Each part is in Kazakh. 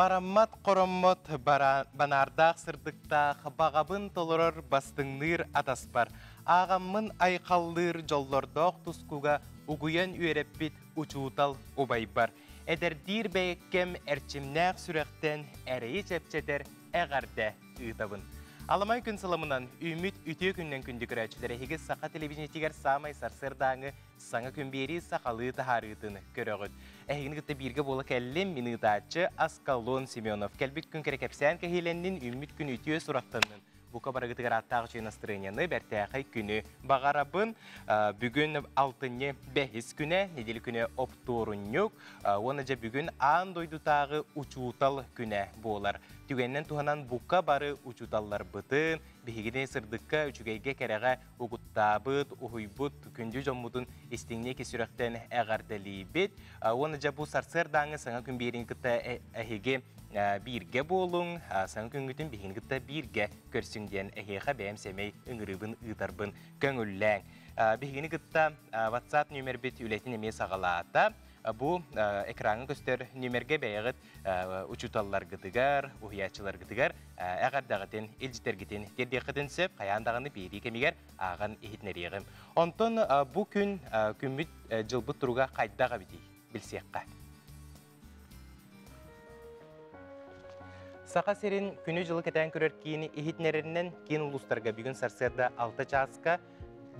Barammat koromot banardaq sırdıktaq bağabın toloror bastыңныр ataspar. Ağamın ayqaldır jollordoq tuskuga uguyan üyereppit uçuutal ubaybar. Ederdir beyekkem erçimnaq sürekten ereyi çepçeder eğarde ıtabın. Alamay gün salamından ümit ütüye günden kündük rəçülere hege saqa televizyonetiger samay sarsırdağı sana kümberi saqalı taharıdığını görüyoruz. Ehigini gıtta birge bola kellem minıdaçı Askalon Semyonov. Kelbik gün kerekepsen kehileninin ümit gün ütüye surattanının. Bu kabara gıtıgar attağ için astırınyanı berteği günü bağarabın bugün 6. behis güne nedeli güne optorun yok. Onaca bugün an doydutağı uçuutal güne boğular. Tügenden tuhanan bu kabarı uçuutallar bıtın. Bihigine sırdıkka üçügeyge kerege uğuttabıt, uhuybut, kündü jommudun istinne kesürekten eğardalibit. Onaca bu sarsırdağı sana gün birin kıta ehige birge bolun, sana güngütün bihin gıtta birge körsün diyen eheha beğemsemey ıngırıbın ıdarbın köngüllen. Bihini gıtta WhatsApp nümer bit ületin emeye sağalata. Bu ekranı göster nümerge beğet uçutallar gıdıgar, uhiyaçılar gıdıgar, eğer dağıtın, ilciter gıtın, terdiğitin sep, kayandağını biri kemiger, ağın ehitneriyem. Ondan bu gün kümmüt cılbıt duruga kaydağa biti, bilsiyakka. Saqa serin günü jılı keten körerkini ehitnerinden ken uluslarga bugün sarsırda 6 çaska,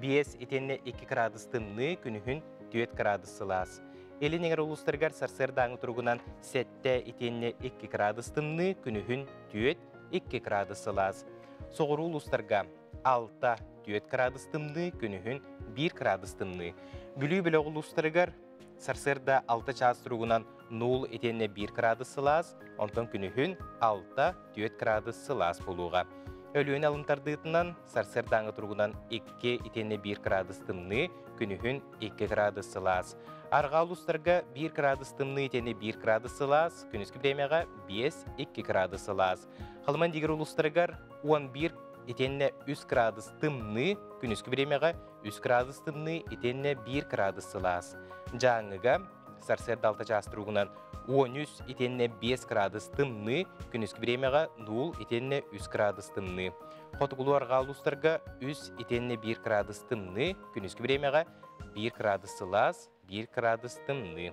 BS itenne 2 gradustınны günühün 4 gradusılas. Elin eğer uluslargar sarsırdağın turgunan 7 itenne 2 gradustınны günühün 4 2 gradusılas. Soğuru uluslarga 6 4 gradustınны günühün 1 gradustınны. Bülü bile uluslargar sarsırda 6 ças turgunan 0 itenne 1 gradusılas, ondan günühün 6 4 gradusılas buluğa. Ölüğün alımtardığından sarsırdağın turgunan 2 itenne 1 gradustınны günühün 2 gradusılas. Arga uluslarga 1 gradustınны itenne 1 gradusılas, günüskü biremeğe 5 2 gradusılas. Halman diğer uluslargar 11 itenne 3 gradustınны günüskü biremeğe 3 gradustınны itenne 1 gradusılas. Жаңыга сарсырда 6 час тұрғынан 13 itenne 5 gradustınны günüskü biremeğe 0 itenne 3 gradustınны. Xotukulu argalustlarga 3 itenne 1 gradustınны günüskü biremeğe 1 gradusılas 1 gradustınны.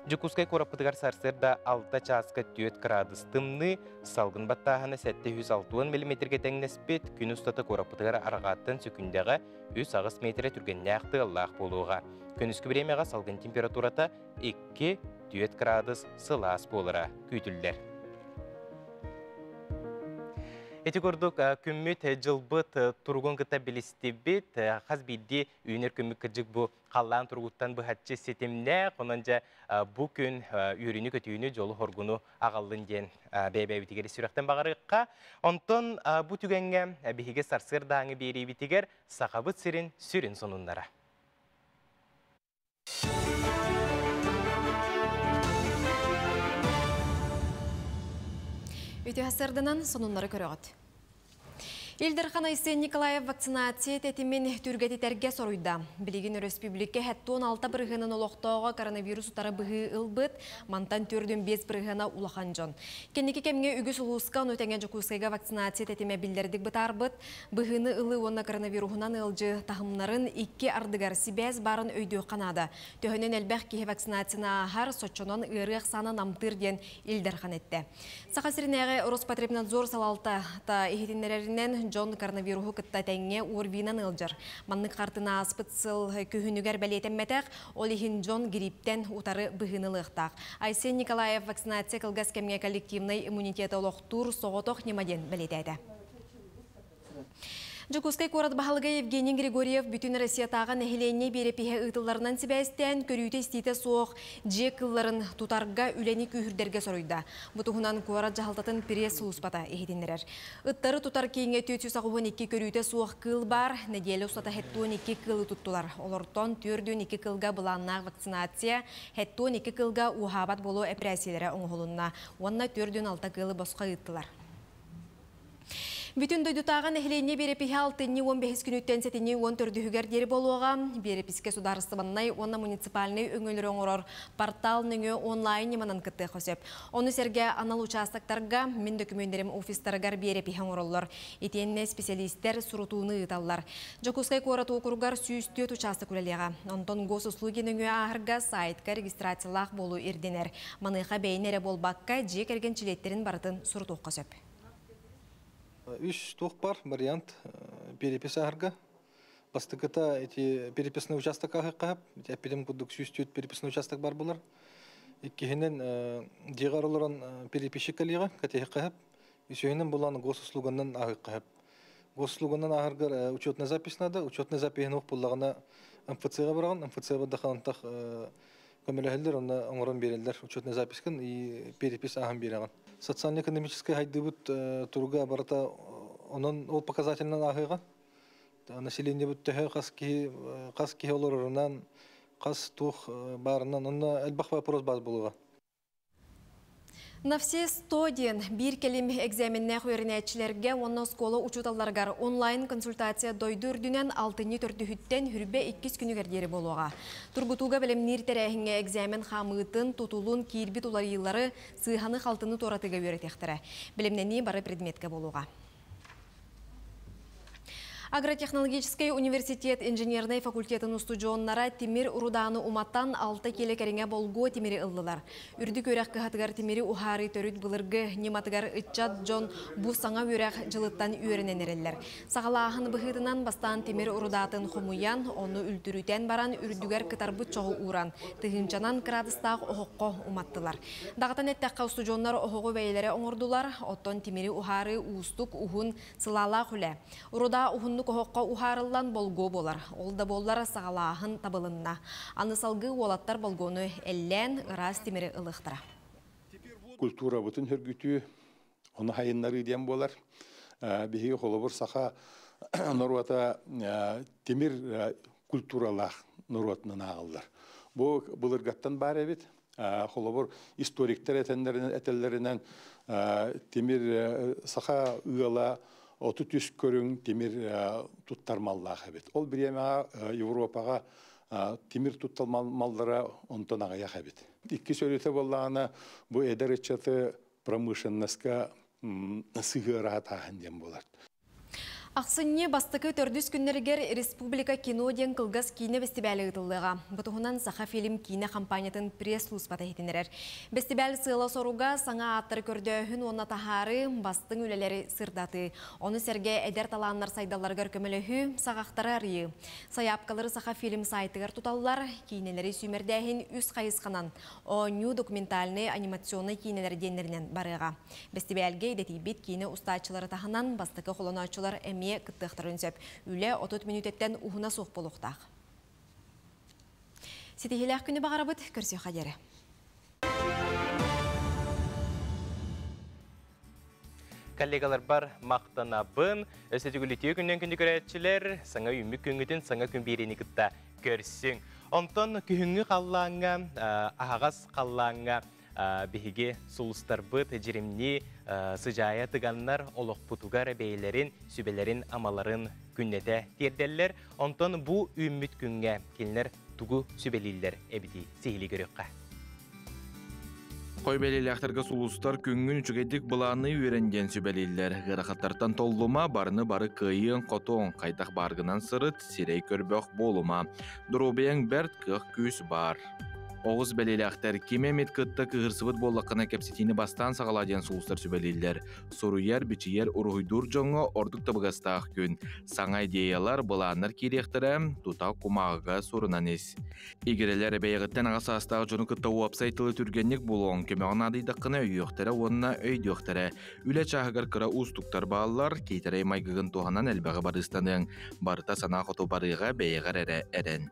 Jukuskay korapıtıgar sarsırda 6 çaska 4 gradustınны salgın battağına 760 mm tengnespet gün ustata korapıtıgar arağattan sökündəğe 3 ağız metre türgennəqtı Allah boluğa. Günüskü biremeğe salgın temperaturata 2-4 gradus sılas bolara küytüller. Eti kurduk kümmüt jılbıt turgun gıta bilistibit. Xaz bildi üyünür kümmük kırcık bu qallan turguttan bu hatçı setimne. Onunca bu gün ürünü kötüyünü jolu horgunu ağallın den bebe bitigeri sürekten bağırıqqa. Ondan bu tügenge bihige sarsırdağını beri bitiger saqabıt sirin sürün sonunlara. Ütü hasırdınan sonunları körüğüt. Илдерхан Айсен Николаев вакцинация тетимен түргети терге сорuyda. Билигин республика хәттуын 6 бірғынан олықтауға коронавирус утары бұғы ылбыт, мантан түрдің 5 бірғына улахан жон. Кеннеки кемге үгіс ұлысқан өтенген жүкускайға вакцинация тетиме білдердік бұтар бұт, бұғыны ылы онна коронавирусынан ылжы тахымнарын 2 ардыгар сибәз барын өйді қанады. Төхінен әлбәқ кеге вакцинацияна ахар сочонон ырық саны намтыр ден Илдерхан етті. Сақасырынағы Роспотребнадзор салалта та ехетінлерінен Джон коронавирусу кытта тәңе урвинан ылжыр. Манны қартына аспытсыл күйінігер бәлетен мәтәқ, олихин Джон гриптен утары бұғынылықтақ. Айсен Николаев вакцинация кылгас кемге коллективный иммунитеті олықтур соғытоқ немаден бәлетәді. Жукускай корат бахалга Евгений Григорьев бүтін Россиятаға нәхиленне берепеге ұтыларынан сібәстен көрүйті стейті соқ жекілларын тұтарға үләні күйірдерге соройда. Бұтығынан корат жағалтатын пресс ұлыспата ехетіндерер. Үттары тұтар кейінге 412 көрүйті соқ кыл бар, неделі ұстата 12 кылы тұттылар. Олортон 4-2 кылға бұланнақ вакцинация, 12 кылға ухабат болу операциялары оңғылынна. Онна 4-6 кылы босқа ұттылар. Бүтін дөйдутаған әхілене берепіхе 6-15 күніттен сетіне 14-үгер дері болуға, берепіске сударыстыбаннай, онна муниципальный өңілер оңырор портал нүңі онлайн еманан кітті қосеп. Оны серге анал участактарға мен документтерім офистарығар берепіхе оңыроллар. Етенне специалисттер сұрутуыны ұталлар. Жокускай қорату оқырғар сүйістет участок үлелеға. Онтон госуслуги нүңі ағырға сайтқа регистрациялақ болу ерденер. Маныға бейнері болбаққа жек ерген чилеттерін барытын сұрутуқ қосеп. Үш тух бар вариант перепис арга. Бастыкыта эти переписный участок агы эти эпидем кудук сүйстүт переписный участок бар булар. Иккенен дигарлардан переписчик коллега катех кап. Исөнен булан госуслуганнан агы кап. Госуслуганнан агырга учетная запись надо. Учетная запись нух буллагына МФЦга барган. МФЦга дахантах көмөлөһөлдөр онда оңорон берилдер учетная запискен и перепис агын берген. Социально-экономическая хайдыбыт турга барата онон ол показательнан агыга. Население бүттөһө каски олорунан кас тух барынан онна элбах вопрос баз болуга. На все 100 ден bir келим экзаменне хөрнәчләргә онна школа учуталларга онлайн консультация дойдурдүнән 6-4-хүттен хүрбе 2 күнүгәр дери болуга. Тургутуга белемнир терәһиңә экзамен хамытын тутулун кирбит улар еллары сыйханы халтыны торатыга өйрәтәхтәре. Белемнәни бары предметкә болуга. Агротехнологический университет инженерный факультетін устудионнара Тимир Уруданы уматтан 6 келе кәріңе болго Тимири ыллылар. Үрді көрәк кығатығар Тимири ухары төрүт бұлырғы нематығар ытчат жон бұ саңа өрәк жылыттан үйерінен әрелер. Сағалағын бұхытынан бастан Тимир Урудатын хомуян, оны үлтүрүтен баран үрдігер кытарбыт чоғы уран. Тыгынчанан кырадыстақ оғыққа уматтылар. Дағытан әттәққа устудионнар оғығы бәйлері оңырдылар, оттон Тимири ухары уыстық ухун сылала хүлі. Уруда ухун Коһоққа ухарыллан болго болар. Олда боллар сағалағын табылынна. Анысалғы олаттар болгону әллән ырас темері ылықтыра. Культура бұтын хүргүтүү, оны хайыннары дем болар. Беге қолыбыр сақа нұрвата темір культуралақ нұрватынан ағылдар. Бұл ырғаттан бар әбет. Қолыбыр историктер әтелерінен темір сақа ұғала Оты түс көрің темір тұттармаллағы әбет. Ол бір Европаға темір тұттармалдара онтан ағаяқ әбет. Икі сөйлеті болағына бұл әдір етчаты промышленностқа сығыра тағын дем болар. Ақсынне бастықы төрдіс күннергер Республика кино ден қылғас кейіне бестебәлі ұтылыға. Бұтығынан сақа фильм кейіне компаниятын пресс-лус бата етінерер. Бестебәлі сыйла соруға саңа аттыр көрдіғін онна тахары бастың үлелері сырдаты. Оны серге әдер таланнар сайдаларғар көмілігі сағақтары арıyы. Саяпқалары сақа фильм сайтығар тұталылар кейінелері сүймердәхін үз қайысқанан. О ню документальный анимационный кейінелері денлерінен барыға. Бестебәлге едетейбет кейіне ұстачылары тахынан бастықы қолоначылар әме кыттықтырын сөп. Үлі 30 минуттен ұғына соқ болуқтақ. Сетихелек күні бағарабыт көрсе қадері. Коллегалар бар мақтанабын, өсетігілітеу күннен күнді көрәтшілер, саңа үмік күнгітін саңа күн берені күтті көрсің. Онтон күхіңі қаллаңа, ағағас қаллаңа, бігіге сұлыстар бұд, жерімні сыжая тыганнар олық бұтуғар бейлерін, сүбелерін, амаларын күннеті терделер. Онтон бұ үміт күнге келінер тұғы сүбелілер әбіді сейілі көріққа. Қойбелелі сулустар күнгін жүгедік бұланы үйренген сүбелелер. Ғырақаттартан толлыма барыны бары күйін қотуын қайтақ барғынан сырыт сирей көрбөк болума. Дұрубияң бәрт күйік күйіс бар. Оғыз бәлеләқтер кеме меткітті кығырсывыт болақына кәпсетіні бастан сағаладен сұлыстар сүбәлелер. Соруяр, бичияр, ұрғыдур жоңы ордық табығастақ күн. Саңа идеялар бұланыр керектірі тұта құмағыға сорынан ес. Игерелер бәйіғіттен ағасы астағы жоны күтті уапсайтылы түргеннік болуын көмеғын адайдаққына өйіқтірі, онына өйдіқтірі. Үлі чағығыр кыра ұстықтар бағалар, кейтірей майгығын туғанан әлбәғі барыстаның. Барыта сана қоту барыға бәйіғар әрін.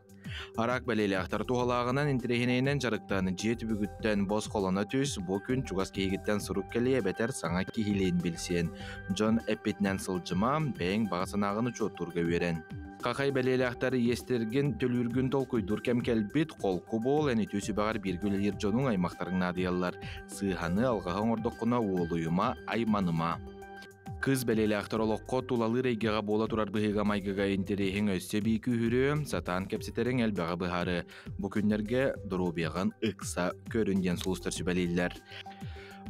Арақ бәлелі ақтар туғалағынан интерехінейнен жарықтан жет бүгіттен бос қолына түс, бұл күн чуғас кейгіттен сұрук кәлие бәтер саңа кейлейін білсен. Джон әппетінен сылжыма бәйін бағасынағын ұчу тұрға өрен. Қақай бәлелі ақтар естерген төлүргін толкуйдур кәм кәлбет қолқы бол, әне төсі бағар бергілер Джонның аймақтарың надиялар. Сыйханы алғағын ордықына олуыма, айманыма. Kız beleleğaktar olokko tulalı reygağa bola turar bıhıga maygaga enterehin össe bir kühürü, satan kepsiterin elbağa bıharı. Bu günlerge durubiyagan ıksa körüngen sulustar sübeleyler.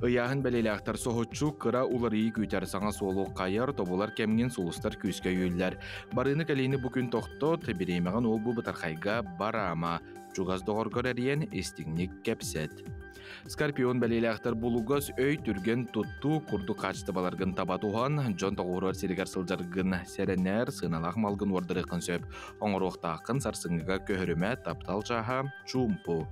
Iyahın beleleğaktar sohutçu kıra uları küter sana solu kayar tobular kemgin sulustar küske yüller. Barını kalini bugün tohtot biremeğin ol bu batarxayga barama. Çugaz doğar göreriyen istignik kepset. Skorpion beleleğaktar bulugaz öy türgen tuttu kurdu kaçtı balargın tabatuhan, John Toğurur sirigar sıljargın serener sınalaq malgın vardırıqın söp. Oңıruqtaqın sarsыңıga köhürüme taptal çaha çumpu.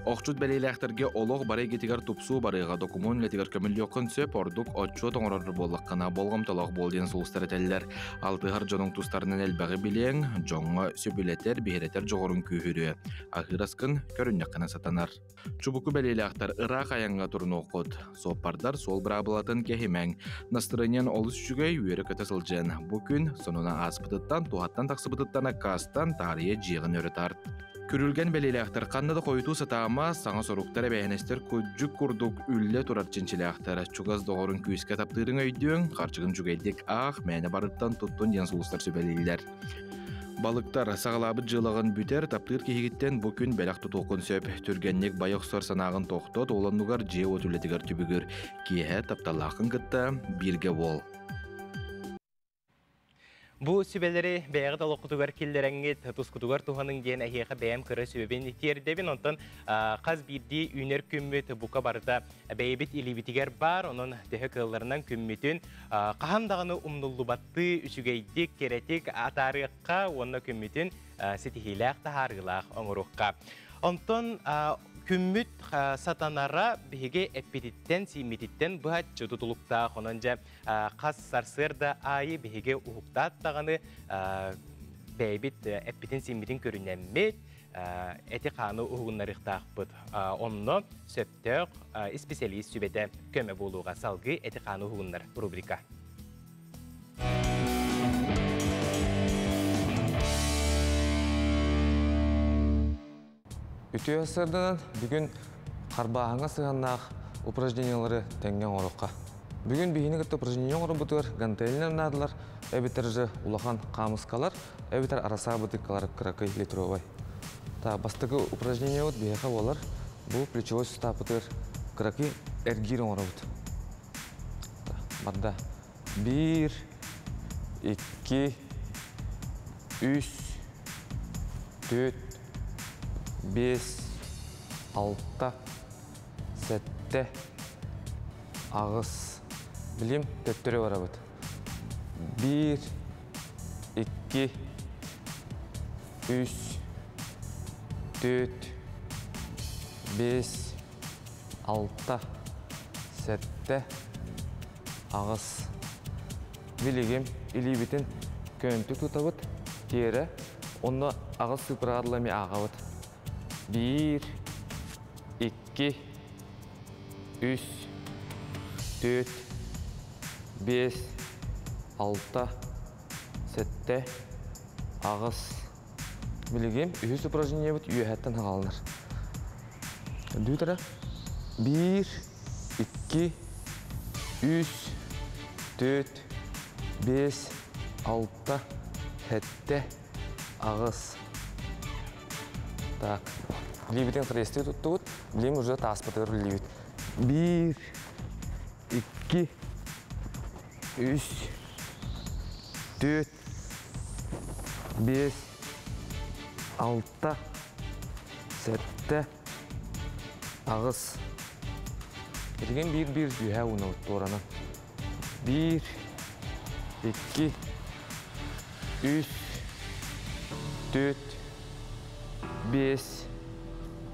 Oqçut beleleğaktarge oloq baray getigar tupsu barayga dokumun letigar kömüllüqın söp orduk otçu toңırır bolluqqına bolğam tolaq boldiyen sulustar eteller. Altıhar Jon'un tustarının elbağı bilen, Jon'a söbületer bihereter joğurun kühürü. Ahıraskın körünneqına satanar. Çubuku beleleğaktar Irak ayanga turun oqut. Soppardar sol brabılatın kehimen. Настроениен олыс жүгей үйері көті сылжен. Бүкін сонuna аспытыттан, туғаттан тақсыбытыттан аққастан тария жиғын өрі тарт. Күрілген белелеğaktar қаннады қойыту сатама саңа соруқтары бәйінестер көджік күрдік үлі тұрар ченчелеğaktar. Чугаз доғырын күйіске таптырың өйдің, қарчығын жүгейдік ақ, мәні барыттан тұттын ден сұлыстар сөбелейлер. Балыктар сағалабы жылығын бүтер таптыр кейгіттен бүкін бәлақ тұтуқын сөп. Түргеннек байық сор санағын тоқтот, олануғар же өтілетігер түбігір. Кейе тапталақын күтті бірге бол. Bu sübeleri beyağıda okutugar killerenget, tuskutugar tuhanın diyen ahiyaqa beyam kırı sübebin ihtiyardebin. Ondan qaz birdi üner kümmüt buka barda beybit ilibitiger bar. Onun dehe kıllarından kümmütün qahamdağını umnullu battı, üçügeydik, keretik, atarıqqa, onna kümmütün sitihilaq da hargılaq, oңuruqqa. Ondan kümmüt satanara bihige epititten, simititten buhatçı tutulukta, onunca qas sarsırda ayı bihige uhukta attağını beybit epitin simitin körünenmet eti qanı uğunlarıqtaqbıd. Onu söptök spesialist sübede köme buluğa salgı eti qanı uğunlar rubrika. Ütü asırdan bugün qarbağına sığanaq упражнениялары тәңген орыққа. Бүгін бейіні күтті упражнение оры бұтыр, гантелінен надылар, әбетіржі улахан қамысқалар, әбетір араса бұтыққалар қырақы литровай. Бастығы упражнение өт бейіға олар, бұл плечевой сустав бұтыр қырақы әргерін оры бұт. Барда 1, 2, 3, 4, 5, 6, 7, ağız. Bileyim, töttürü var abid. 1, 2, 3, 4, 5, 6, 7, ağız. Bileyim, ili bitin köntük tutabid. Kere, onu ağız sıpıradılami ağabid. 1, 2, 3, 4, 5, 6, 7, ağız. Bilgim, ühüs упражнение бит üyehetten hağalınır. Dütara 1, 2, 3, 4, 5, 6, 7, ağız. Так, либитин хрести тут, блин уже таспатыр либит. 1, 2, 3, 4, 5, 6, 7, ağız. Bilgin bir dühe onu doğranı. 1, 2, 3, 4, 5,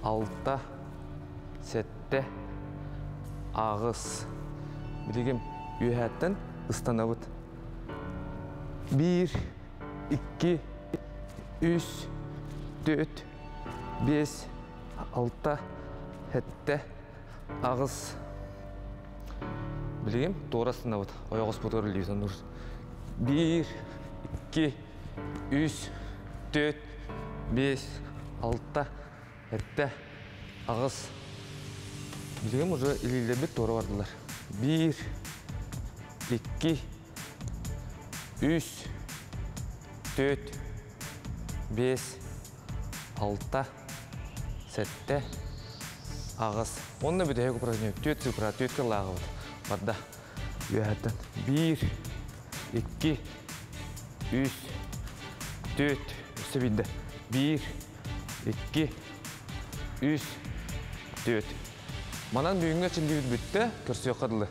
6, 7, ağız. Bilgim üyetten ıstanavut. 1, 2, 3, 4, 5, 6, 7, ağız. Bilgim doğru ıstanavut. Oyağız fotoğrafı lütfen dur. 1, 2, 3, 4, 5, 6, 7, ağız. Bilgim уже ilgili bir doğru vardılar. 1, 2, 3, 4, 5, 6, 7, ағыз. Онны бүді әйгі бұра төт цифра, төт кыллағы бұд. Барда. Үйәттін. 1, 2, 3, 4, өсі білді. 1, 2, 3, 4. Манан бүйінгі чынды бүтті, көрсі өқадылы.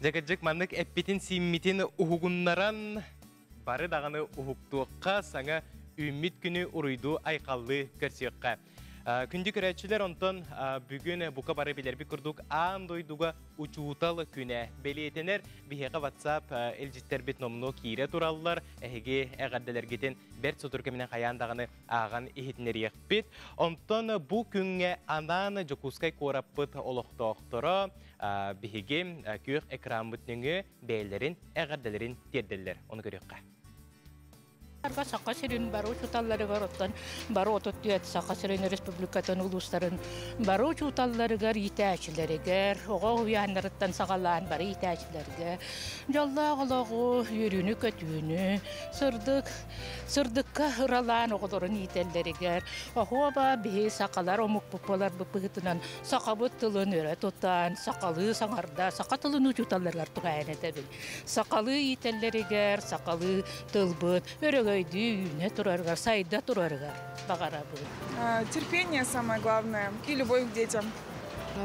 Жакаджык маннык эппетин симмитин ухугуннаран бары дағаны ухуктуыққа саңа үммит күні уруйду айқаллы көрсіққа. Күнді көрәтшілер онтон бүгін бұқа бары білербі күрдік андойдуға учуутал күні. Белетенер бігеға WhatsApp әлжіттер бет номыну кейре туралылар, әхеге әғаддалергетін бәрт сотыркемінен қаяндағыны аған ехетінер еқпет. Онтон бұл күнге анан жокускай кораппыт олықтоқтыры бігеге көк экран бүтніңі бәйлерін әғаддалерін терделер. Оны көрекқа. Сақа сирин бару чуталлары гороттан бару ототтуят сақа сирин республикатын улустарын бару чуталларыгар итәчиләргәр ого уяннарыттан сагалан бары итәчиләргә жаллагылыгы йөрүнү көтүнү сырдыкка хыралан огодорун итәлләргәр охоба бе сакалар омук попалар быпытынан сакабыт тылын өрә тотан сакалы саңарда сака тылын чуталларга тугайны дәбил сакалы итәлләргәр сакалы тылбыт өрөгө Терпение самое главное и любовь к детям.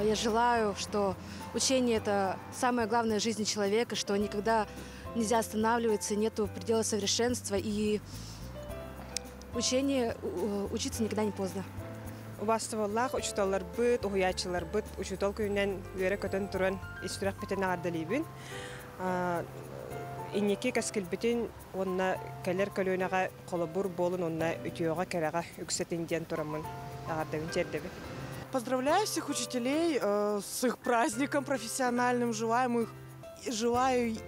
Я желаю, что учение – это самое главное в жизни человека, что никогда нельзя останавливаться, нету предела совершенства, и учиться никогда не поздно. Убастываллах учуталлар быт, угуячылар быт, учутал күйінен үйері көтін тұрын истірек бітін ағардалейбін. Иннеки кәскілбітін онна кәлер көлөйнаға қолыбур болын онна үтіоға кәраға үксетінден тұрамын ағардабын жердебі. Поздравляю всех учителей с их праздником профессиональным. Желаю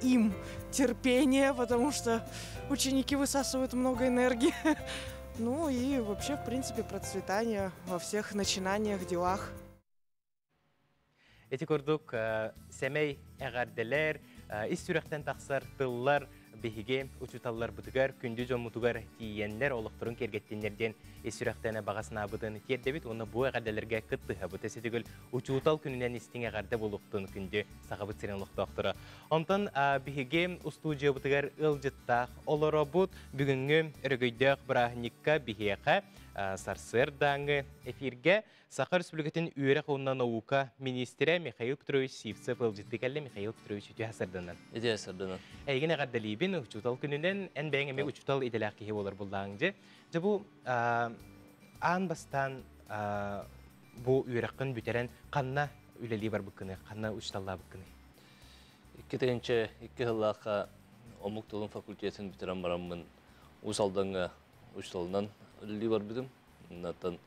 им терпения, потому что ученики высасывают много энергии. Ну и вообще, в принципе, процветания во всех начинаниях, делах. Эти курдук семей ағарделер, истүректен тақсар тыллар бігіге учуталлар бұтығар, күнді жомутығар тиенлер олықтырын кергеттенлерден истүректені бағасына бұдын тердебет, оны бұ ағарделерге қыттыға бұт әсетігіл учутал күнінен істің ағарды болуқтын күнді сағабыт сирен олықтақтыры. Онтан бігіге устудия бұтығар ұлжыттақ олары бұд бүгінгі үргөйдіқ бірахникка бігеға сарсырдаңы эфирге Саха Республикатын үйері қуынна наука министері Михаил Петрович Сивцев ұлжытты кәлі Михаил Петрович үті асырдынан. Үті асырдынан. Әйген ағардалейбін ұчутал күнінен ән бәйін әме ұчутал еделәқ кейі болар болдағынжы. Бұл аң бастан бұл үйеріқін бүтерен қанна үлелі бар бұққыны, қанна ұчуталла бұққыны? Икі тәйінче, икі ғылаққа омық тұлын факультетін бүтерен барамын ұсалдаңға ұчуталынан үлелі бар бұдым.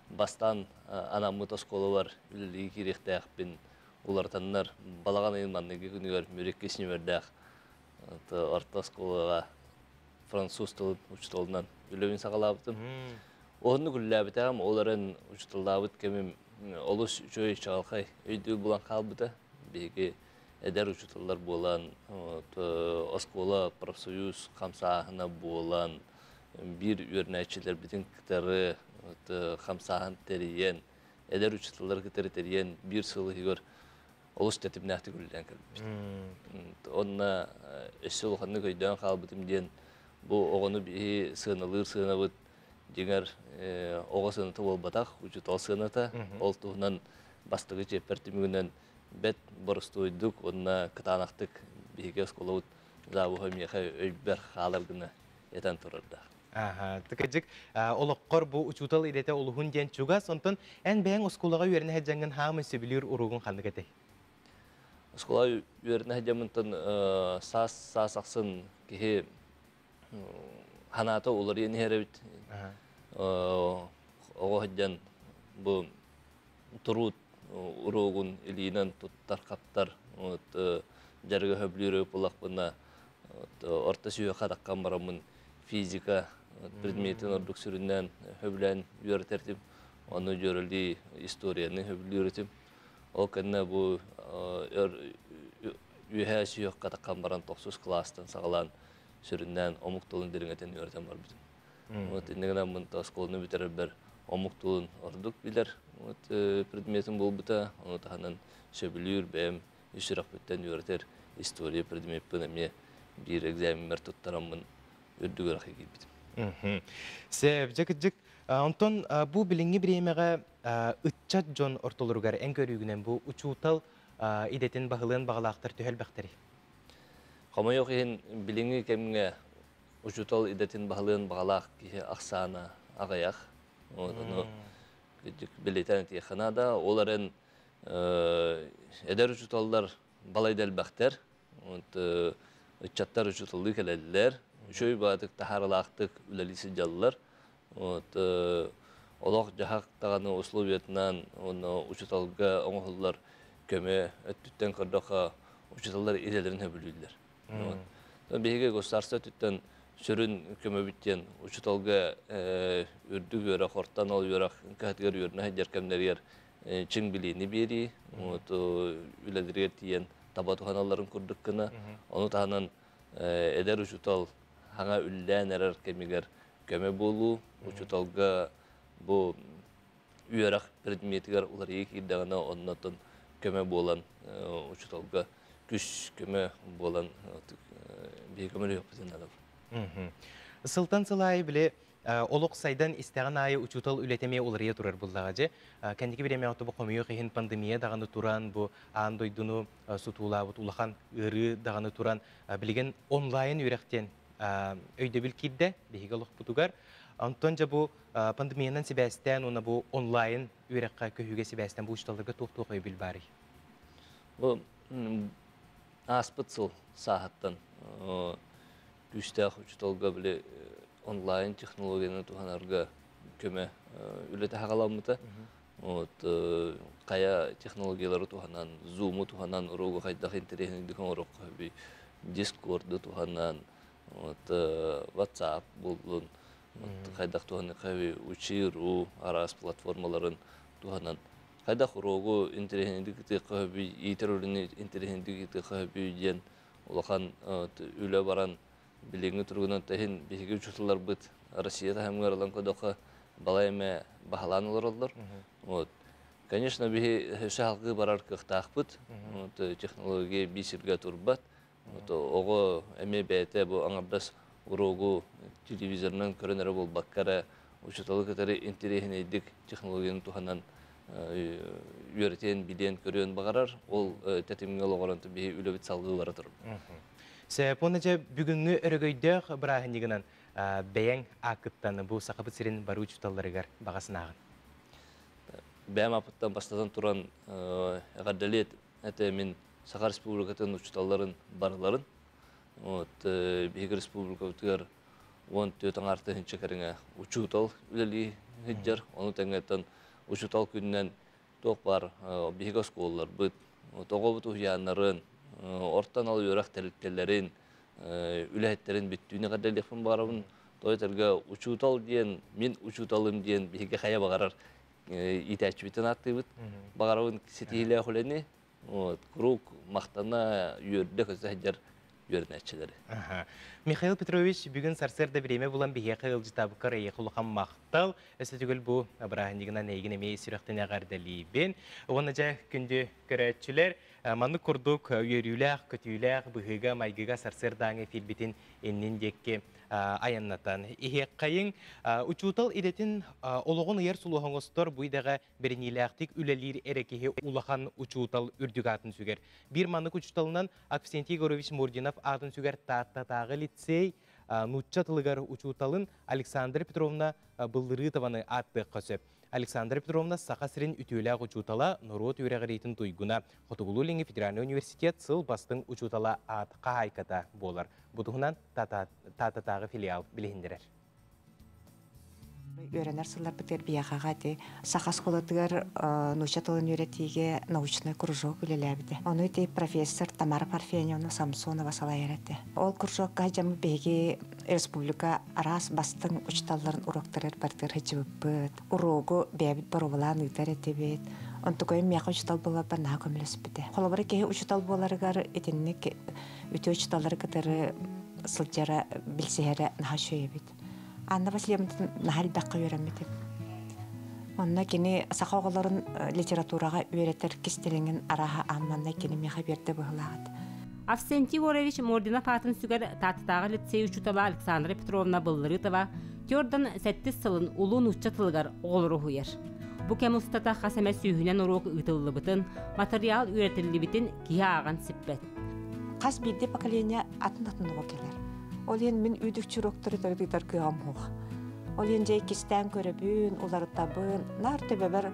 Бастан анамыт осколы бар үлілігі керекті әқпен олартанлар балаған айынманныға күнігер мөреккесіне бердіғ орта осколыға француз тылын ұчытылынан үлілігін сақалабытым. Оғынны күлләбітәғым оларын ұчытылабыт кәмім олыс жөй чағалқай өйді болан қалбыта. Беге әдер ұчытылар болан, осколы профсоюз қамсағына болан, bir örnekçiler bütün kıtarı hamsahan teriyen, eder uçutlar kıtarı teriyen bir sılı higor olus tetip nahti gülden kalmış. Onna eşi olğanı köyden kalbıtım diyen bu oğunu bir sığınılır diğer oğa sığınıtı olbadak uçutal sığınıtı oltuğundan bastığı cepertimigünden bet borustuyduk onna kıtanaktık bir eskolavut zavuha miyaha ölber halargına eten turardı. Tıkacık olukkur bu uçutal irete oluğun diyen çuga sontan en beğen oskulağa üyerine hecengin hamı sebilir uruğun kandık etey. Oskulağa üyerine hecengin sas aksın ki hanata olur yeni herevit. Oğu hecen bu turut uruğun iliğinden tuttar kaptar jargı höblürü bulak buna orta süye kadakkan baramın fizika предметин ордук сүрүннән хөблән үйрәтәрдим. Аны җөрелди историянны хөблүрәтим. Ол көнне бу үйе сүйек қатаққан баран 9 класстан сағалан сүрінден омук тулын деріңетен үйертен бар бітім. Вот иннегенен мұнта сколыны бітерер бір омук тулын ордук билер. Вот предметин бол бұта, оны тағанан сөбілер бәм үшірақ бүттен үйертер история предмет бұнаме bir egzaminler tuttaramın ördügör hakiki bitim. Sebjek onton bu bilingi biremeğe ıtçat jon ortolurgar en körügünen bu uçutal idetin bahılığın bağlaqtır tühel bakteri. Kama yok en bilingi kemge uçutal idetin bahılığın bağlaq ki aksana ağayak. Onu bileten tiyakana da onların eder uçutallar balaydel bakter. Çattar uçutuldu kelediler. Şöyle batık taharlaqtık ülelisi jallar. Olaq jahaq tağını Osloviyetinden onu uçutalga oğullar köme öttütten kırdaqa uçutallar ilelerin höbülüydüler. Bege gösterse tütten sürün köme bitten uçutalga ürdü göre hortan ol göre kahtgar yörüne hacer kemler yer çin biliğini beri. Üledir tiyen tabatuhanalların kurdukına onu tahanan eder uçutal hana üllen erer kemiger köme bolu uçutalga bu üyerak predmetigar ular iyi iddiana ondan köme bolan uçutalga güç köme bolan bir köme yok bizim adam. Sıltan sılay bile oluk saydan isteğen ayı uçutal üretemeye olariye turar bullağacı. Kendiki bir emeğe bu komiyo kehin pandemiye dağını turan bu an doydunu sutula bu ulakan ırı dağını turan bilgen online ürekten öyde bilkidde bihigalık butugar. Antonca bu pandemiyadan sibesten ona bu online ürekka köhüge sibesten bu uçutallarga tohtuğa bil bari. Bu aspıtsıl sahattan güçtağ uçutalga bile online технологияны туганарга көмө үлете хагаламыта. Вот кая технологиялары туганан, Zoom туганан, урого кайдах интернет дикон урок би Discord туганан, вот WhatsApp булун, вот кайдах туганы кави учиру арас платформаларын туганан. Кайдах урого интернет дикте би итерүлүнү интернет дикте би ден улахан үле баран билинги тургунан тахин биһиги учутулар быт Россияда хамгаралан кодока балайме бахаланулар олдор. Вот. Конечно, биһи шалгы барар кыхтахпыт. Вот технология бисирге турбат. Вот ого эме бете бу аңабдас урогу телевизорнан көрөнөрө бол баккара учуталы кетери интернетдик технологияны туханан үйрөтен билен көрөн багарар. Ол тетимге логоранты биһи үлөбит салгылары тур. Сәпоннача бүгүнгү өрөгөйдөх бирахыннигинен бәяң акыттаны бу сакабыт сирин бару учуталларыгар багасынагын. Бәм апыттан бастадан туран гадалет эте мен Сахар Республикатын учуталларын барларын. Вот Биһиги Республика үтгөр 14 аңартынчы кереңе учутал үлели хиджар. Оны тәңгәттен учутал күннән ток бар биһиги школалар бит. Тогобут уяннарын Ortan al yorak terliklerin, ülahitlerin bittiğine kadar lafın bağırın. Dolayısıyla uçutal diyen, min uçutalım diyen bir hikaye kaya bağırar. İtaç biten attı bit. Bağırın setiyle huleni, kuruk mahtana yürüdü kızı hacer yürünetçileri. Mikhail Petrovich bugün Sarsar'da bireme bulan bir hikaye citabı karayı kulukan mahtal. Esatügül bu abrahindigina neygineme sürekten ağardali ben. Onaca kündü köretçiler. Manı kurduk yürüyülək, kötüyülək, bıhıga, maygiga Sarsar'dan filbitin ennin dekke ayanlatan. Ihekayın uçutal iretin oluğun yer suluğunuzdur bu idaga biriniləktik ülelir erekehe ulağan uçutal ürdügatın süger. Bir manık uçutalından Akfisenti Igorovich Murdinov adın süger tağı litsey Nutçatılıgar uçutalın Aleksandr Petrovna Bıldırıtovanı attığı qösöp. Aleksandr Petrovna Sakasirin ütüylәq uçutala Norot üreğireytin tuyguna Xotugulu Lingi Federal Universitet sıl bastın uçutala atqa haykata bolar. Butuğunan tatağı filial bilehindirer. Öğrenler сыллар бітер бияғаға де сақас қолатығар научатылын өретеге научный кружок үлеләбіді. Оны де профессор Тамара Парфеневна Самсонова салай әреті. Ол кружокқа жамы беге республика арас бастың учталларын уроктарыр бартыр хеджібіт. Урогу бәбіт барувалан үйтер етебет. онтукой мяка учтал была бана көмлес бите. Холобары ке учтал боларыгар этинник үтө учталары кытары сылжара билсере нахашөй бит. Анна Васильевна нахал бакка өремете. Онна кини сахагаларын литературага үйрәтер кистелеңен араха амманна кини мяка берде быглагат. Авсентий Ворович Мордина Патын сүгер татытағы лицей учутала Александра Петровна Быллырытова Тёрдан 7 сылын улун учча тылгар оғылыры хуер. Бу кем устата хасеме сүйінен урок ытылы бытын, материал үйретілі бітін кия аған сиппет. Қас бейді поколения атын келер. Ол ен мен үйдік чүрөктөрі тәрдіктер күйам хуға. Ол ен жай кестен көребін, олары табын, нар төбебер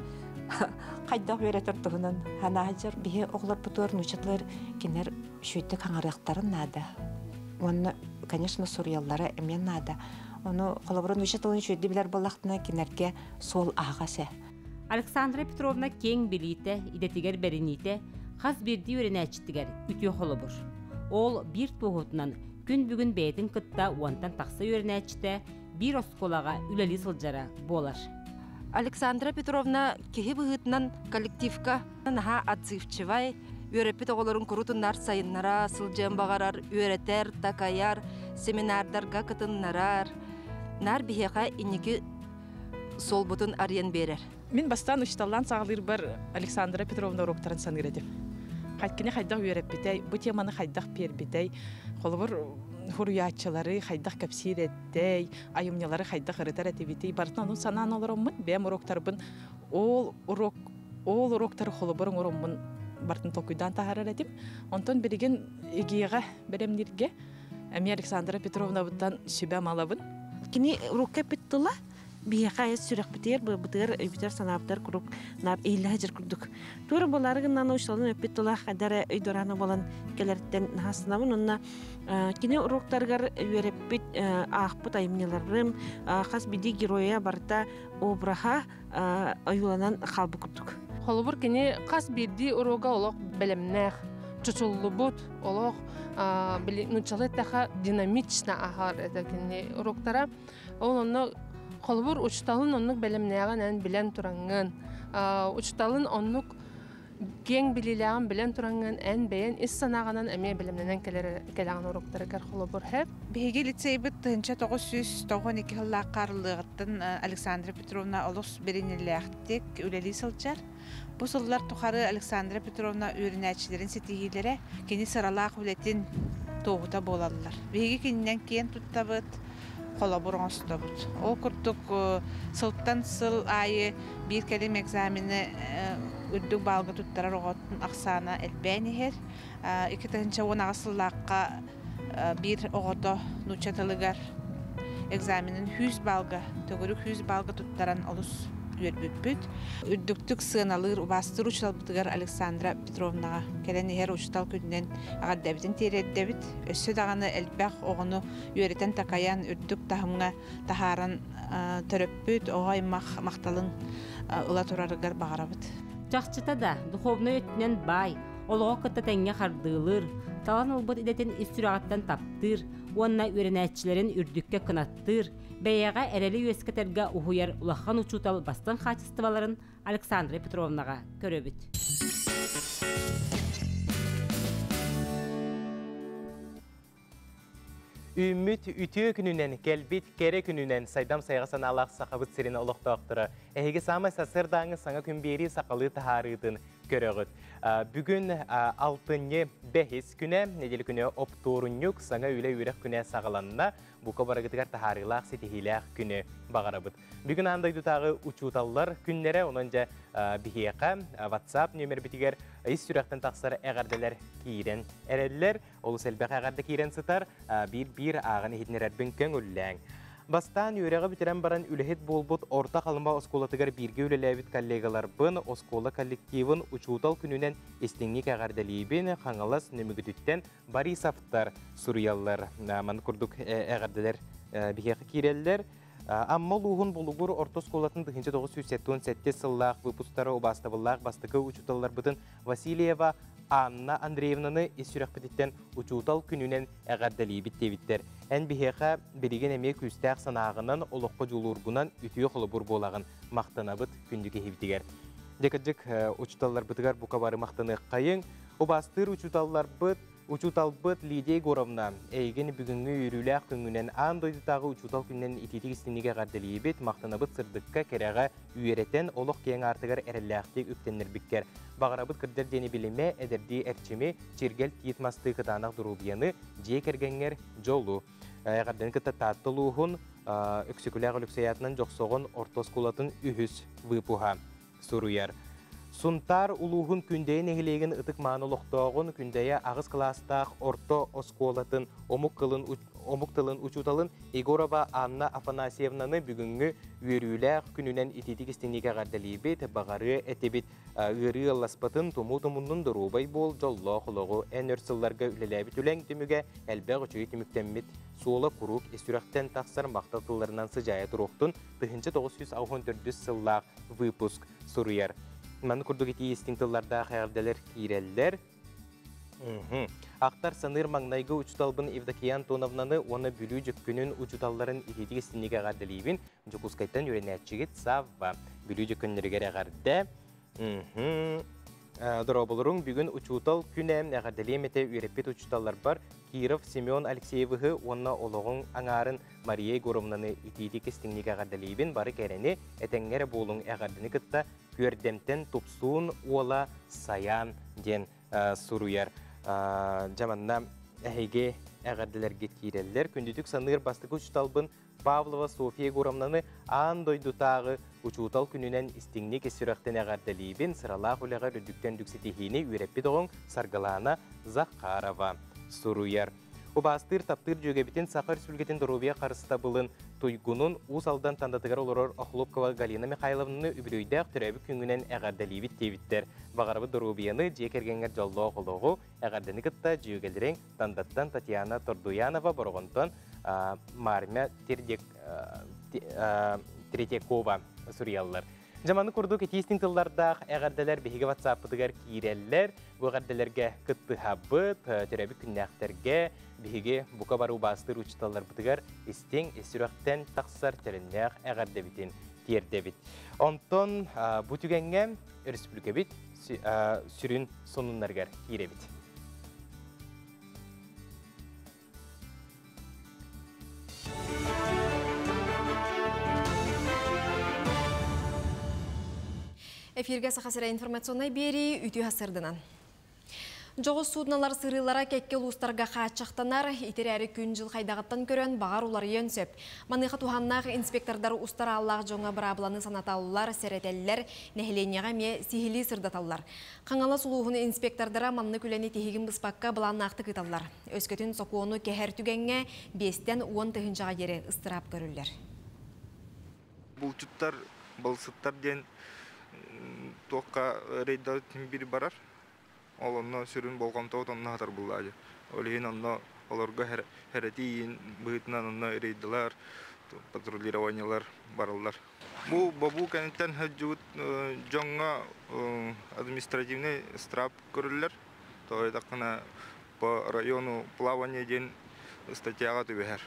қайдақ үйретір тұғынан. Хана ажыр бейе оғылар бұтуар нұчатлар кенер шүйті қаңарықтарын нады. Оны, конечно, сурьяллары әмен нады. Оны қолабырын нұчатларын шүйді білер болақтына кенерге сол ағасы. Александра Петровна кең билите, идетигер берините, хас бирди үйренәчтігер үтіе қолабыр. Ол бір туғытынан күн бүгін бәйтін кытта уантан тақсы үйренәчті бір осколаға үләлі сылжара болар. Александра Петровна кеһи быһытынан коллективка наһа отзывчивай, үйрәппет оғыларын құрутыннар сайыннара, сылжан бағарар, үйрәтер, такаяр, семинардарға кытыннарар, нар бихеға инеки сол бұтын ариян берер. Мен бастан ұшталан сағылыр бар Александра Петровна уроктарын саныр едім. Қайткені қайдақ үйрәппетей, бұ теманы қайдақ пербетей, қолыбыр хуруячылары хайдах капсир эттей, айымнялары хайдах ырытар этебитей, бартын анын санаан олороммун, бэм уроктарбын, ол уроктары холоборун ороммун бартын токуйдан тахарар этим. Онтон береген эгиега беремнирге, Ами Александра Петровна бұттан сүбәм алабын. Кини урокка биттыла, бияқа эс сүрек битер, бытыр өбитер санаптар курук нап эйле жер курдук. Тура боларыгынан ушталын өпиттыла кадары өйдөраны болан келерден хасынабын. Онна кини уроктаргар үйреппит ахпыт айымнеларым, хас биди героя барта обраха аюланан халбы курдук. Холобур кини хас биди урога олок белемнех, чучуллубут олок нучалеттаха динамично ахар это кини уроктара. Онно холбур учталын оннук белемнеган эн билен туранган. Учталын оннук кең билилеган билен туранган эн бейен ис санаганан эме билемненен келеган уроктары кер холбур хеп. Биһиги лицей бит 1992 жылла карлыгыттын Александра Петровна олус беринелектик үлели сылчар. Бу сыллар тухары Александра Петровна үйренәчилерин сетигилере кени сыралак үлетин тоғута болалар. Биһиги киннен кийин туттабыт холобурун остабыт. Ол курдук сылттан сыл айы бир келим экзамени үрдүк балгы туттарар оготтун аксана элбенихер. 2010 сыллакка бир огото нучатылыгар экзаменин 100 балга, төгөрүк 100 балга туттаран олус үйөрбүппүт. Үрдүктүк сыналыр убастыр учталбытыгар Александра Петровнага келен ихер учтал күннен агаддабитин тереддебит. Өссө даганы элбэх огону үйөретен такаян үрдүк тахымга тахаран төрөппүт, огай макталын ыла турарыгар багарабыт. Жакчыта да духовный өтүнен бай, олого кытта теңге кардылыр, талан ылбыт идетин истирагаттан таптыр, уанна үйренәчилерин үрдүккө кынаттыр, бәяға әрелі өскетерге ухуяр улахан учутал бастан хачыстываларын Александра Петровнага көрөбүт. Үміт үтіе күнінен, кәлбет кәрі күнінен сайдам сайғасан алақ сақабыт сирені олықтақтыры. Әйге самай сасырдаңы саңа күнбері сақалы тахарыдың көріғыт. Бүгін 6-5 күні, неделі күні оптуырынюк саңа үлі өрек күні сағаланына бұқа барағытығар тахарылақ сетихиләқ күні бағарабыт. Бүгін андайды тағы учуталылар күннері, онынша бігеқа, WhatsApp нөмір бітігер ис сүректен тақсар әғарделер кейрен әрелілер, олыс әлбәқ әғарды кейрен сытар, бір ағын ехетінер әрбін өліләң. Бастан үйреға бітерен баран үліхет болбут орта қалымба осколатығар бірге үліләбіт коллегалар бұн оскола коллективын учутал күнінен естеңнік әғарделейбін қаңылас нөмігітіттен Борисовтар сурьялар маны күрдік әғарделер бігеқі кейрелілер. Амма луғын болуғыр орта осколатын 1977 сыллақ выпустары обастывыллақ бастықы учуталар бұтын Васильева Анна Андреевнаны ес-сүрек бітіттен учутал күнінен әғарделейбіт дебіттер. Ән бігеқа береген әмек үстәқ санағынан олыққа жолургунан үтіе қолы бұр болағын мақтанабыт күндігі хевдігер. Декаджик учуталлар бытыгар бука бары мақтаны қайын. Обастыр учуталбыт Лидия Егоровна әйген бүгінгі үйріләқ күнгінен андойдытағы учутал күннен итетік істінеге ғарделейбет мақтанабыт сырдыққа кереға үйеретен олық кейін артығар әріләқтек үктенер біккер. Бағарабыт кірдер дені біліме әдерді әрчеме чергел тиетмасты қытанақ дұрубияны жие кергенер жолу. Ғарден кітті таттылуғын өксікіләғ үліксаятынан жоқсоғын ортос кулатын үхіс выпуға сұруяр. Сунтар улуғын күндейін егілеген ұтық маңылықтағын күндейі ағыз кластақ орто осколатын омуктылын учуталын Егорова Анна Афанасьевнаны бүгінгі үйеріләқ күнінен итетік істенеге ғардалейбет бағары әтебет үйері аласпатын тұму-тұмунның дұрубай бол жоллы-құлығы ән өрсілларға үлеләбет үләң түміге әлбәқ үшігі түміктенмет суылы құруқ эстүрәқтен тақсар мақтатыларынан сыжая тұруқтын 1964 сыллақ выпуск сұруяр. Маны күрдік еті естіңтілларда қайырдалар кейрелдер. Ақтар саныр маңнайғы учуталбын Евдокиян Тоновнаны оны бүлі жүккінің учуталларын ететік істінеге ғардалейбін. Жүкускайттан үйренәтшігіт савва. Бүлі жүккінлерге ғарды. Дұрабылырың бүгін учутал күні ғардалеймете үйреппет учуталлар бар. Киров Семен Алексеевығы онына олығын аңарын Мария Егоровнаны ететік істінеге ғардалейбін бары кәрені әтәңгері болың әғардыны күтті көрдемтен тупсуын ола саян ден сұруяр. Жаманна әйге әғардылерге кейрелер. Күндетік санығыр бастығы учуталбын Павлова София Егоровнаны андойдутағы учутал күнінен істіңнек әсіріқтен әғардалейбін сыралақ олаға үрдіктен дүксетехейіне үйреппет оғын Саргалана Захарова сұруяр. Обастыр таптыр жөгебетін Сақар сүлгетін дұрубия қарысыта бұлын тойгунун усалдан тандатыгар олорор Охлопкова Галина Михайловнаны үбірөйдәк түрәбі күнгінен әғардалейбіт тевіттер. Бағарабы дұрубияны жекергенгер жоллы оғылығы әғарданы кітта жүйгелерін тандаттан Татьяна Тордуянова бұрғынтан Мармя Третьякова сүриялылар. Жаманы күрдік етестің тыллардақ әғардалар бейгі ватсаппыдығар кейреллер, бұғардаларға күтті хабыт, түрәбі күннәқтерге бейгі бұқа бару бастыр ұчыталар бұдығар істен әсіріқтен тақсар түріннәқ әғардабетін тердебет. Онтон бұтүгенге республика бет сүрін сонынларғар кейребет. Эфирге сақасыра информационной бери үті хасырдынан. Жоғы судналар сырылара кеккел ұстарға қачақтанар, итер әрі күн жыл қайдағыттан көрен бағар олар енсөп. Маныға туханнақ инспектордар ұстара Аллах жоңа бірабыланы санаталылар, сәрәтәлілер, нәхіленеға ме сихили сырдаталылар. Қаңала сұлуғыны инспектордара манны күләне тегігін бұспаққа бұланнақты қыталылар. Өскөтін соқуыны кәхәр түгенге 5-10 тұхыншаға ері ыстырап көрілер. Бұлчыттар, балсыттар ден тоққа рейдал тимбири барар. Ол онно сүрін болғамта отонна хатар бұллады. Олейін онно оларға хәрәтейін бұғытынан онно рейдалар, патрулированиялар барылар. Бұл кәнеттен хөджуыт жоңға административный страп көрілер. Той тақына по району плавания ден статьяға түбәр.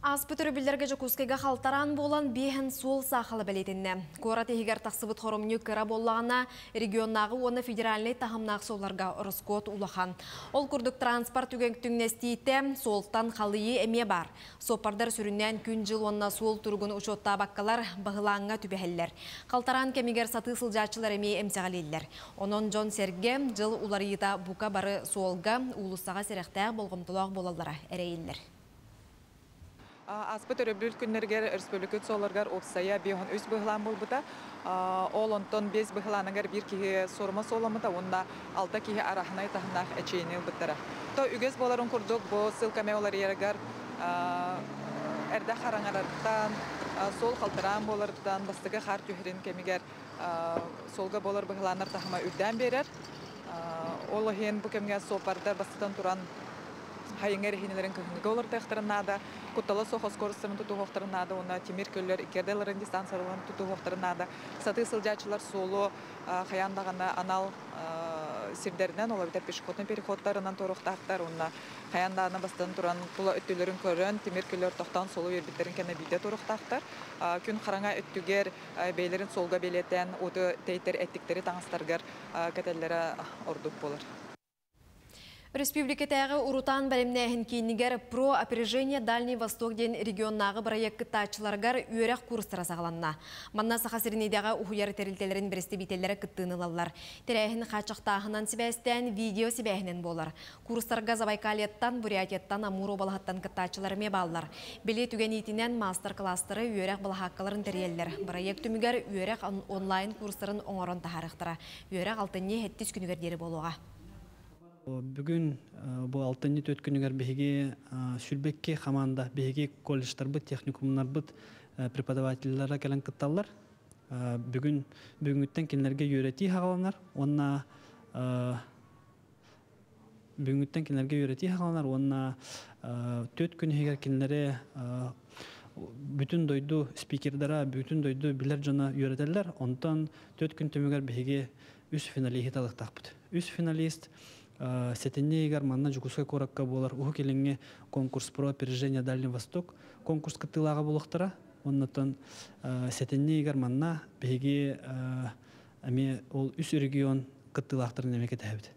Аспы түрібілдерге жүкускайға қалтаран болан бейін сол сақылы бәлетінне. Қора тегігер тақсыбыт қорымны кіра болағына регионнағы оны федеральный тағымнақ соларға ұрыскот улахан. Ол күрдік транспорт үгенктіңнестейті солтан қалыйы әме бар. Сопардар сүріннен күн жыл онына сол тұрғын ұшотта баққалар бағылаңға түбәхеллер. Қалтаран кемегер саты сылжачылар әме әмсеғалелер. Онын Джон Серге жыл уларыйыта бұқа бары солға улыстаға серектәғ болғымтылақ болалары әрейілер. Аспы төрөбүл күннергер республикат соларгар опсая бион өз быглан болбута. Ол онтон без быгланагар бир кихи сорма соламыта, онда алта кихи арахнай тахнах эчейни буттара. То үгез боларын курдук бо сылкаме олар ерегар эрдә хараңараттан сол калтыран болардан бастыгы хар түһрин кемигер солга болар быгланар тахма үрдән берер. Ол хен бу кемгә сопардар бастан туран хайынгер хинелерин кыгынга олар тахтырнада, кутала сохос корыстарын туту хоқтырнада, она темир көллер икерделерин дистанцияларын туту хоқтырнада, саты сылжачылар солу хаяндагана анал сирдеринен ола битер пешеходный переходтарынан торухтактар онна хаяндааны бастан туран тула өттүлөрүн көрөн темир күлөр тохтан солу бербиттерин кене биде торухтактар күн караңа өттүгер бейлерин солга белетен оду тейтер эттиктери таңыстаргар кетеллere ордук болар. Республикатағы урутан бәлемнәһін кейінігер про опережение Дальний Восток ден регионнағы проект кытачыларгар үйерек курстара сағаланна. Манна сақасырынедегі ұхуяр тәрілтелерін бірісті бетелері кыттыынылалар. Тәрәхін қачықтағынан сібәстен видео сібәхінен болар. Курстарға Забайкалияттан, Бурятияттан, Амуро балахаттан кытачыларыме баллар. Беле түген етінен мастер-кластары үйерек балахаққаларын тәрелер. Проект түмігер үйерек онлайн курстарын оңырын тахарықтыра. Үйерек алтынне хеттіз күнігердері болуға. Бүгін бұл алтынны төт күнігер беге сүрбекке қаманда беге колледжтар бұд, техникумнар бұд, преподавательлера кәлін кытталар. Бүгінгіттен кенлерге үйреті хағаланар. Онна төт күнігер кенлері бүтін дойду спикердара, бүтін дойду білер жона үйретелер. Онтан төт күн төмігер беге үс финалист алықтақ бұд. Үс финалист сетенне егер манна жукуска коракка болар. Уху келенге конкурс про опережение Дальний Восток конкурс кыттылага болуктара. Оннотон сетенне егер манна беге ами ол үс регион кыттылактарын эмекет әбит.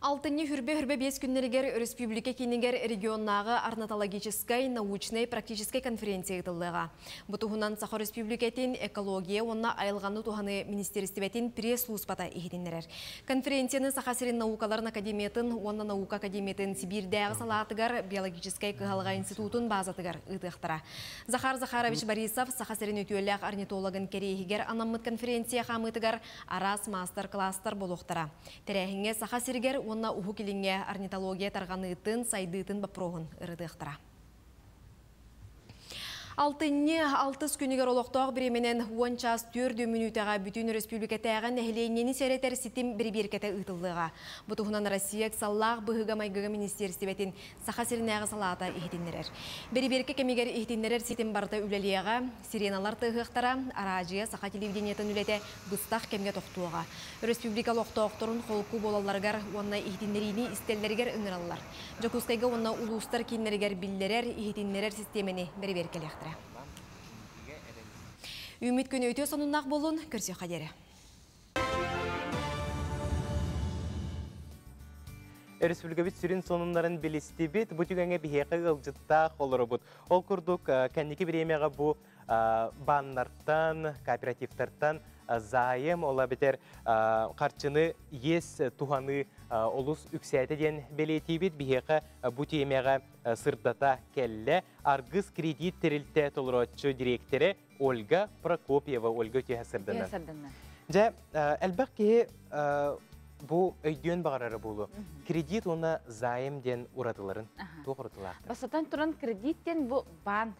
Алтынны хүрбе 5 күннергер республика кинигер регионнағы орнитологической, научной, практической конференция етіліға. Бұтығынан Сахар республикатын экология, онна айылғаны туғаны министерстебетін пресс-службата ехетіндерер. Конференцияны Сахасырин наукаларын академиятын, онна наука академиятын Сибирдегі салатыгар биологической кығалға институтын базатыгар ұтықтыра. Захар Захарович Борисов Сахасырин өтуелләқ орнитологын керейгер анаммыт конференция қамытыгар арас мастер-кластар болуқтыра. Тәрәхінге Сахасыргер онна уху келінге орнитология тарғаныйтын, сайдыйтын бапроғын ұрыдықтыра. Алтынны 6 күнігер олықтағы біременен 10 час 4 минутаға бүтін республикатағын әхілейнені сәретер сетім бір-беркеті ұтылыға. Бұтығынан Россия саллақ бұғыға майгыға министерстебетін Сахасыринағы салата ехетіндерер. Бір-берке кемегер ехетіндерер сетім барда үлелеға, сиреналар тығықтара, аражия Саха телевидениетін үлеті бұстақ кемге тоқтуға. Республика лоқтауқтырын қолқу болаларғар, онна ехетіндеріні істеллергер ұңыралар. Жокускайға онна улустар кейінлергер білдерер, ехетіндерер системені бір-беркелек. Үміт күні өте сонынақ болын, көрсе қадері. Республика бит сүрін сонынларын білісті бит, бұ түгенге бігеқі ғылжытта қолыры бұд. Ол күрдік кәндекі біремеға бұ баннарттан, кооперативтарттан зайым ола бітер қарчыны ес туғаны олыс үксәті ден белеті бит, бігеқі бұ темеға сырдата кәлі арғыз кредит тірілті толыротчы директоры Ольга Прокопьева, Ольга өте сырдынан. Жа, әлбәқ ке бұл өйден бағарары болу. Кредит оны зайым ден ұратыларын тоқырытылақты. Басатан тұран кредиттен бұл бан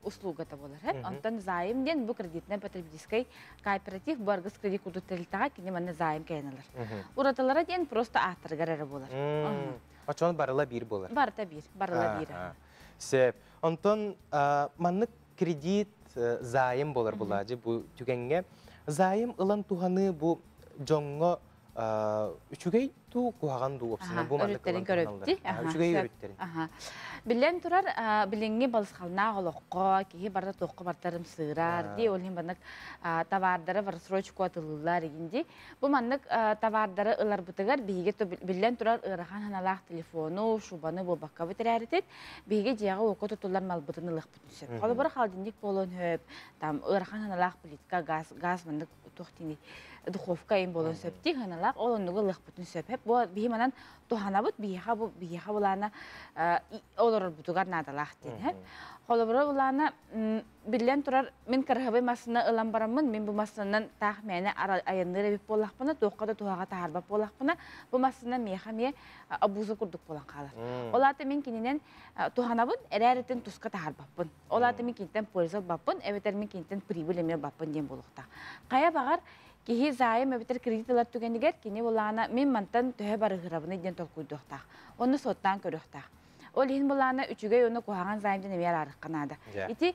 услугата болар. Онтан зайым ден бұл кредитне потребительской кооператив баргыз кредит кудутылтаға кене маны зайым кәйіналар. Ұратылары ден просто ақтырғарары болар. Очон барыла бір болар? Барыла бір. Сәп. Онтан манны кредит зайым болар бұлады бұл түгенге. Зайым ылан туғаны бұл жоңғы үчүгей ту куаган ду опсына бу мандык көрөптү. Үчүгей өрүттөрүн. Билен турар биленге балысхална голокко кии барда токко бартарым сырар ди олин банак товардары бар срочку атылылар инди. Бу мандык товардары ылар бутыгар биге билен турар ырахан ханалак телефону шубаны бу бакка битерәритет. Биге жага окко тутулар малбытын ылык бүтүсөп. Калы бар халдиндик болон хөп. Там ырахан ханалак плитка газ мандык тохтини духовка им болон сөпти ханалак олондугу ылык бүтүн сөп. Бу бихиманан туханабыт биха булана олар бутугар надалах ден. Холобра булана билен турар мен кархабай масына ылан барамын, мен бу масынан тах мене аянныры бип боллахпына, тоққада тухага тахарбап боллахпына, бу масынан мехаме абуза курдук болан калар. Олаты мен киненен туханабын, эрәритен туска тахарбаппын. Олаты мен кинтен польза баппын, эветер мен кинтен прибыль эме баппын ден болукта. Кая багар кихи зайым эветер кредитлар түгенигер кине булана мен мантан төһө барыгырабыны ден толкуйдуктах. Оны соттан көрүктах. Ол хин булана үчүгөй оны куаган зайымдан эмер арыкканада. Ити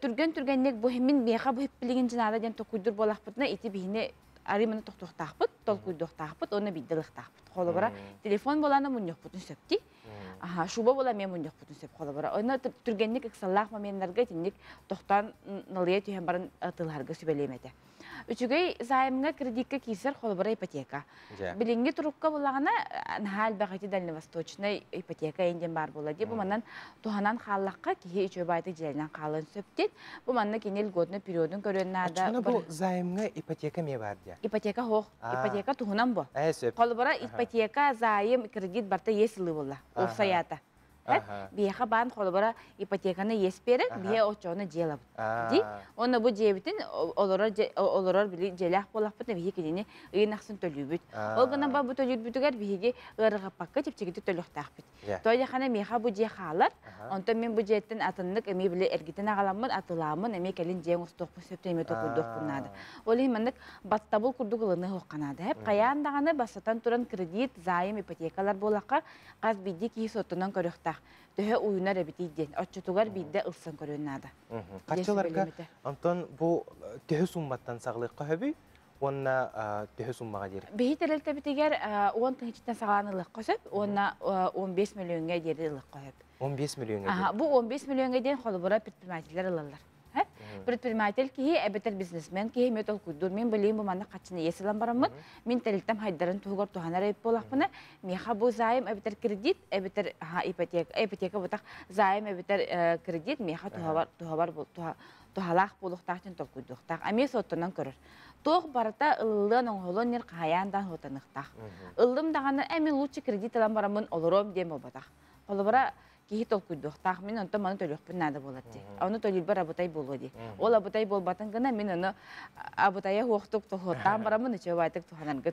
түргөн-түргөннек бу химин беха бу хиппилигин жинада ден толкуйдур болакпытына ити бихине ариманы токтоктакпыт. толкуйдуктаахпыт, оны биддылыктаахпыт. Холобара телефон боланы муньякпытын сөпти. Шуба бола мен муньякпытын сөп холобара. Оны түргенник иксаллах моментларга тинник тохтан налыя түйен барын атыларга сүбелемете. Үчүгей займга кредитка кисер холобара ипотека. Билинги турукка булагана хал багати дальневосточный ипотека энден бар болади. Бу манан туханан халлакка кихи үчө байты жиленен калын сөптен. Бу манна кенел годны периодун көрөннада. Ачына бу займга ипотека ме бар дия? Ипотека хох. Ипотека тухунан бу. Холобара ипотека зайым кредит барта есылы болла. Оксаята. Бияха бан холобара ипотеканы есперек, бия очоны желап. Ди, оны бу жебитин олорор били желах болақпыт, бия кедени ыйнақсын төлүбүт. Ол гана ба бу төлүбүтүгер биһиги ырыга пакка типчигити төлөктақпыт. Тойяхана меха бу же халар, онто мен бу жеттин атыннык эми биле эргитин агаламмын, атыламын, эми келин жең устокпу сөптеме токурдук кунады. Ол имандык баттабыл курдугылыны хокканады. Хеп каяндаганы басатан туран кредит, зайым, ипотекалар болаққа каз бидди ки сотунан көрөктақ. Төһө уйунар эбитиден, отчутугар бидде ылсын көрөннада. Качыларга Антон бу төһө сумматтан саглыкка хөбү, онна төһө суммага дер. Бехителелте битигер 10 тыгычтан саганылык көсөп, онна 15 миллионга дерилик көсөп. 15 миллионга. Бу 15 миллионга ден холобора предпринимательлер алалар. Предприниматель кихи эбетер бизнесмен кихи метол кудур мен билим бу манда качыны есилан барамын. Мен телилтем хайдарын тугар туханар эп болакпына. Меха бу зайым эбетер кредит, эбетер ипотека бутак зайым эбетер кредит меха тухалах болуктактын толкуйдуктак. Аме соттонан көрөр. Тох барата ыллын оңолон нер каяндан хотаныктак. Ыллым даганы эми лучше кредит алам барамын олором дем болбатак. Олобара кихи толкуйдуктак мен онто маны төлөкпүн нада болатты. Аны төлүлбөр абутай болоди. Ол абутай болбатын гана мен аны абутая хуктук тохоттан барамын үчө байтык тухананга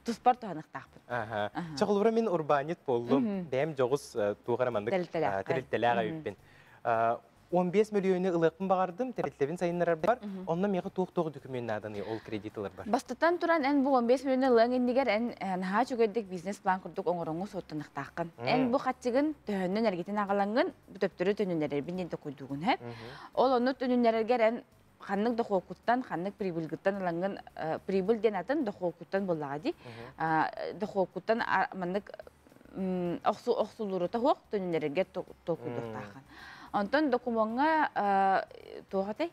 туспар туханыктакпын. Чоголбура мен урбанит болдум. Бем жогус тугарамандык тирилтелага үппен. 15 миллионы ылыкпын багардым, тирилтебин сайыннар бар. Онна мега тук-тук документаданы ол кредитлар бар. Бастатан туран эн бу 15 миллионы ылыгындыгер эн наха чөгөддик бизнес план курдук оңороңу соттыныктакын. Эн бу хатчыгын төһөннөн эргитин агалангын төптөрү төнүнөрөр бинден куйдугун хеп. Ол ону төнүнөргер эн ханнык дохокуттан, ханнык прибылгыттан аланган прибылден атын дохокуттан боллади. Дохокуттан маннык оксулуру та хок төнүнөргер толкуйдуктакын. Антон документга тоғатай,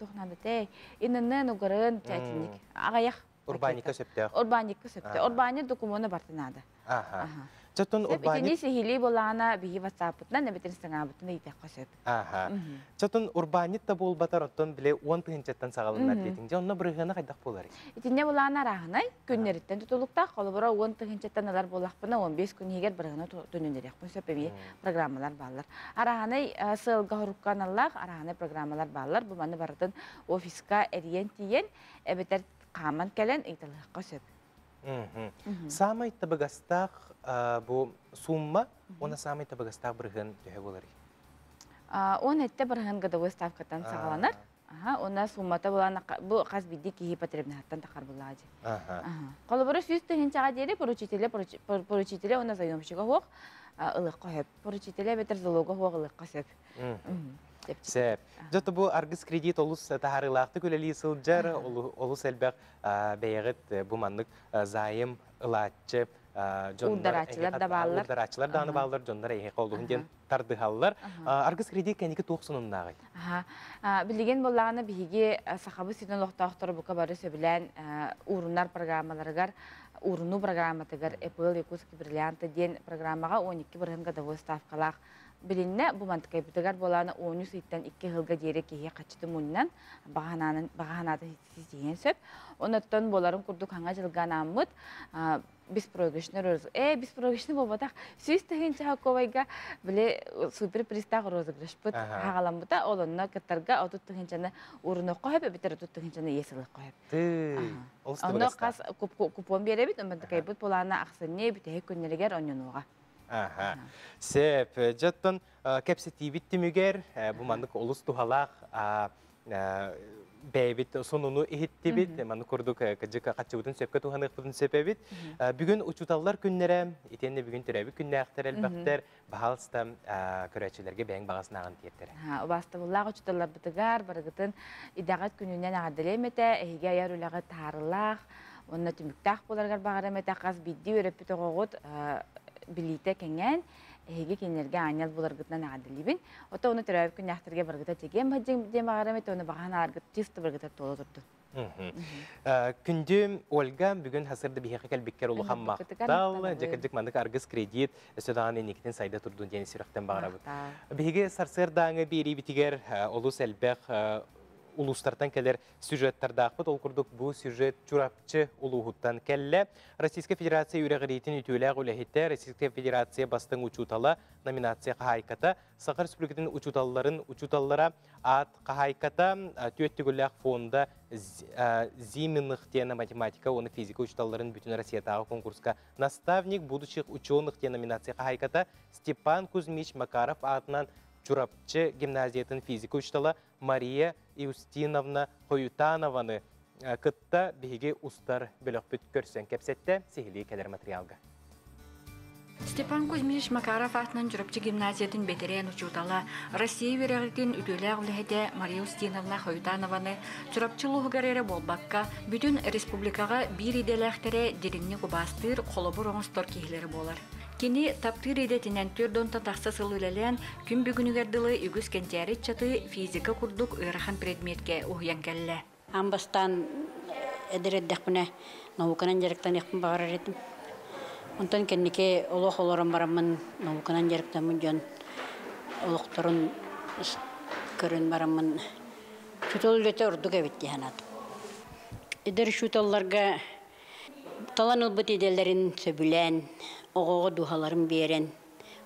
тоғнадытай, иннен угарын тәтінік, ағаяқ. Урбаника сөпті. Урбаника сөпті. Урбани документы бартынады. Чатон урбанит. Итини сихили болана биги WhatsApp-тан, нәбетен саңабытын ыйтаққа сөп. Чатон урбанит та бол батар оттон биле 10 тыгынчаттан сагалынар детинде, онна бұрығына қайдақ болар. Итинне болана рағынай, күннеріттен тұтылықтақ, қолы бұра 10 тыгынчаттан алар болақпына 15 күн егер бұрығына түніндерек сөпеме программалар балар. Арағынай сылға хұрыққан аллақ, арағынай программалар балар, бұл маны барытын офиска әриен тиен, әбетер қаман кәлен ыйтылыққа сөп. Самай табыгастақ bu summa ona samay tabagastaq bırğın töhe bolary. Он этте бирген гадовой ставкатан сагаланар. Она суммата булана бу каз бидди ки потребнаттан такар булади. Колобора сүз тегенчага дери поручителе она заёмщига хок ылык коеп. Поручителе бетер залога хок ылык касеп. Сеп. Жото бу аргыс кредит олус тахарылакты көлели сылжар олус элбек бейгит бу маннык зайым ылатчы Ударачылар да баллар. Ударачылар да аны баллар, жондар эйе колдугун ден тардыгаллар. Аргыс кредит кеники туоксунуннагы. Билеген боллаганы биге сахабы сиден лохтактыр бука бары сөбүлән уруннар программаларыгар уруну программатыгар Apple Якутский бриллианты ден программага 12 бирген гадовой ставкалак билинне бу мантыкай битегар боланы 13 сыйттан 2 жылга дери кие качты муннан баганаты сизген сөп. Онаттан боларын курдук ханга жылган аммыт беспроигрышный розыгрыш. Беспроигрышный болбатак сүз тегенче хаковайга биле супер пристаг розыгрыш бут хагаламбыта олонна каттарга отут тегенчени уруну коеп битер отут тегенчени есилик коеп. Аны кас купон беребит, мантыкай бут боланы аксыне бите күннергер оннуга. Сеп, жаттан кепсети биттимигер, бу мандык олус тухалак бәйбит сонуну ихиттибит, маны курдук кыжыка качыбытын сөпкө туханыктын сөпебит. Бүгүн учуталлар күннере, итенде бүгүн төрөбү күннәктер элбактер, баалстам көрөчүлөргө бәң багасын агын тиеттер. Бастабыллак учуталлар бытыгар барыгытын идагат күнүнөн агаделемете, эге ярулага тарылак, Онна түмүктах боларгар багарам тақас бидди өрөппү тоғот билите кеңен эге кенерге анял буларгытнан адилибин. Ото оны төрөп күн яхтырга баргыта тегем баджым дем багарам оны багана аргыт тифт баргыта толо турду. Күндүм Ольга бүгүн хасырды бихе калбиккер улухан мактал, жакырдык мандык аргыс кредит сөдаган эникитен сайда турдун дени сүрөктөн багарабыт. Биге сарсырдаңы бери битигер олус элбек улустардан келер сюжеттердақпыт, ол күрдік бұл сюжет чурапчы улуғыттан келі. Российская Федерация үрәғіретін үтіләғ үләхетті Российская Федерация бастың учуталы номинация қағайката, Сақыр Республикатын учуталлара ат қағайката төттігіләқ фонда зиминных тена математика, оны физика учуталларын бүтін Россиятағы конкурска наставник будущих ученых тена номинация қағайката Степан Кузьмич Макаров атынан Чурапчы гимназиятын физика учтала Мария Иустиновна Хоютанованы кытта биһиги устар бөлөкпүт көрсөн кепсетте сихили келер материалга. Степан Кузьмич Макаров атынан Чурапчы гимназиятын бетерен учутала Россия верегитин үтөлөг лехете Мария Иустиновна Хоютанованы Чурапчылыгы болбакка бүтүн республикага бир иделехтере диринни кубастыр колобур оңостор кихилери болар. Кини таптыр идетинен түрдон татақса сылылелен күн бүгінігерділі үгіз кентері чаты физика күрдік ырахан предметке ұхиян кәлі. Амбастан әдіреддәк бұны науканан жарықтан еқпін бағарар етім. Онтан кеннеке олық оларым барамын науканан жарықтан мұн олықтырын көрін барамын. Шутол үлеті ұрдық әбетті ханады. Эдер шутолларға талан ұлбыт иделерін сөбілән, оғығы дұғаларын берен,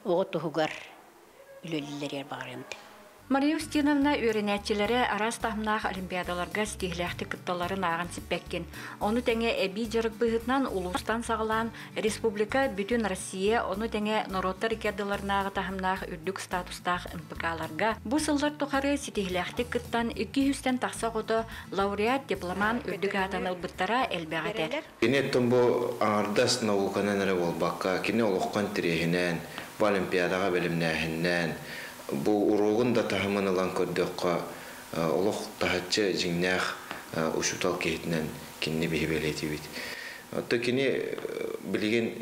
оғы тұғығар үлелілер бағырымды. Мария Устиновна үйренәтчілері арас тахымнақ олимпиадаларға стихләхті кытталарын ағын сіппәккен. Оны тәңе әбей жарық бұғытнан ұлыстан сағылан республика бүтін Россия, оны тәңе нороттар икерділарынағы тахымнақ үрдік статустақ МПК-ларға. Бұл сылдар тұқары стихләхті кыттан 200-тен тақса қоды лауреат дипломан үрдік атаны ұлбыттара әлбәғатер. Кенеттен бұл аңардас науканан әрі болбаққа, кене олыққан тірехінен, бұл олимпиадаға бөлімнәхінен, бұл урогын да тахымын алан көрдіққа олық тахатчы жіңнәқ ұшытал кейтінен кенне бейбелеті бейт. Отты кене білген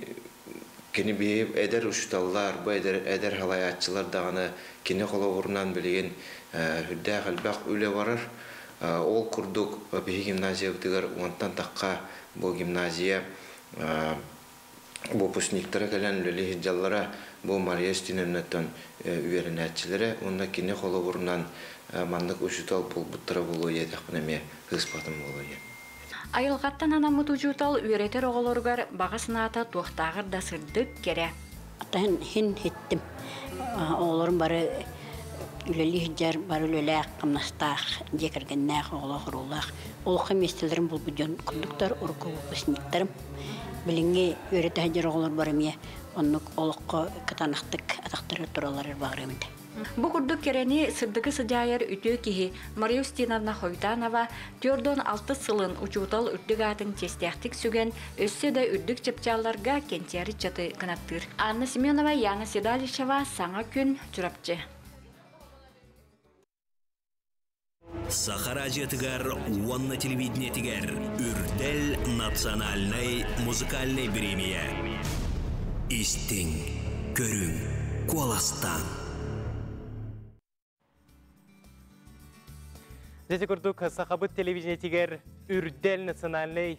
кене бейб әдер ұшыталлар, бұл әдер халаятчылар дағаны кене қолы орнан білген хүддәқ әлбәқ өлі барар. Ол күрдік бей гимназия бұтығар онтан таққа бұл гимназия бұл пүсниктері кәлән өлі хиджаллара бұл Мария Устиновнатан үйерінәтчілері, онына кене қолы бұрынан мандық ұшытал бұл бұттыра болу едіқпін әме ғыспатым болу ед. Айылғаттан анамыт ұжутал үйретер оғылырғар бағасыната туақтағыр да сырдық кере. Аттан хин хеттім. Оғылырым бары үлелі хиджар, бары үлелі қамнастақ, декіргеннәқ, оғылы құрулақ. Олыққа местелерім бұл бұден күндіктар, ұрқы өпісініктерім. Біліңге үйреті хиджар оғылыр барым е. Оннук олыққа катанақтық атақтары туралары бағырымды. Бұл күрдік керені сырдығы сыдайыр үті кеге Мария Устиновна Хойтанова түрдон 6 сылын учутал үрдік атын тестяқтық сүген өссе де үрдік чепчаларға кентері чаты қынаттыр. Анна Семенова, Яна Седалишева, Саңа күн, Чурапчы. Сахара жетігер, уанна телевидение тігер, үрдел национальный музыкальный премия. Истин, көрүң, коластан. Здесь курдук сахабыт телевидение тигер үрдел национальный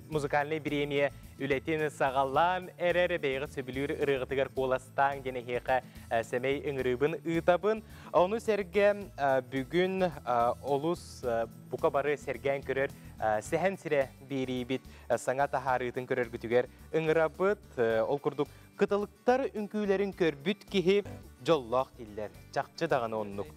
музыкальный премия үлетин сагаллан эрер бейғы сөбілер ырығытыгар коластан гене хеқа сәмей үңірібін ұйтабын. Оны сәрге бүгін олус бұқа бары сәрген көрер сәхен сірі бері бит саңа тахарытын көрер күтігер үңірабыт. Ол күрдік қытылықтар үңкүйлерін көрбіт кеге жоллақ диллер, жақчы дағаны оннық.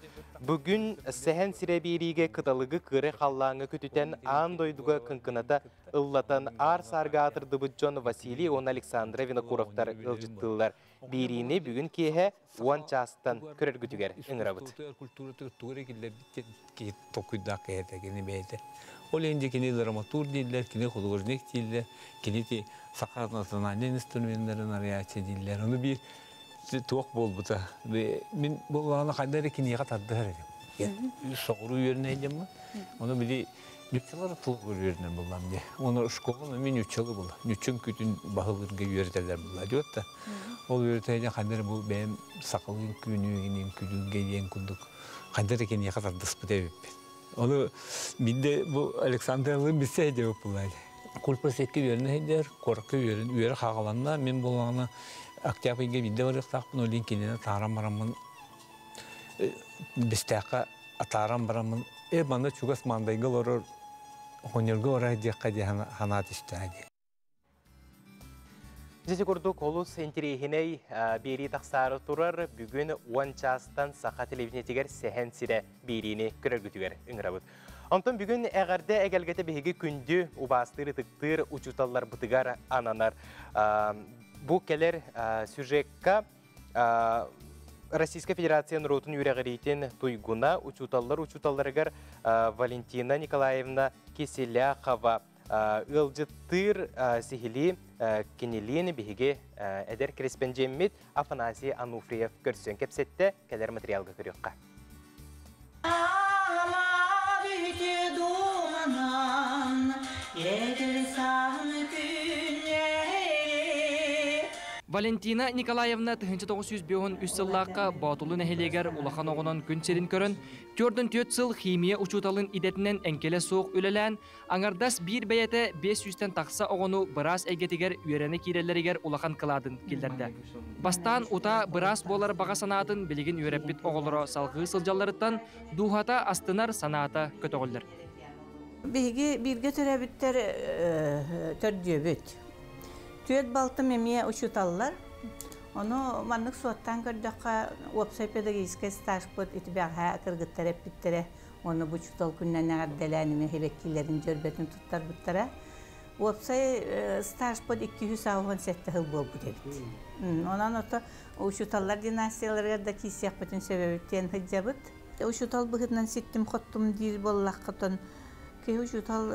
Бүгін сәхен сірі беріге қытылығы кыры қаллаңы күтітен аң дойдуға күнкіната ұллатан ар-сарға атырды Джон Василий, он Александра Винокуровтар ылжыттылар. Беріне бүгін кеге уан частан көрер күтігер үңірабыт. Ол енді кені драматур дейлер, кені художник дейлер, кені сақар национальный инструменттерін ариячы дейлер. Оны бір туақ бол бұта. Мен болғаны қайдары кенеға тарды әредім. Соғыру үйеріне әйдем ма? Оны білі Нүччалар тыл көрерінен болам де. Оны школын мен 3 жылы бұл. Нүччін күтін бағылырға үйретелер бұл. Диотта. Ол үйретелер қандар бұл бәйім сақылын күнігінен күлінге ең күндік. Қандар екен еқатар дұспы дәуіп. Оны менде бұл Александрлы бесе әдеуіп бұл. Кульпасекке үйерінер, қорқы үйері қағаланна, мен болғаны октябрьге менде бар еқтақпын, олен кенені тағарам барамын, бістәққа атарам барамын. Банда чугас мандайгыл орор, хонергі орай деққа де ханат істәді. Жезе көрдік олыс интерейхіней бейрі тақсары тұрар, бүгін 10 частан сақа телевизиятегер сәхен сірі бейріні көрергітігер үңірабыд. Онтон бүгін әғарды әгелгеті бейгі күнді ұбастыры тұқтыр ұчуталар бұтығар ананар. Бұл келер сюжетка Российская Федерация ротын үйрәғірейтен туйгуна учуталларыгар Валентина Николаевна Киселяхова ылжыттыр сихили кенелені бейге әдер корреспондент Афанасий Ануфриев көрсен кепсетті кәлер материалға көріққа. Валентина Николаевна 1905 үссіллаққа батулы нәхелегер улахан оғынан күн серін көрін, көрдің 4 сыл химия учуталын идетінен әнкелі соқ үлелән, аңардас бір бәйеті 500-тен тақса оғыну біраз әйгетігер үйерені кейрелерігер улахан қыладын келдерді. Бастан ұта біраз болар баға санатын білігін үйереппет оғылыра салғы сылжаларыттан дұғата астынар саната көтоғылыр. Бірге төрәбіттер төрдебет. Түйет балтым еме учуталлар. Оны маннык суаттан көрдіққа опсай педагогическая стаж под итібәға кыргыттар әппіттері. Оны бұл учутал күннен әғаддәләніме хебеккілерін жөрбетін тұттар бұттара. Опсай стаж под 297 хыл бол бұд әбіт. Онан оты учуталлар династияларға да кейсияқ бүтін сөбебіттен хыджабыт. Учутал бұғытынан сеттім қоттым дейір боллаққытын кей учутал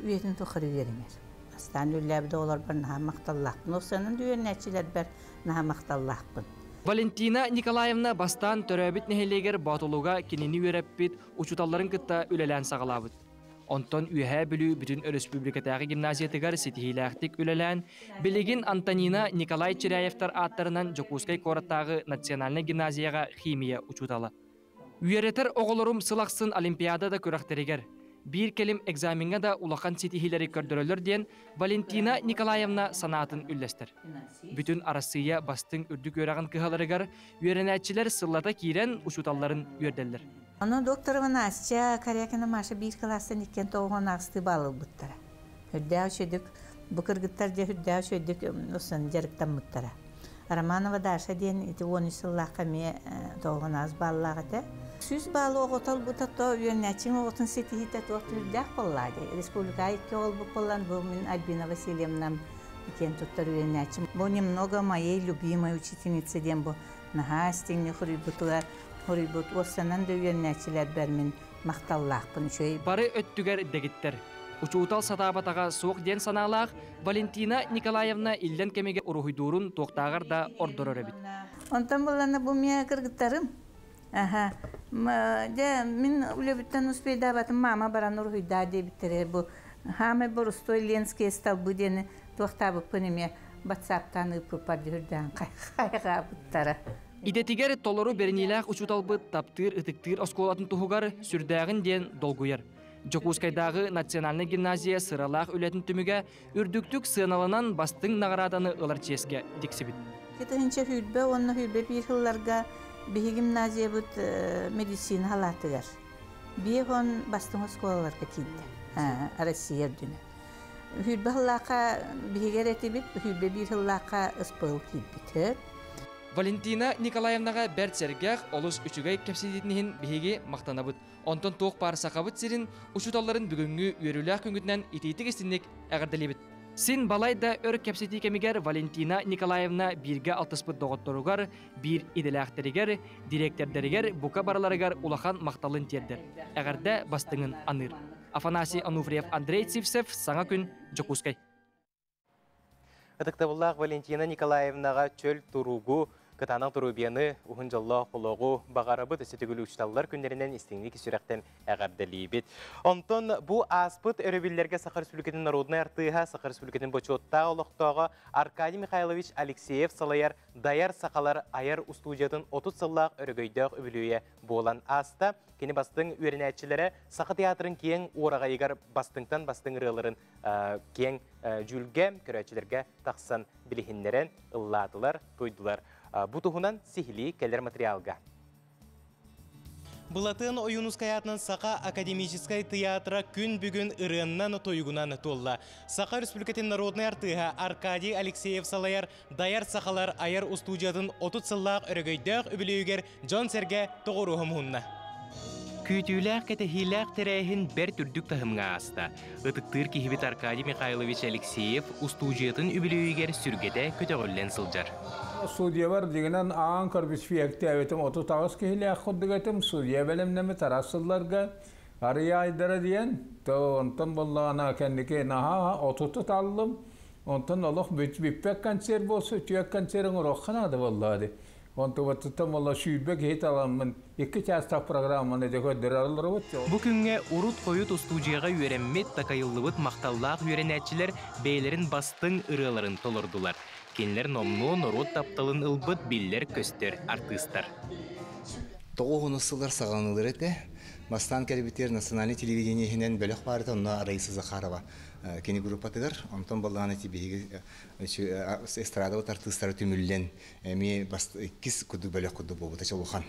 үйетін тұқыры веріңер. Астан үлләбді олар бір наға мақталлақпын. Осының дүйен нәтчілер бір наға мақталлақпын. Валентина Николаевна бастан төрәбіт нәхелегер батылуға кенені өрәппет учуталларын кытта үлелән сағалабыд. Онтон үйәе білу бүтін республикатағы гимназиятығар сетихиләқтік үлелән, білігін Антонина Николай Черяевтар аттарынан Жокускай кораттағы национальный гимназияға химия учуталы. Үйеретер оғылырым сылақсын олимпиадада көрәқтерегер. Bir kelim egzaminga da ulaqan setihileri kördürülür diyen Valentina Nikolaevna sanatın üllestir. Bütün arasıya bastın ürdük örağın kıhalarıgar, üyerenetçiler sırlata kiren uçutalların üyerdeller. Onu doktorumun asça karyakına maşı bir klastan ikken toğun ağısты balı buttara. Hüddəu şöydük, bu kırgıttarca hüddəu şöydük olsun jarıktan muttara. Romanova daşa diyen iti 13 yıllaqqa me toğun ağız balılağıda. Süz bağlı oğutal bu tato yönetçin oğutun setihite toğutun dağ bolladı. Respublika 2 olbu bollan bu min Albina Vasilyevnam iken tuttar yönetçin. Bu немного моей любимой учительницы дем bu nahastini huributlar huribut osanan da yönetçiler bermin maqtallaqpın şöy. Bары öttüger degitler. Uçuutal satabataga soğuk den sanalaq Valentina Nikolaevna ilden kemege uruhuydurun toqtağır da ordoror ebit. Ondan bolana bu miya kırgıttarım. Aha. De min ulebitten uspeyda batım mama baran uruhuyda de bitere bu. Hame borustoy Lenskiy stalbı deni toqtabı pınımya WhatsApp'tan ıpı pardürden qayga buttara. İdetiger toluru berinilaq uçutalbı taptır ıtıktır oskolatın tuhugar sürdağın den dolguyar. Jokuskaydağı Naциональный gimnaziya sıralaq ületin tümüge ürdüktük sığınalınan bastın nağaradanı ılar çeske diksibit. Ketince hülbe, onunla hülbe bir yıllarga bir gimnaziya bud medisina halatıgar. Bir on bastın oskolalarga kildi. Arasiyer dünü. Hülbe hıllaqa bir gereti bit, hülbe bir hıllaqa ıspıl kilbit. Valentina Nikolaevnaga bertsergaq olus üçügay kepsiditnihin bihigi maqtanabıt. Onton toq par saqabıt sirin uçutalların бүгүнгү үйөрүләк күнгүтнен итейти кестинник әгәрделебит. Син балайда өр кепсити кемигер Valentina Nikolaevna birge altıspıt доғотторугар, bir иделәхтеригер, директордеригер, бука бараларыгар улахан мақталын тердер. Әгәрдә бастыңын аныр. Афанасий Ануфриев, Андрей Цивсев, Саңа күн, Жокускай. Атықтабыллақ Валентина Николаевнаға чөл тұруғу Kıtanak durubiyаны uhun jalla kologu bağarabıt ösetігілі uçtallar күндерінен istenglik sürekten әғардалибет. Onton bu aspıt örübillerge Sakar Sülüket'in narodna artığa, Sakar Sülüket'in boçotta oluqtağı Arkadiy Mikhailovich Alekseyev salayar dayar sakalar ayar ustujatın 30 sallaq örgöydög öbülüye boğulan asta, keni bastın ürenetçilere Sakı teatrın kiyen uğrağayıgar bastыңтан bastың ırıların kiyen jülge körәtçilerge taqsan bilihinleren ılladılar, toydular. Bu tuhunan sihli keller materialga. Бұлатын ойынускаятын Сақа академическай театра күн бүгін ырыннан тойгунан толла. Сақа Республикатын народный артыға Аркадий Алексеев салайар даяр сақалар аяр устудиятын 30 сыллақ өрігейдіғ үбілеугер Джон Серге тоғыруғым ғынна. Күйтүләк кәтәхиләк тәрәйін бәр түрдік тахымға аста. Үтіктір кихібет Аркадий Михайлович Алексеев устудиятын үбілеугер сүргеде көтеғілен сылжар. Судья var degenen Ankara biz fiyakti evetim 30 tağız kihile akuddigetim судья belimnemi tarasıllarga araya aydara diyen to ondan bollağına kendike naha 30 aldım ondan Allah büppek kanser bolsa tüyak kanserin rokhana da vallahi ondan vatıtam valla şübek hit alamın 2 çasta programını deko derarlar ot. Bu günge urut koyut ustujiyaga öğrenmet takayıllıbıt maqtallaq öğrenetçiler beylerin bastın ırıların tolurdular. Kenler nomnu norot taptalın ılbıt biller köster artistlar. Тоғуғын ұсылар сағанылыр әті. Бастан кәлібітер национальный телевидениехінен бөлік барды, онына Раиса Захарова кені группатыгар. Онтан балағаны тибеге эстрадават артистары түмілден кіз күді бөлік күді болбыта чалухан.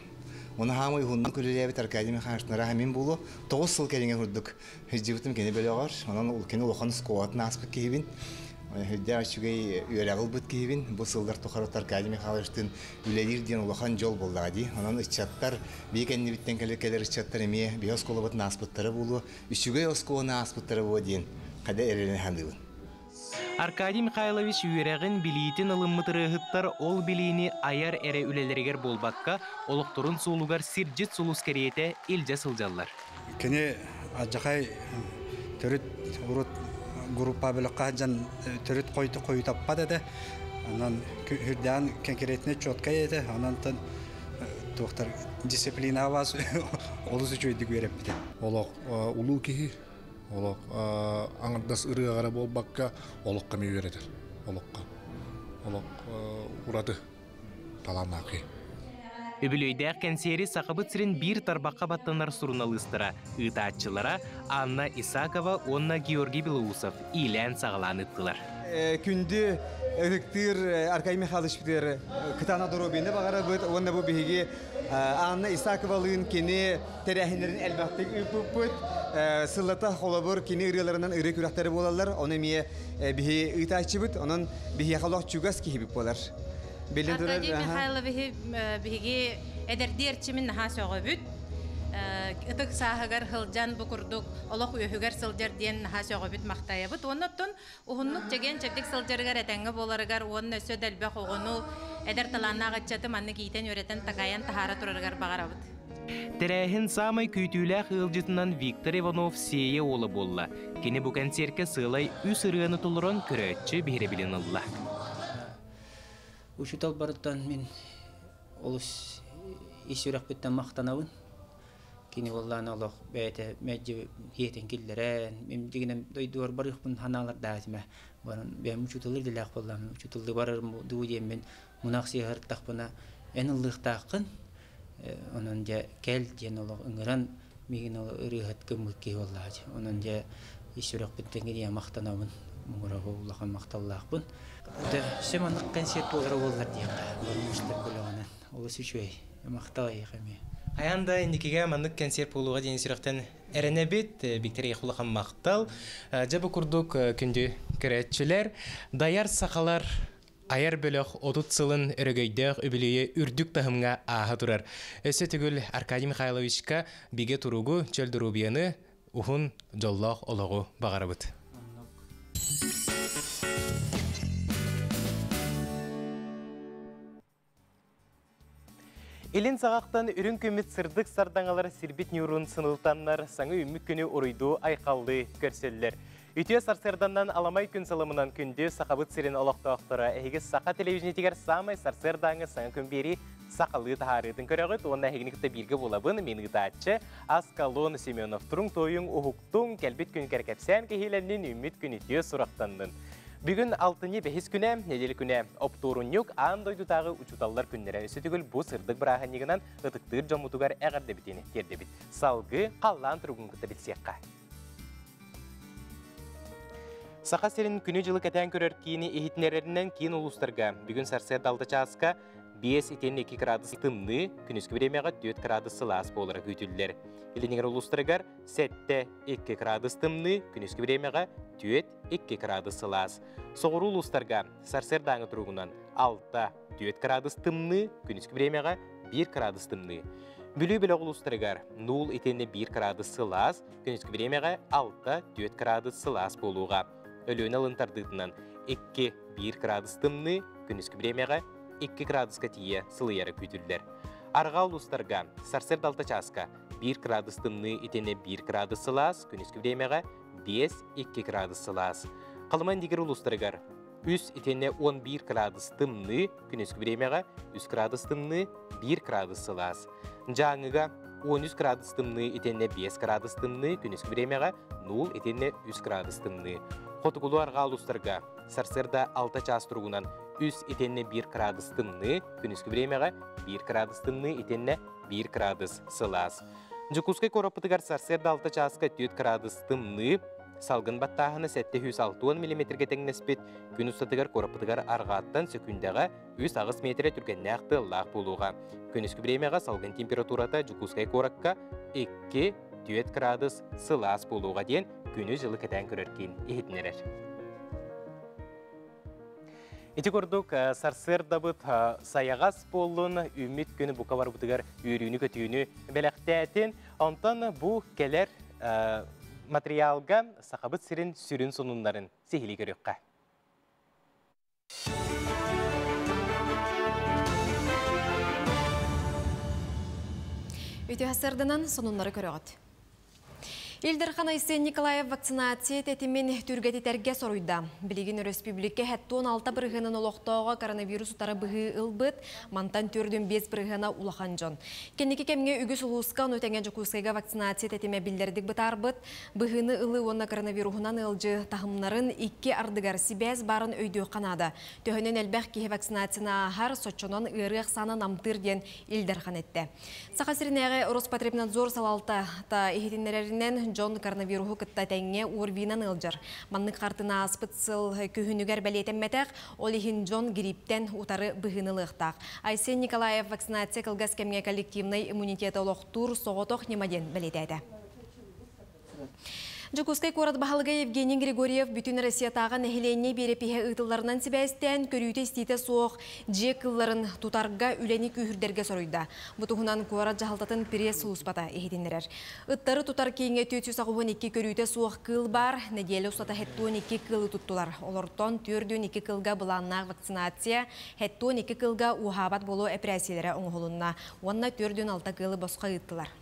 Оны хамы ұғыннан көлелебет Аркадий Михайловичнара хамин болу 9 сыл кәлінген күрдік. Хүздебітім кені бөлі ағар. Онан кені ұлған ұсқуатын аспыт кейбін. Хүдде ашугай үйерағыл бұт кейбін. Бұл сылдар тұқарат Аркадий Михайловичтың үлелерден ұлақан жол болды ади. Онан ұшчаттар, бейкәнні біттен кәлер ұшчаттар еме бей осколы бұтын аспыттары болу. Үшугай осколыны аспыттары болу дейін. Қада әрелені хамдығын. Аркадий Михайлович үйерәғін білейтін ылыммытырығыттар ол білейіні аяр әрі үлелергер болбаққа олықтырын сұлуғар сирджет сұлус кәрееті елже сылжалар. Кені ажақай түріт ұрыт группа бөліққа жан түріт қойты таппа деді. Анан хүрден кәңкеретіне чотқа еді. Анан тын тоқтар дисциплина аваз олысы чөйді көріп біді. Олық ұлу кейі, олық аңырдас ұрыға ғара болбаққа олыққа мей өредір. Олық ұрады талана қей. Өбілөйдәк кәнсері сақыбыт сірін бір тарбаққа баттанар сұрыналыстыра. Үтатчылара Анна Исакова, Онна Георгий Белоусов илән сағылан ұттылар. Күнді өтіктір Аркадий Михайлович бітер кытана доробені бағара бұд, онна бұл бігеге Анна Исаковалығын кені тәрәхінерін әлбәқтік үпіп бұд, сыллата қолабыр кені ұрыларынан үрі күрақтары болалар, оны мие біге үтатчы бұд, оның біге қалақ чугас кейбіп болар. Аркадий Михайлович биги эдердерчимин наха сөгөбүт. Ытык сахагар хылжан букурдук олох үйөгөр сылжар диен наха сөгөбүт мактаябыт. Оннотон ухуннук жеген чедик сылжаргар этеңге боларыгар онна сөдөлбө когону эдер таланнага чаты манны кийтен өретен такаян тахара тураргар багарабыт. Тәрәхін самай күйтүләк ылжытынан Виктор Иванов сие олы болла. Кені bu концертке сылай үс ырыаны толырон көрөтчі бері білін алла. Ушутал барыттан мен олыс исүрәк біттен мақтанауын. Кені оллан олық бәйті мәджі етін келдерен. Мен дегенем дойдуар барық бұн ханалар дәтіме. Бәм учутылыр діләк болам. Учутылды барыр дұу дейм мен мұнақ сиғырттақ бұна ән ұллықтақын. Онын жа кәл ден олық ұңыран меген олық ұрығат көмікке оллады. Онын жа исүрәк біттен кені мақтанауын. Мұңырағы олаған мақталлақ бұн. Семанлық концерт олар олар дейінға. Бұрмыштар көліғанан. Олысы үшвей. Мақталы еқеме. Аянда индикеге мандык концерт болуға дейін сүректен әріне бет, Биктер Еқулақан мақтал. Жабы күрдік күнді көрәтшілер. Даяр сақалар аяр бөліқ 30 сылын өрігейдіғ өбілейі үрдік тахымға аға тұрар. Өсі түгіл Аркадий Михайловичка биге тұруғы чөлдірубияны ұхын жоллақ олығы бағарабыд. Елін сағақтан үрін көмет сырдық сардаңалар сирбет нюрун сынылтанлар саңы үмік күні оройду айқалды көрселлер. Үтіе сарсырданнан аламай күн салымынан күнді сақабыт сирен олықтауқтыры әйгіз сақа телевизионетігер самай сарсырдаңы саңа күн бері сақалы тағарыдың көріғыт, онна әйгінікті бірге болабын мен ұдатшы Аскалон Семенов тұрың тойың ұхықтың кәлбет күн кәркәпсән кехеленнен үміт күн үтіе сұрақтандын. Бүгін 6-5 күнә, неделі күнә оптурунюк андойду тағы учуталлар күннері өсі түгіл бұл сырдық бірағанегінен ұтықтыр жомутугар әғарды бітені керді біт. Салғы қаллан тұрғын күті білсеққа. Сақа серін күні жылы кәтән көрер кейіні ехетнерерінен кейін ұлыстырға. Бүгін сарсер далды часқа 5-2 градус тымны, күніскі біремеға 4 градус сылас болыры күйтілдер. Елінігер ұлыстырғар 7-2 градус тымны, күніскі біремеға 4-2 градус сылас. Соғыру ұлыстырға сарсер даңы тұрғынан 6-4 градус тымны, күніскі біремеға 1 градус тымны. Бүлі-білі ұлыстырғар 0-1 градус сылас, күніскі біремеға 6-4 градус сылас болуға. Өліні алынтардығынан 2-1 градус тымны, күніскі біремеға 2 градуска тие сылыяры күйтілдер. Арға ұлыстарға сарсер далта часқа 1 градус тымны итене 1 градус сылас, күніскі біремеға 5-2 градус сылас. Қалыман дегер ұлыстырғар үс итене 11 градус тымны, күніскі біремеға 3 градус тымны 1 градус сылас. Жаңыға 13 градус тымны итене 5 градус тымны, күніскі біремеға 0 итене 3 градус тымны. Қотықылу арға ұлыстырға сарсерда 6 час тұрғынан үс итенне 1 градус тымны, күніскі біремеға 1 градус тымны итенне 1 градус сылас. Жүкускай коропытығар сарсерда 6 часқа 4 градус тымны, салғын баттағыны 760 мм тәңнеспет, күн ұстатығар коропытығар арғаттан сөкіндіға 3 метре түргеннәқті лақ болуға. Күніскі біремеға салғын температурата жүкускай кораққа 2-4 градус сылас болуға ден күні жылы кәтән көреркен ехетінерер. Ити көрдік сарсыр дабыт саяғас болын үміт күні бұқа бар бұтығар үйрүйіні көтүйіні бәләқтәтін. Онтан бұл келер материалға сақабыт сирин сүрін сонындарын сехілі көрекқа. Үті ғасырдынан сонындары көріғат. Илдерхан Айсен Николаев вакцинация тетимен түргети терге соруйда. Билигин республика хэттон 6 бірғынан олықтауға коронавирус утары бұғы ылбыт, мантан түрден 5 бірғана улахан жон. Кеннеки кемге үгіс ұлысқан өтенген жүкускайға вакцинация тетиме білдердік бұтар бұт, бұғыны ылы онна коронавирусынан ылжы тахымнарын 2 ардыгар сибәз барын өйді қанады. Төхінен әлбәқ кеге вакцинацияна ағар сотчонон ырық саны намтыр ден Илдерхан етті. Сақасыринәғі Роспотребнадзор салалта та ехетінерерінен Джон коронавирусу кытта тәңе урвинан ылжыр. Манны қартына аспытсыл күйінігер бәлетен мәтәқ, олихин Джон гриптен утары бұғынылықтақ. Айсен Николаев вакцинация кылгас кемге коллективный иммунитеті олықтур соғытоқ немаден бәлетәді. Жүкускай корат бағалыға Евгений Григорьев бүтін Россиятаға нәхіленне берепеге ұтыларынан сібәстен көрүйті стейті соқ жекілларын тұтарға үләні күйірдерге соруйда. Бұтығынан корат жағалтатын пресс ұлыспата ехетіндерер. Үттары тұтар кейінге 412 көрүйті соқ кыл бар, нәделі ұстата 12 кылы тұттылар. Олортон 4-2 кылға бұланнақ вакцинация, 12 кылға уғабат болу операциялары оңғылынна. Онна 4-6 кылы босқа ұттылар.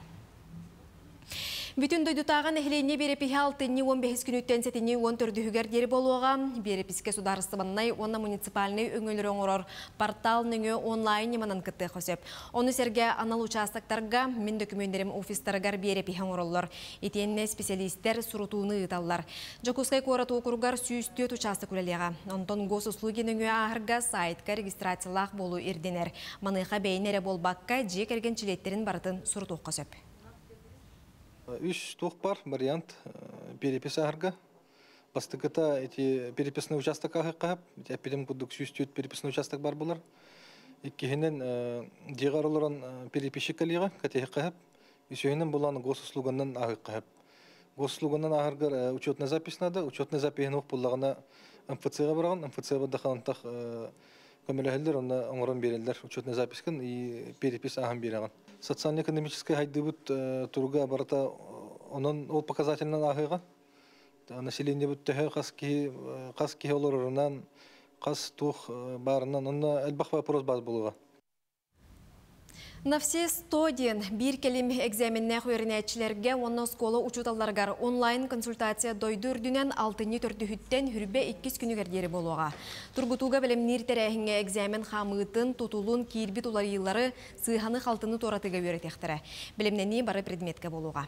Бүтін дойдутаған әхіленне берепіге 6-15 күніттен сәтіне 14 үгер дері болуға, берепіске сударыстыбаннай, онна муниципальный өңілер оңырор портал нүңі онлайн еманан күтті қосеп. Оны сәрге анал участактарға мен документтерім офистарығар берепіге оңыролар. Етенне специалисттер сұрутуыны ұталар. Жокускай қорат оқырғар сүйістет участық үлелеға. Онтон госуслуги нүңі ағырға сайтқа регистрациялақ болу ерденер. Маныға бәйнері болбаққа жек әрген чилеттерін барытын сұрутуқ қосеп. Үш тух бар вариант перепис арга. Бастыкыта эти переписный участок агы. Эпидем кудук сүйстүт переписный участок бар булар. Иккенен дигарыларан переписчик калыга катех кап. Исөйнен булан госуслуганнан агы кап. Госуслуганнан агырга учетная запись надо. Учетная запись нух буллагына МФЦга барган. МФЦга дахантах көмөлөһөлдөр онда оңорон берилдер. Учетная запись кын и перепис агын берген. Социально-экономическая хайдыбыт турга барата онон ол показательнан агыга. Население бүттөһө кас ки олорунан кас тух барынан онна элбах вопрос баз болуга. Навсе 100 ден bir келим экзаменне хөрінәтчілерге онна скола учуталларгар онлайн консультация дойду үрдінен 6-ні төрдүхіттен хүрбе 2 күнігердері болуға. Тургутуга білімнер тәрәхінге экзамен хамытын, тутулун, кирбит уларыйлары сыйханы қалтыны торатыға өретектірі. Білімнені бары предметке болуға.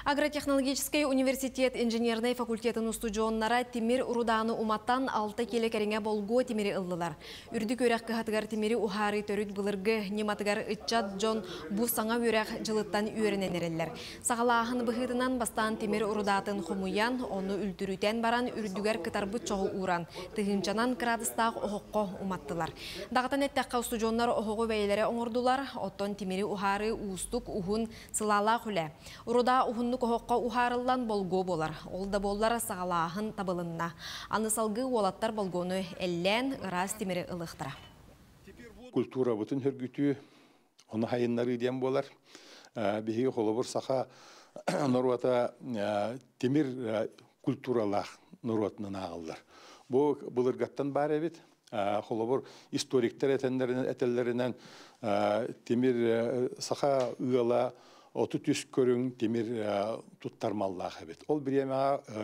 Агротехнологический университет инженерный факультетін студионнара Тимир Уруданы уматтан 6 келе кәріңе болго Тимири ыллылар. Үрді көрәк кығатығар Тимири ухары төрүт бұлырғы нематығар ытчат жон бұ саңа өрәк жылыттан үйерінен әрелер. Сағалағын бұхытынан бастан Тимир Урудатын хомуян, оны үлтүрүтен баран үрдігер кытарбыт чоғы уран. Тыгынчанан кырадыстақ оғыққа уматтылар. Дағытан әттәққа студионнар оғығы бәйлері оңырдылар, оттон Тимири ухары уыстық ухун сылала хүлі. Уруда ухун Коққа ухарылдан болго болар. Олда боллар сағалағын табылынна. Анысалғы олаттар болгоны әллән ырас темері ылықтыра. Культура бұтын хүргүті, оны хайынлары дем болар. Беге қолыбыр сақа нұруата темір культуралақ нұруатынан ағылдар. Бұл ырғаттан бар әбет. Қолыбыр историктер әтелерінен темір сақа ұғала Оты түс көрің темір тұттармаллағы әбет. Ол бір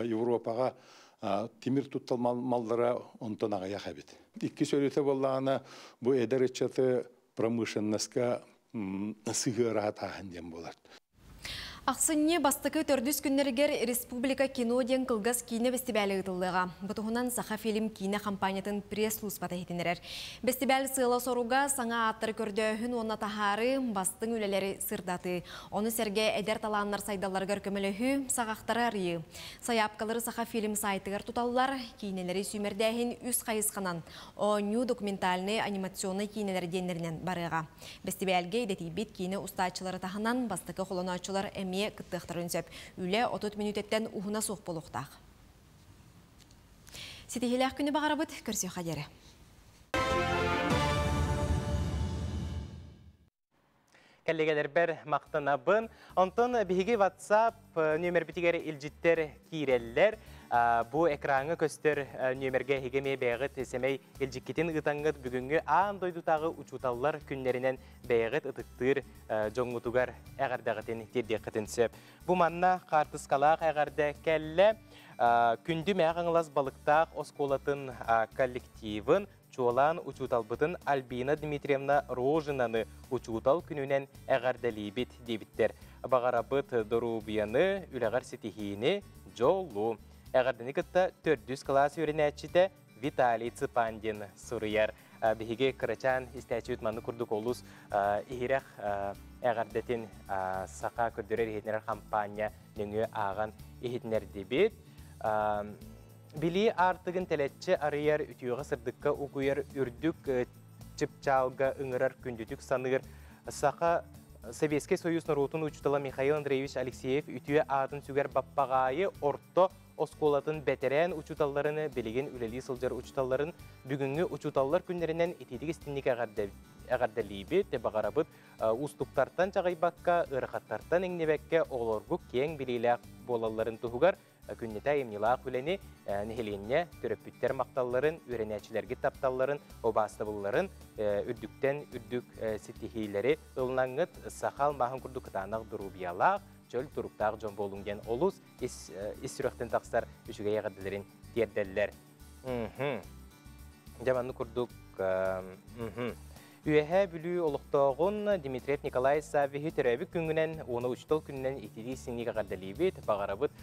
Европаға темір тұттармалдара онтан ағаяқ әбет. Икі сөйлеті болағына бұл әдір етчаты промышленностқа сығыра тағын дем боларды. Ақсынне бастықы төрдүс күннергер Республика кино ден кылгас кине фестивалі ұтылыға. Бұтығынан саха фильм кине компаниятын пресс-лус бата етінерер. Фестиваль сыйла соруға саңа аттыр көрдөхін онна тахары бастың үлелері сырдаты. Оны серге әдер таланнар сайдаларғар көміліхі сағақтары арıyı. Саяпқалары саха фильм сайтығар тұталылар кинелері сүймердәхін үз қайысқанан. О ню документальный анимационный кинелері денлерінен барыға. Фестивальге едетейбет кине ұстачылары тахынан бастықы қолоначылар әме кыттықтырын сөп. Үлі 30 минуттен ұғына соқ болуқтақ. Сетихелек күні бағарабыт көрсе қадері. Кәллегелер бір мақтанабын. Онтон бігі WhatsApp нөмір бітігері илжиттер кейреллер. Бұ экраны көстер нөмірге хегеме бәғыт семей илжиккетін ұтаңғыт бүгінгі аң дойдутағы учуталлар күнлерінен бәғыт ұтықтыр жоңғытуғар әғардағытын тердеқітін сөп. Бұ манна қартысқалақ әғарды кәлі күнді мәғаңылас балықтақ осколатын коллективын Чуалан учуталбытын Альбина Дмитриевна Рожинаны учутал күнінен әғардалейбет дебіттер. Бағарабыт дұрубияны үләғар сетихейіні жолу. Әғарданы күтті 400 класс өрінәтшіде Виталий Цыпандин сұрыяр. Бігеге қырачан істәчі үтманны күрдік олыс ехерек әғардатын сақа күрдірер ехетнер компания нөңі аған ехетнер дебет. Били артығын тәлетші арыяр үтіуға сырдыққа ұғыяр үрдік чіпчалға ұңырар күндітік санығыр. Сақа Советский Союз Нарутын учтала Михаил Андреевич Алексеев үтіуе атын сүгер баппағайы орто осколатын бәтерән учуталларыны білеген үлелі сылжар учуталларын бүгінгі учуталлар күнлерінен етедік істінік әғардалейбі бағарабыт ұстықтартан жағайбаққа, ұрықаттартан әңнебәкке олорғы кең білейләқ болаларын тұғығар күннеті емнилақ үләне нехеленне түріппіттер мақталларын, өренәчілерге тапталларын, обастабылларын үрдіктен үрдік сетихейлері ұлнаңыт сақал мағын күрді қытанақ дұрубиялақ, жөл тұруқтақ жон болуңген олус ес-сүріқтен тақсар үшіге еғадыларын тердәлілер. Жаманны күрдік Үйәһә бүлі олықтағын Дмитриев Николай Савихи түрәбі күнгінен, оны ұчтал күнінен етеді сіңнеге қардалейбет, бағарабыт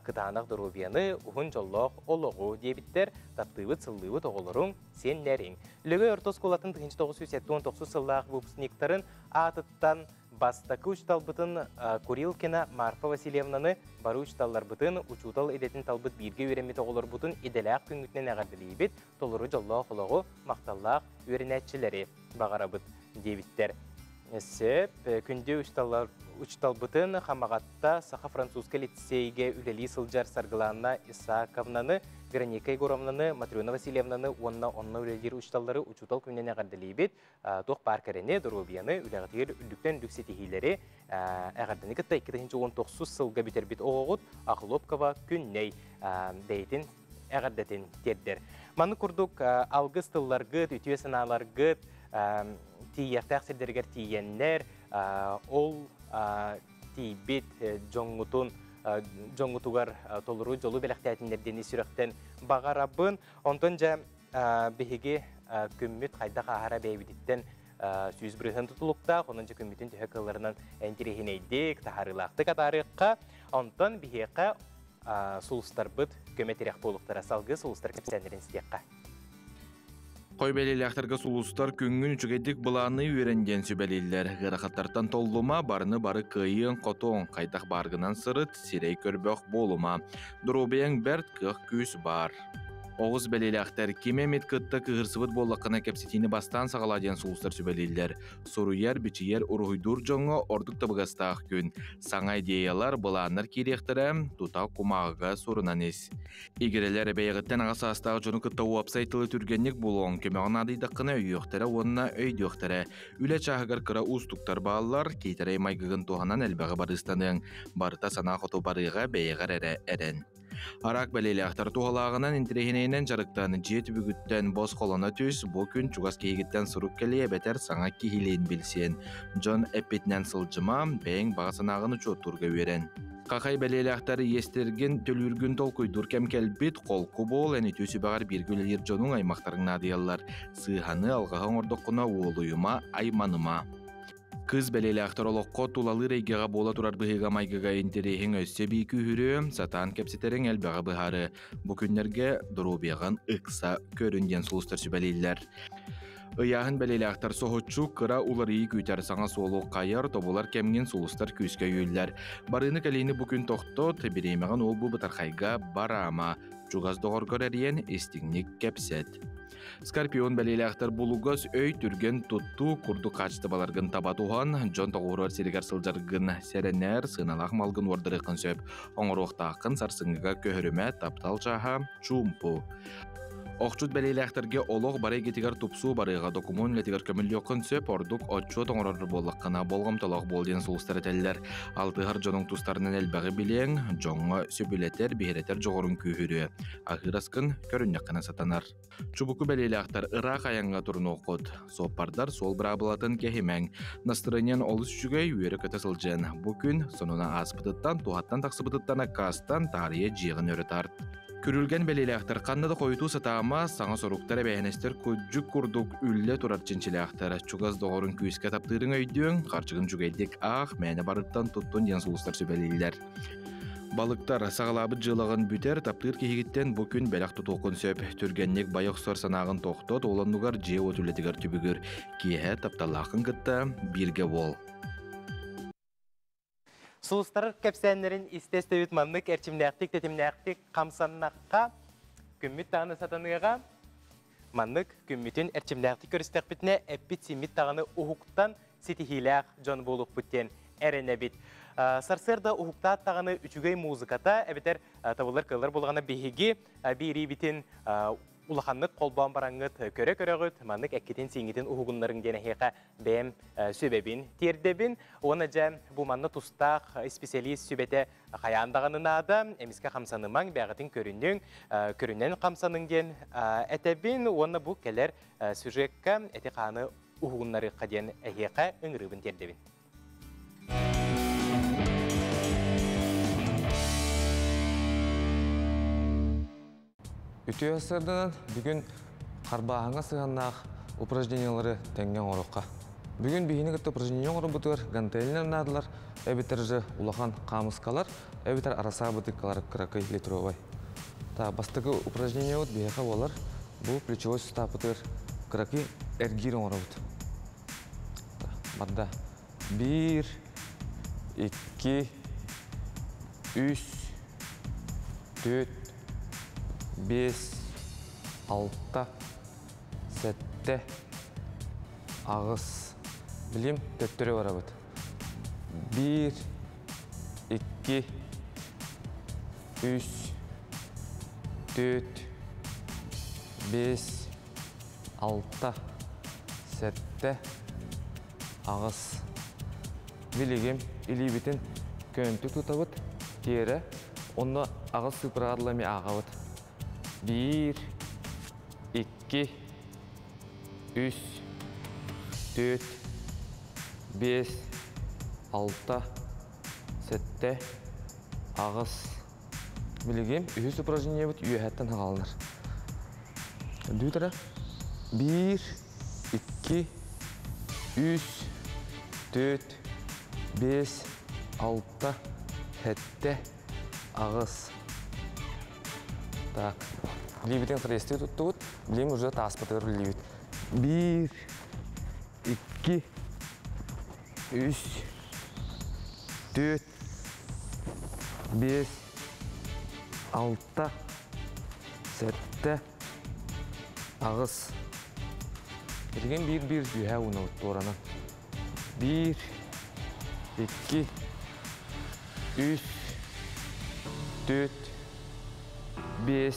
қытанақ дұрубияны ұғын жоллақ олығы дебіттер, таптығыт сылдығыт оғылырың сенлерің. Үлігі өртос қолатын 1979 сыллақ выпускниктарын атыттан бастақы ұчталбытын Курилкина Марфа Васильевнаны бары ұчталлар бұтын ұчутал едетін талбыт бірге өреметі оғылыр бұтын еделәқ күнгітінен әғардалейбет, толыры жоллақ олығы мақталлақ өрінәтшілері бағарабыт дебіттер. Сөп, күнде ұчталбытын қамағатта Саха Французка лицейге үлелі сылжар Сарғыланна Исааковнаны, Вероника Егоровнаны, Матрена Васильевнаны, онна үлелері ұчталлары ұчутал күннен әғардалейбет, тоқ паркарені, дұрубияны, үләғатығыр үлдіктен үлдіксетихилері әғарданы күтті 2019 сылға бітербет оғығыт, Ақылопкова күнней бәйтін әғардатын тердер. Manı kurduk algыс tıllargıt, ütüye sanalargıt, tiyertaq silderiger tiyenler, ol tibit jongutugar toluru jolu belektätinlerden isürekten bagarabın. Ontonca bihigi kümmüt hayda kahara beybiditten süz bırıhın tutulukta, onunca kümmütün tühekıllarından entirehine taharılaqtı kadarıqqa. Onton bihiqa sulustar bıt kömetirek boluqtara salgı sulustar kapsenlerin istiyaqqa. Koybelilektarga sulustar küngün üçügedik bulanı ürengen sübeliller. Gıraqatartan tolluma barını barı kıyın qoton qaytaq bargınan sırıt sirey körböq boluma. Durubeyen bert kıq küs bar. Oğuz belilektar kime metkıtta kıhırsıvıt bollaqına kepsitini bastan sağalayan sulustar sübeliller. Soruyer biçiyer uruhuydur jonga orduk tabıgastaq gün. Sana ideyalar bulanlar kirektire tuta kumağıga sorunanis. İgireler beyagitten ağasastaq jonu kıtta websaytılı türgenlik bulon kemeğin adıydaqqına öyyöktire onna öydöktire. Üle çahıgar kıra ustuktar bağlar keytere maygıgın tuhanan elbağı barıstanın. Barıta sana qoto barıga beyagar eren. Arak belelektar tuğalağынан intirehineynen jarıktan jet bügütten boz kolona tüs bu gün çugas keyigitten suruk keleye beter sana kihileyin bilsen. John Epitnen sılcıma beyin bağısanağını çoturga veren. Kakay belelektar yestergin tölürgün tolkuydur kemkelbit kolku bol eni tüsü bağır bir gülelir John'un aymaqtarın nadiyallar. Sığhanı alğağın ordoquna uoluyuma aymanıma. Kız belelektar oloqqa tulalı reygağa bola turar bıhıga maygaga intirehin össe bir kühürü, satan kepsiterin elbağı bıharı. Bu günlerge durubiyagan ıksa köründen sulustar sübeliller. Iyahın belelektar sohutçu kıra uları küter sana solu kayar tobular kemgin sulustar küske yüller. Barını kalini bugün tohtot biremeğin ol bu bıtarkayga barama. Çugaz doğar göreriyen istignik kepset. Skorpion belelektar bulugos öy türgen tuttu kurdu kaçtı balargın tabatuhan, John Toğurar sirigar sıljargın serener sınalaq malgın vardırıqın söp, oңыруқтақын sarsıngıga köhürüme taptal çaha çumpu. Oqçut belelektarge oloq baray getigar tupsu barayga dokumun letigar kömüllyoqın söp orduk otçu toңırarı bollaqına bolğam toloq boldiyen sulustar eteller. Altıhar John'un tustarının elbağı bilen, John'a söbületer bihereter joğorun kühürü. Ahıraskın körünnekine satanar. Çubuku belelektar ırak ayanga turun oqut. Sopardar sol brabılatın kehimen. Nastırınyan olus şügey üyeri köte sılcan. Bugün sonuna aspıtıttan, tuhattan taksıpıtıttan akkastan tarihe jiğin örütart. Körülgen belelektar qannada qoytu satama sana soruktara behenester kujuk kurduk ülle turar çinçilektar. Çugaz doğurun küyüske taptırın öydüğün, qarçıgın cügeydik ağ, mene barıttan tuttun yen sulustar sübeliller. Balıktar sağlabı jılığın büter taptır kehigitten bugün belak tutuqun söp. Türgenlik bayıq sor sanağın toqtot olanlugar je otületigar tübügür. Kihe taptallaqın gıtta birge bol. Sulustar kepsenlerin istestevit manlık erçimnäqtik, tetimnäqtik, qamsannaqqa, kümmüt tağını satanıga, manlık kümmütün erçimnäqtik körüstek bitne, eppit simit tağını uhuqtan sitihilaq John boluq bütten erenebit. Sarsırda uhuqta tağını üçügey muzikata, ebiter tavıllar kıllar bulğana bihigi, biri bitin ulaqanlık kolban barangıt köre-köregüt, manlık ekketin singitin uhugunların geneheqa bem sübebin, tirdebin. Onaca bu manlı tustaq spesialist sübete qayandağının adam, emiske qamsanıman bəğatin körünnen qamsanın gen etebin. Ona bu keler süjekka eti qanı uhugunları qadiyen eheqa ıngırıbın tirdebin. Ütü asırdan bugün qarbağına sığannaq упражнениялары тәңген орыққа. Бүгін бейіні күтті упражнение оры бұтығыр гантелінер надылар, әбеттержі улахан қамысқалар, әбеттер араса бұтыққалар қырақы литровай. Бастығы упражнение өт бейеқа олар, бұл плечевой сустав бұтығыр қырақы әргейрін оры бұт. Бадда 1, 2, 3, 4, 5, 6, 7, ağız. Bileyim, töttürü var abut. 1, 2, 3, 4, 5, 6, 7, ağız. Bileyim, ili bitin köntü tutabut. Diğeri, onu ağız sıpırarlamı ağa bud. 1, 2, 3, 4, 5, 6, 7, ağız. Bilgim, ühüs упражнение бут үйәһәттен һалыныр. Дүйтәрә. 1, 2, 3, 4, 5, 6, 7, ağız. Так. Ливитен хрести тут. Билим уже таспатыр ливит. 1, 2, 3, 4, 5, 6, 7, ağız. Bilgin bir düğə onu doğrana. 1, 2, 3, 4, 5,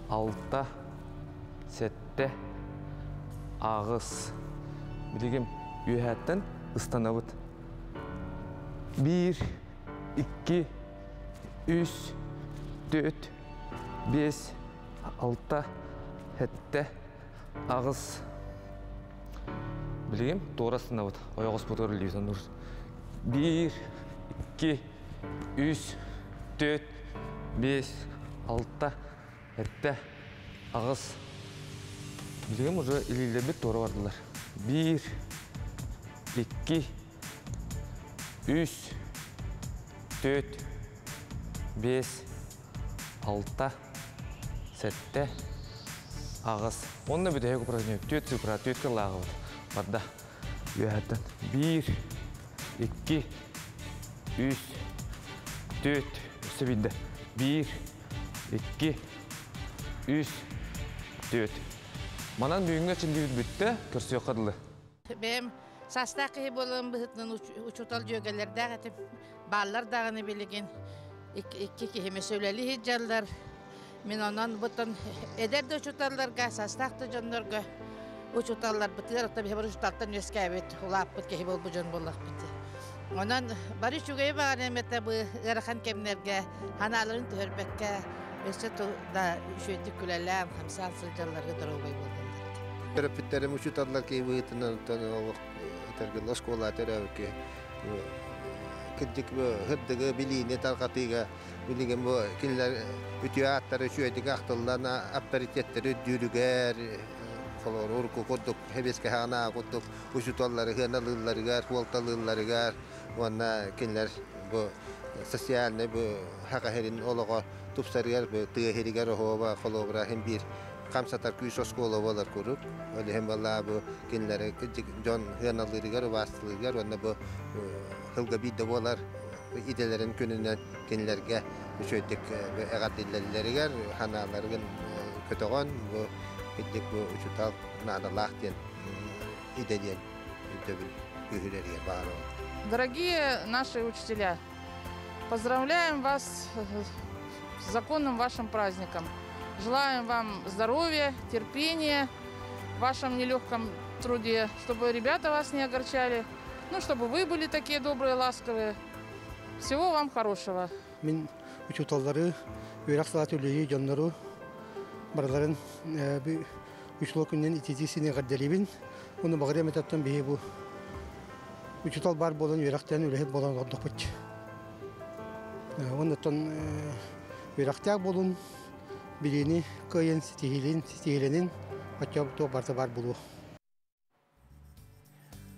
6, 7, ağız. Bilgin düğədən ıstanavıt. 1, 2, 3, 4, 5, 6, 7, ağız. Bilgin doğrasına vut. Ayağız potör liysen dur. 1, 2, 3, 4, 5, 6, 7, ağız. Bilgin уже ilgili bir doğru vardılar. 1, 2, 3, 4, 5, 6, 7, ağız. Onunla bir de hep упражнение. 4 sıfıra, 4 kılağı var. Barda. Yuhadan. 1, 2, 3, 4. Üstü 1, 2, 3, 4. Manan büyüğünge çildiği bitti. Kürsü yok adılı. Benim sastaqı bolum bıhıtının uçutal jögelerde gatip ballar dağını bilgin. İki kihime söyleli hicjallar. Men ondan butun eder de uçutallarga sastaqı jonlarga uçutallar bitiler tabi bir uçutaltan öskebet ulap bit ki bol bujon bollak bitti. Ondan bari şugaya bağır mete bu erhan kemlerge hanaların törbekke işte da şöyle küleler hamsan sıljallarga durubay boldular. Terapitlerim uçutallar ki bıhıtından tanımak tergil skola terapike Kıcık bu hırdığı biliğine tarkatıyla bilgin bu kinler ütüyatları şöyle aktallarına aperitetleri dürüger kolor urku koduk hebeske hana koduk uçutalları hınalıları gar voltalıları gar ona kinler bu sosyal ne bu hakaherin olağa tupsarıgar bu tığherigar hova kolobra hem bir kamsatar küsos skola var kurup öyle hem vallahi bu kinlere kıcık John hınalıları gar vasıtılar ona bu hılga bir de bolar idelerin gününden kinlerge şöydük eğatillerler hanaların kötüğün bu gittik bu uçutal nadallah diyen ideleyen ühüleriye bağlı. Дорогие наши учителя, поздравляем вас с законным вашим праздником. Желаем вам здоровья, терпения в вашем нелегком труде, чтобы ребята вас не огорчали. Ну, чтобы вы были такие добрые, ласковые. Всего вам хорошего. Мен учуталлары, үйрак саатүлеги жоннору барларын үчлөө күннен итетисине гадделибин. Уну багырем этаттан бии бу. Учутал бар болон үйрактан үлехет болон ордокпут. Оннотон үйрактак болун билини кыйын стихиленин ачабто барса бар болу.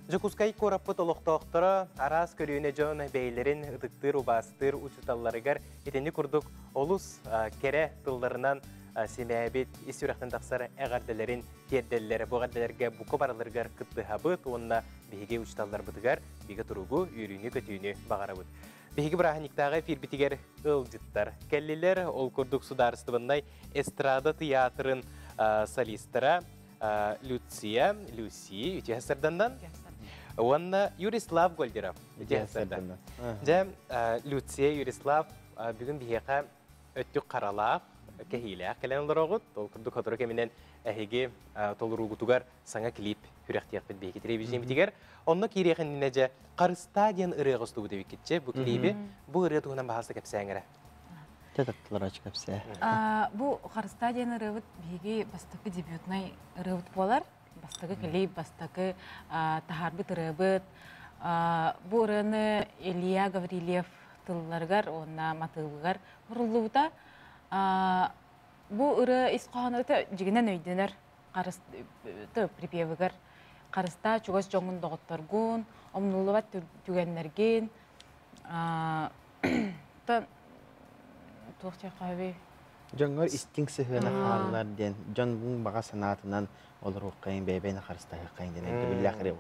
Жокускай кораппыт олоқтоқтора арас көрүйіне жон бейлерин ыдыктыр, убастыр, учуталларыгар етені күрдік олус кере тылларынан семәбет исүрәқтен тақсары әғарделерин терделлері бұғарделерге бұқы бараларыгар кытты хабыт, онына бейге учуталлар бұтыгар бейге тұруғы үйрүйіні көтүйіні бағара бұд. Бейге біраханиктағы фирбитигер ылжыттар. Кәллелер ол күрдік сударыстыбындай эстрада театрын солистера Люция, Люси, үте әсірдандан. Онна Юрислав Гольдеров. Жем Люция Юрислав бүгін бейеқа өттік қаралақ кәхейлі кәлен олар оғыт. Ол күрді көтірі кемінен әхеге толыр ұғытуғар саңа клип хүректияқ бет бейке телевизион бітігер. Онна кейрейхін нинеже қарыста ден ұрығы ұстығы деп кетче. Бұл клипі бұл ұрығы тұғынан бағасы кәпсәңірі. Тәтәттілер açıkçası. Бу Харыста ден ырыбыт биги бастакы дебютный ырыбыт болар. Бастакы клип, бастакы тахарбыт ырыбыт. Бу ырыны Илья Гаврилев тылларгар, онна матылгар урулута. Бу ыры исқоһаныты жигинен өйдөнөр. Карысты припевыгар. Карыста чугас жоңун доготторгун, омнулубат түгеннерген. Жоңгор истин сыһына хааллар ден, жон бун бага санатынан олар уккайын бейбейна харыстагы кайын ден билахри бол.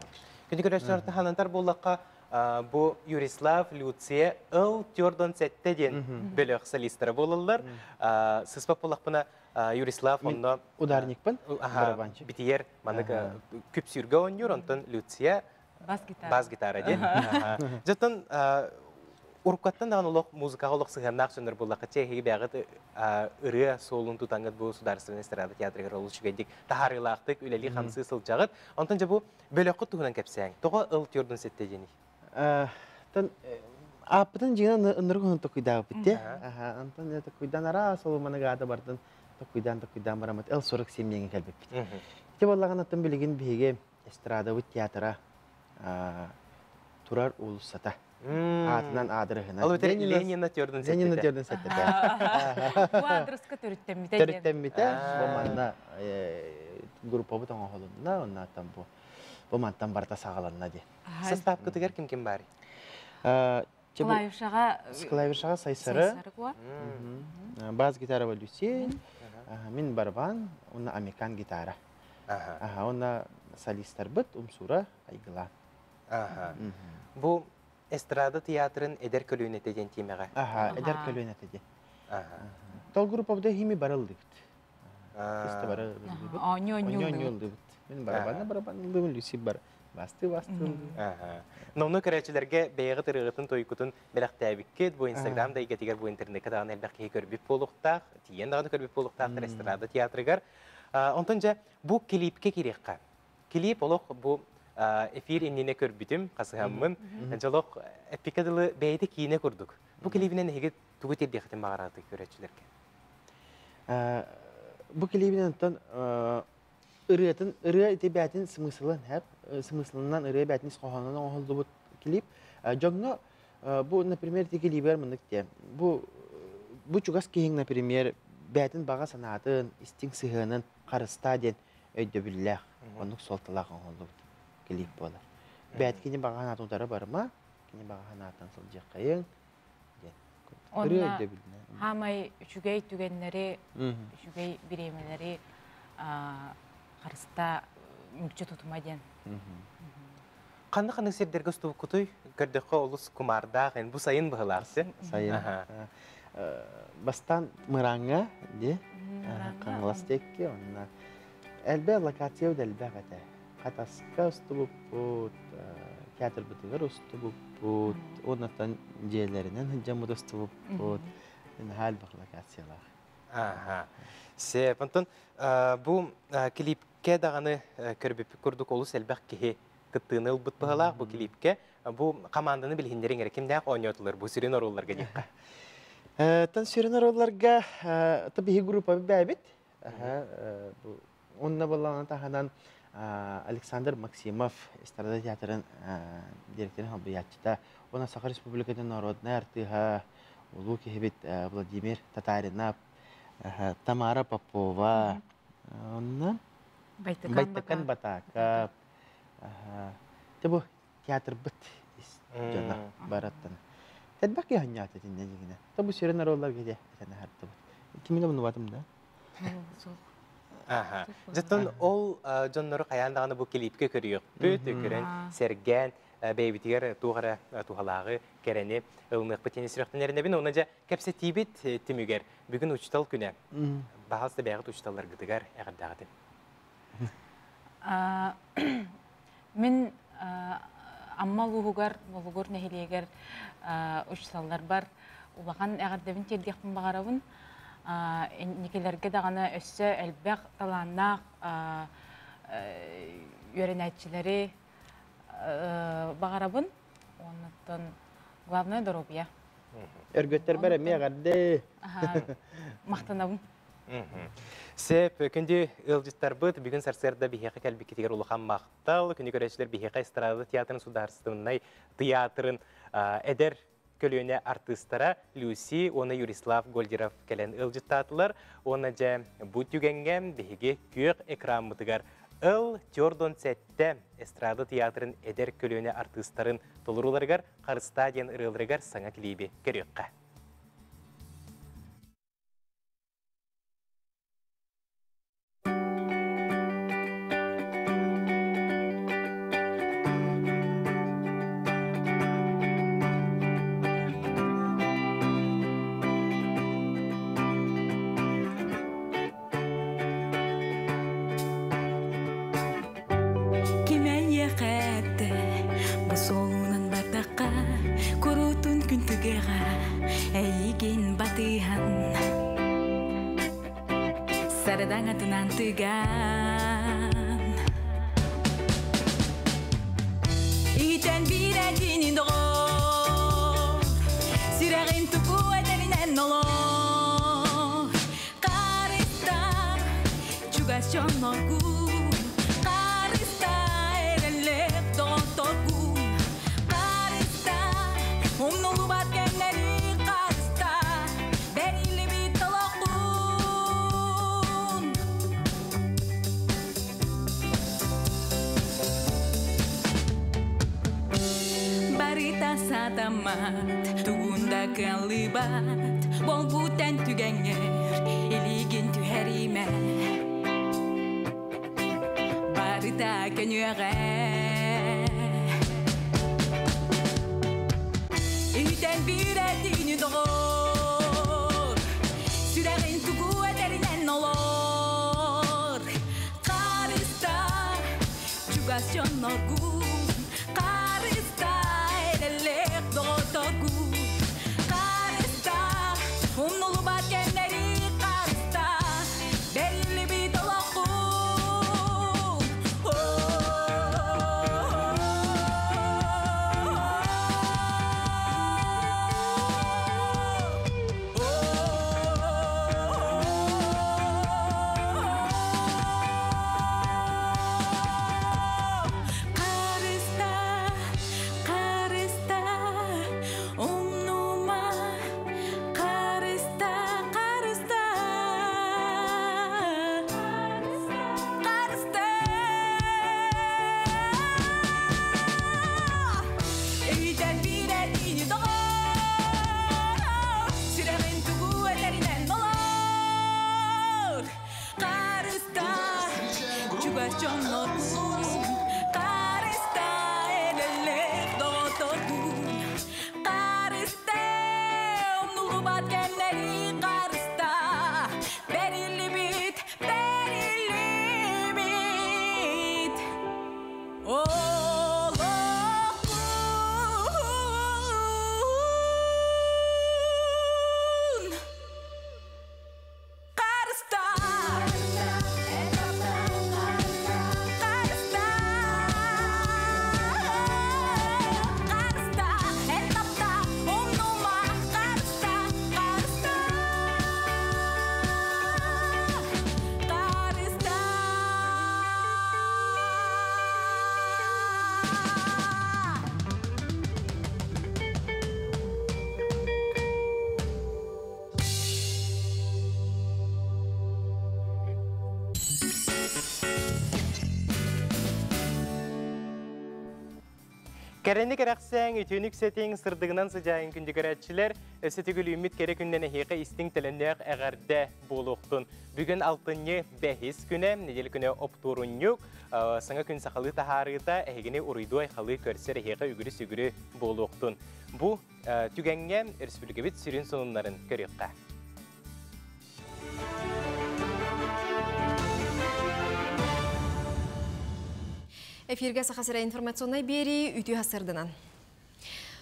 Күнү көрөчтөрдө ханантар боллакка бу Юрислав, Люция, Тёрдон Сетте ден бөлөк солисттер болалар. Сыспак боллакпына Юрислав онно ударникпын, барабанчы. Битиер манык күп сүргө ойнор, онтон Люция бас гитара ден. Жотон Уркаттан даган улок музыкага улок сыгырнак сөндүр буллакка чехиги бягыт ыры солун тутангыт бу Сударственный эстрада театрыгар олучугайдик тахарылактык үлели хамсы сылжагыт. Онтон же бу бөлөккө тугунан кепсең. Тога Тёрдон Сетте дени. Тан апытын жигина ындыргын токуйдагы битте. Антон это куйдан ара солу манагада бардын. Токуйдан барамат 47 меңге келбеп бит. Те боллаган атын билигин биге эстрада театра турар улусата. Атынан адрыгына. Ал өтер Ленинна Тёрдон Сетте. Ленинна Тёрдон Сетте. Бу адреска төрүттемите. Төрүттемите. Бу манда группа бутан оголунна, онна там бу мантан барта сагаланна ди. Состав кытыгар ким бар? Клавишага Сайсары. Бас гитара Люсей, мин барабан, онна американ гитара. Онна солисттер бит, Умсура, Айгыла. Бу эстрада театрын эдер көлүүнө теден тимеге. Эдер көлүүнө теден. Тол группада хими барылды бит. Эсте барылды бит. Оньоньолду бит. Мен барабан Люси бар. Басты. Номну көрөчүлөргө бейги тырыгытын тойкутун белектебиккет бу Инстаграмда игетигер бу интернетке дагы элбекке көрбүп болуктак, тиен дагы көрбүп болуктак эстрада театрыгар. Онтон же бу клипке кирекка. Клип олох бу эфир иннине көрбүтүм, касыгаммын. Жолок эпикадылы бейди кийине көрдүк. Бу клипинен эге тугу тердехтин багараты көрөчүлөргө. Бу клипинен онтон ыры этебятин смыслын хэп, смыслынан ыры бятин исқоханынан оголду бу клип. Жогно бу, например, те клипер мындык те. Бу чугас кийин, например, бятин бага санатын, истин сыгынын Харыста ден өйдө биллах, онук солталаган оголду клип болар. Бәт кини бага ханатындары барма, кини бага ханатын сылжак кайын. Онна хамай үчүгей түгеннери, үчүгей биремелери Харыста мүкчө тутума ден. Кандай сердерге ступ кутой, көрдөккө олус кумардак, бу сайын быгылаксы. Сайын. Бастан мыранга, де, каңластекке, онна элбе локация элбе ката. Катаска ступ бут, театр бытыгар ступ бут, оннан жерлеринен жамуда ступ бут. Хал бак локациялар. Сеп, онтон бу клипке даганы көрбүп көрдүк олус элбек кихи кыттыны ылбыт быгалак бу клипке. Бу команданы билгендерин керек кимдак ойнотулар бу сүрүн оролларга дикка. Тан сүрүн оролларга табиги группа бәбит. Онна баллана таханан Александр Максимов эстрада театрын директоры хабиятчыта. Она Саха Республикадан народная артыга улу кихибит Владимир Татаринов, Тамара Попова, Байтакан Батакап. Табу театр бит жана бараттан. Тадбак я ханята тиннегине. Табу сүрүн ороллар геде этене хартып. Кимге муну батым да? Жаттан ол жоннору каяндаганы бу клипке көрүйөк. Бүт көрөн серген бейбитигер тугара тухалагы керени ылнык битени сүрөктөнөрүнө бин онажа кепсетибит тимигер бүгүн учтал күнө. Баһаста бягыт учталлар гыдыгар эгердагы. Мен амма лугугар, болгор нехилегер учталлар бар. Улаган эгердебин телдехтин багарабын. Никелерге даганы өссө элбек таланнак үйрөнөчүлөрү багарабын. Онуттан главное здоровье. Örgütler bare meğerde. Мақтанабын. Сеп, күнде ылжыттар бұд, бүгін сарсерді бейхеқі кәлбі кетегер ұлыған мақтал, күнде көрәшілер бейхеқі эстрады театрын сударыстығынай театрын әдер көліне артыстара Люси, оны Юрислав Гольдеров кәлен ылжыттатылар, оны жа бұд түгенген бейхеге көк экран мұтығар. Ыл Тёрдон сәтті эстрады театрын әдер көліне артыстарын толыруларғар, қарыста ден ырылырғар саңа клейбе көрекқа. Iten biredinin doğur Süreğin tuku ederinen olur Karista Çugasyon orgun Karista Erelek doğun torgun Karista Umnulu batkenleri Karista Berili bir tolokun Barita satamat Tugunda kalibat Bol buten tügenger Eligin tüherime Barita kenyöre Üten bir etini doğur Süreğin tugu ederinen olur Karista Çugasyon orgun Karista Erelek doğutorgun Karista Umnulu batkenleri Karista Belli bir dolokun Керенlik әрәқсәң үтінік сәтең сырдығынан сыжайын күнді көрәтшілер, сәтігіл үміт керек күннен әхеқі істің тіліннәқ әғәрді болуқтын. Бүгін алтынны бәхіс күні, недел күні оптурыннюк, саңа күн сақалы тахарыда әхегіне ұрыйду айқалы көрсер әхеқі үгірі-сүгірі болуқтын. Бұ түгенге республикабет сүрін сонунларын көріққа. Эфирге сақасыра информационной бери үті хасырдынан.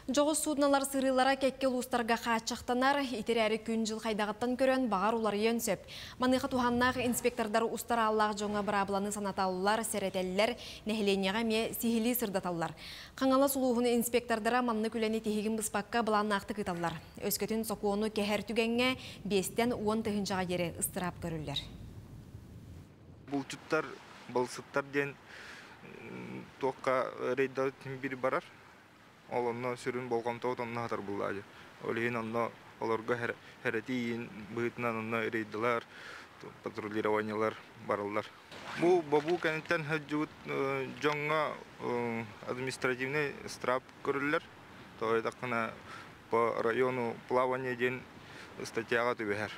Жоғы судналар сырылара кекке лустарға қачықтанар, итерәрі күн жыл қайдағыттан көрен бағар улар енсөп. Маныға туханнақ инспектордар устара Аллах жоңа бұрабыланы санаталылар, сәрәтәлілер, нәхіленеға ме сихили сырдаталылар. Қаңала сұлуғыны инспектордара манны күләне тегігін бұспаққа бұланнақты кыталылар. Өскөтін соқуыны кәхәр түгенге 5-тен 10 тұхыншаға ері ыстырап көрілдер. Бұлчыттар, балсыттар ден тоққа рейдал бiri барар. Олонно сүрүн болгонтоо тонна хатар буллаажы. Олейин онно олорго херетиин быытынан онно рейдалар, патрулированиялар барылар. Бу бабу кенттен хаджут жоңга административный штраф көрүлөр. Той такына по району плавания ден статьяга түбәһәр.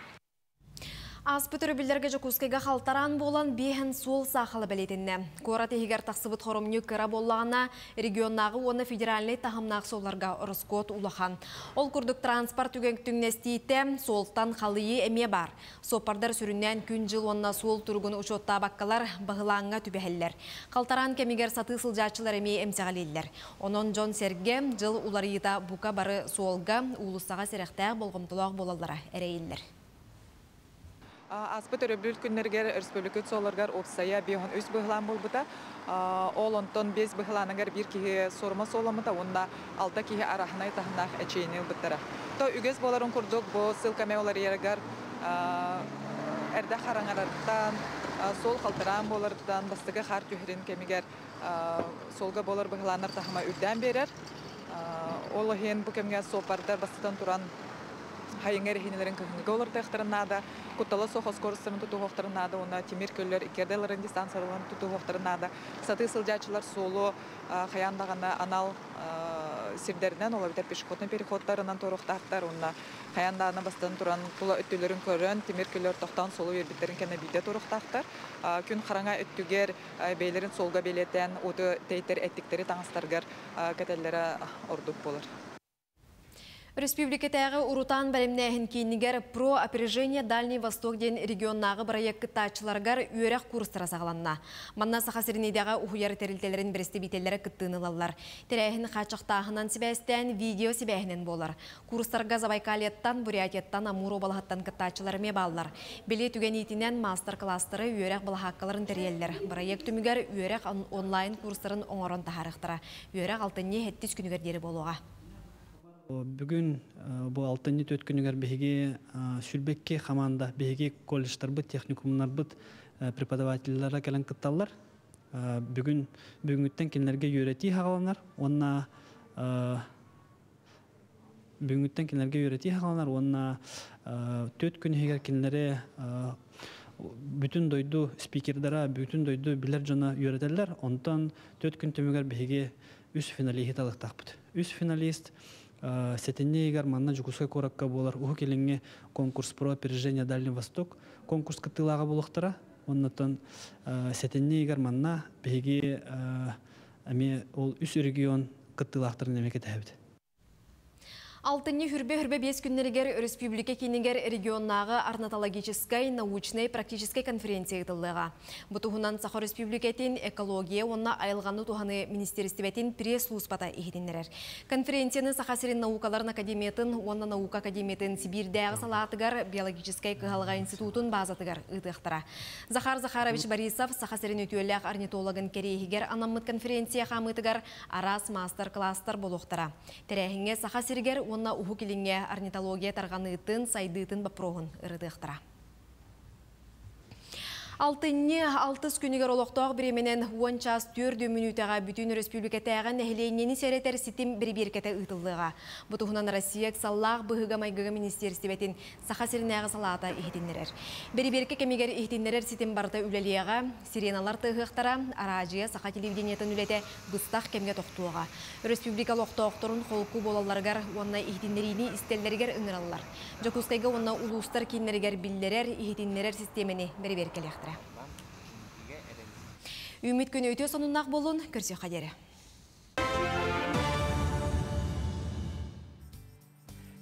Аспы түрібілдерге жүкускайға қалтаран болан бейін сол сақылы бәлетінне. Қора тегігер тақсыбыт қорымны кіра болағына регионнағы оны федеральный тағымнақ соларға ұрыскот улахан. Ол күрдік транспорт үгенктіңнестейті солтан қалыйы әме бар. Сопардар сүріннен күн жыл онына сол тұрғын ұшотта баққалар бағылаңға түбәхеллер. Қалтаран кемегер саты сылжачылар әме әмсеғалелер. Онын Джон Серге жыл уларыйыта бұқа бары солға улыстаға серектәғ болғымтылақ болалары әрейілдер. Аспы төрөбүл күннергер республикат соларгар опсая бион үс быглан болбута. Ол онтон без быгланагар бир киһи сорма соламыта, онда алта киһи арахнай тахнах эчейни быттара. То үгез боларын курдук бу ссылкаме олар ярагар эрдә хараңараттан сол халтыран болардан бастыгы хар түһрин кемигер солга болар быгланар тахма үрдән берер. Ол хен бу кемгә сопардар бастыдан туран хайыңер хинелерин кыгынга олар тахтырнада, кутала сохос корыстарын туту хоқтырнада, она темир көллер икерделерин дистанцияларын туту хоқтырнада, саты сылжачылар солу хаяндагана анал сирдеринен олар битер пешеходный переходтарынан торуқтақтар, она хаяндагана бастан туран тула өттүлерин көрөн, темир көллер тоқтан солу ербиттерин кене биде торуқтақтар, күн қараңа өттүгер бейлерин солга белетен, оты тейтер әттіктері таңыстаргар кәтеллері ордук болар. Республикатағы урутан бәлемнәхін кейінігер про опережение Дальний Восток ден регионнағы проект тачыларгар үйерек курстыра сағаланна. Манна сақасырынедегі ұхуяры тәрілтелерін бірісті бейтелері күттіңілалар. Тәрәхін қачықтағынан себәстен видео себәхінен болар. Курстарға Забайкалияттан, Бурятияттан, Амуро балахаттан кыттачыларыме баллар. Беле түген етінен мастер-кластыры үйерек балахаққаларын тәрелер. Проект түмігер үйерек онлайн курстарын оңырын тахарықтыра. Үйерек алтынне хеттіз күнігердері болуға. Бүгін бұл алтынны төт күнігер бейге сүлбекке қаманда бейге колледжтар бұд, техникумнар бұд преподавательлера кәлін кытталар. Бүгінгіттен кенлерге үйреті хағаланар. Онна төт күнігер кенлері бүтін дойду спикердара, бүтін дойду білер жона үйретелер. Онтан төт күн төмігер бейге үс финалист алықтақ бұд. Үс финалист сетенне егер манна жүкусқа коракка болар. Уху келінге конкурс про опережение Дальний Восток конкурс кыттылаға болықтыра. Оннатан сетенне егер манна беге ол үс регион кыттылақтырын емекет әбді. Алтынны хүрбе-хүрбе 5 күннергер республика кейінігер регионнағы орнитологической, научной, практической конференция етілдіға. Бұтығынан Сахар Республикатын экология, онна айылғаны туғаны министерстебетін пресс-службата ехетіндерер. Конференцияны Сахасырин наукаларын академиятын, онна наука академиятын Сибирдегі салатыгар биологической кығалға институтын базатыгар ұтықтыра. Захар Захарович Борисов Сахасырин өтуелік орнитологын керейгер анаммыт конференция қамытыгар арас мастер-кластар болуқтыра. Тәрәхінге Сахасыргер онна уху келінге орнитология тарғаныйтын, сайдыйтын бапроғын ұрыдықтыра. Алтынны 6 күнігер олықтауық біременен 10 час 4 минутаға бүтін республикатаға нәхілейнені сәреттер сетім бір-беркеті ұтылыға. Бұтығынан Россия саллақ бұғыға майгыға министерстебетін Сахасыринағы салата ехетіндерер. Бір-берке кемегер ехетіндерер сетім барда үлелеға, сиреналар тұғықтара, аражия Саха телевидениетін үлеті бұстақ кемге тоқтуға. Республика лоқтауқтырын қолқу болаларғар, онна ехетіндеріні істеллергер ұңыралар. Жокускайға онна улустар кейінлергер білдерер, ехетіндерер системені бір-беркелектір. Үміт күні өте сонынақ болын, көрсе қадері.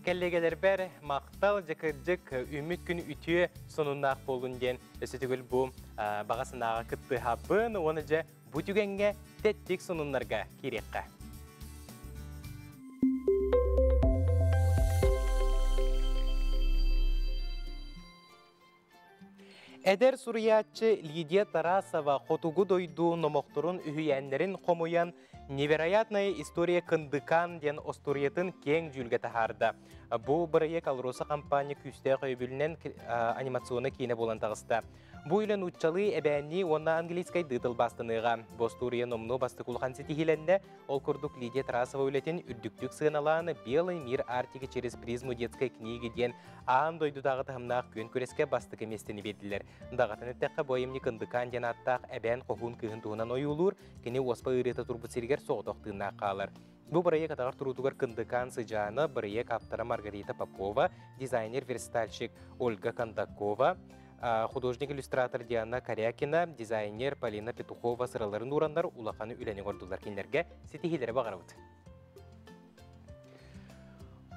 Кәллегелер бәрі мақтал жықыржық үміт күні өте сонынақ болын ден өсетігіл бұл бағасынаға күтті хабын, оны жа бұтүгенге тәттік сонынларға керекқа. Эдер Сурьячы Лидия Тарасова хотугу дойду номокторун үхүйәннерин қомуян невероятная история кындыкан ден осториятын кең жүлге тахарды. Бу бұрайек Алроса компания күсте қойбілінен анимационы кейіне болан тағыста. Бу илен уччалы әбәнни онна английскай дытыл бастыныға. Бостурия номну басты кулхан сетихиленде ол күрдік Лидия Тарасова үлетін үрдіктік сығыналаны «Белый мир Арктики через призму детской книги» ден аан дойдудағы тахымнақ көн көреске бастықы местені беділер. Дағатын өттәққа бойымны кындыкан ден аттақ әбән қоғын күйін туғынан ойулur, кені оспа ұреті турбуцергер соғдықтығына қалар. Бу проект атағар турутугар кындыкан сыжаны проект автора Маргарита Попова, дизайнер-верстальщик Ольга Кондакова, художник-иллюстратор Диана Корякина, дизайнер Полина Петухова сыраларын урандар улақаны үләне гордулар кендерге сетихилері бағарауыд.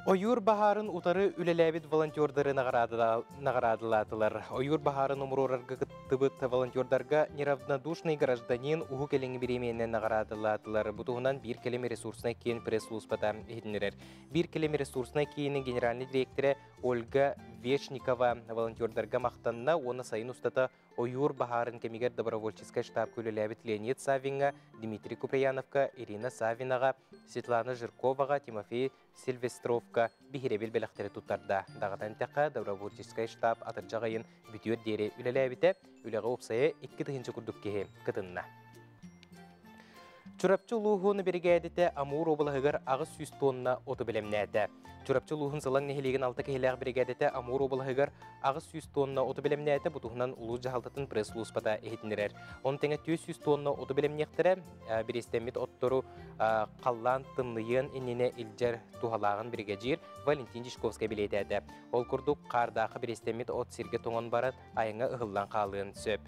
Ойур Бахарын утары үлеләбит волонтердары нағарадылатылар. Ойур Бахарын умрорарга кыттыбыт волонтердарга неравнодушный гражданин угу келеңі беременен нағарадылатылар. Бұтуғынан бір келеме ресурсына кейін пресс-луспата едінерер. Бір келеме ресурсына кейін генеральный директоры Ольга Вешникова волонтердарга мақтанна, оны сайын ұстата Ойур Бахарын кемегер добровольческая штаб күлеләбит Леонид Савинга, Дмитрий Куприяновка, Ирина Савинаға, Светлана Жирковаға, Тимофей Сильвестровка бихиребел беләқтері туттарда. Дағатан тәқі добровольческая штаб атыржағайын бүтер дере үлеләбіті, үліға опсайы 2 тығынчы күрдік кеге кытынна. Чурапчы луғуны берігәдеті Амур обылығығыр ағыз 100 тонна оты білемнәді. Чурапчы луғын сылаң нехелеген 6 кехеләғ берігәдеті Амур обылығығыр ағыз 100 тонна оты білемнәді бұтығынан ұлы жағалтатын пресс-луспата ехетінерер. Оның тәңі 200 тонна оты білемнектірі берестемет оттыру қаллан тымлыйын еніне илжер тухалағын берігәжир Валентин Дишковскай білетәді. Ол күрдік қардақы берестемет от сирге тоңын барат айыңа ұғылан қалығын сөп.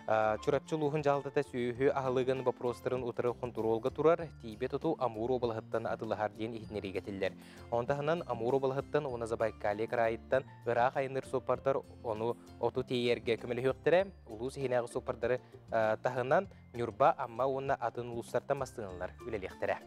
Чурапчы луғын жалдата сүйі ағылығын вопростарын ұтыры контролға тұрар, тейбе тұту Амур обылғыттан атылығар дейін ехінері кетілдер. Ондағынан Амур обылғыттан оны Забайкале крайыттан ұрақ айыныр сопардар оны оту тейерге көмілі өқтірі, ұлу сехенағы сопардары тағынан нүрба амма оны атын ұлыстардан мастығынлар үлелектірі.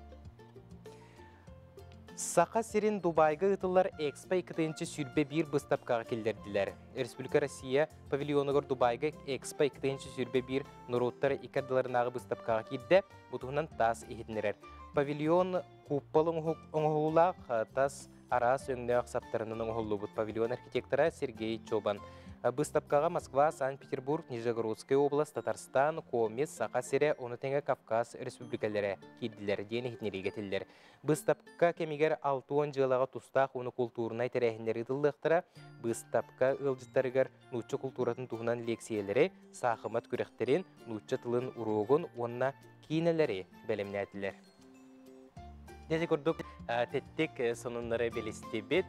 Сақа сирин Дубайга ытылар Экспо 2-нче сүрбе бир быстапкага келдердилер. Республика Россия павильоныгор Дубайга Экспо 2-нче сүрбе бир нуруттары икадыларынагы быстапкага кидде, бутугунан тас ихиднерер. Павильон купполың оңғулақ тас арас өңнөк саптарының оңғулубут павильон архитектора Сергей Чобан. Быстапкага Москва, Санкт-Петербург, Нижегородская область, Татарстан, Коми, Сақа-Сире, Онытеңе Кавказ республикалары киддилер ден ихиднери кетилдер. Быстапка кемигер 6-10 жылаға тустақ оны культурнай тәрәхіндері дылдықтыра, быстапка ылжыттарыгар нучча культуратын туғынан лекциялары, сақымат күректерін, нучча тылын уруғын, онна кейнелері бәлемнәтілер. Дәді көрдік тәттік сонынлары белесті бет,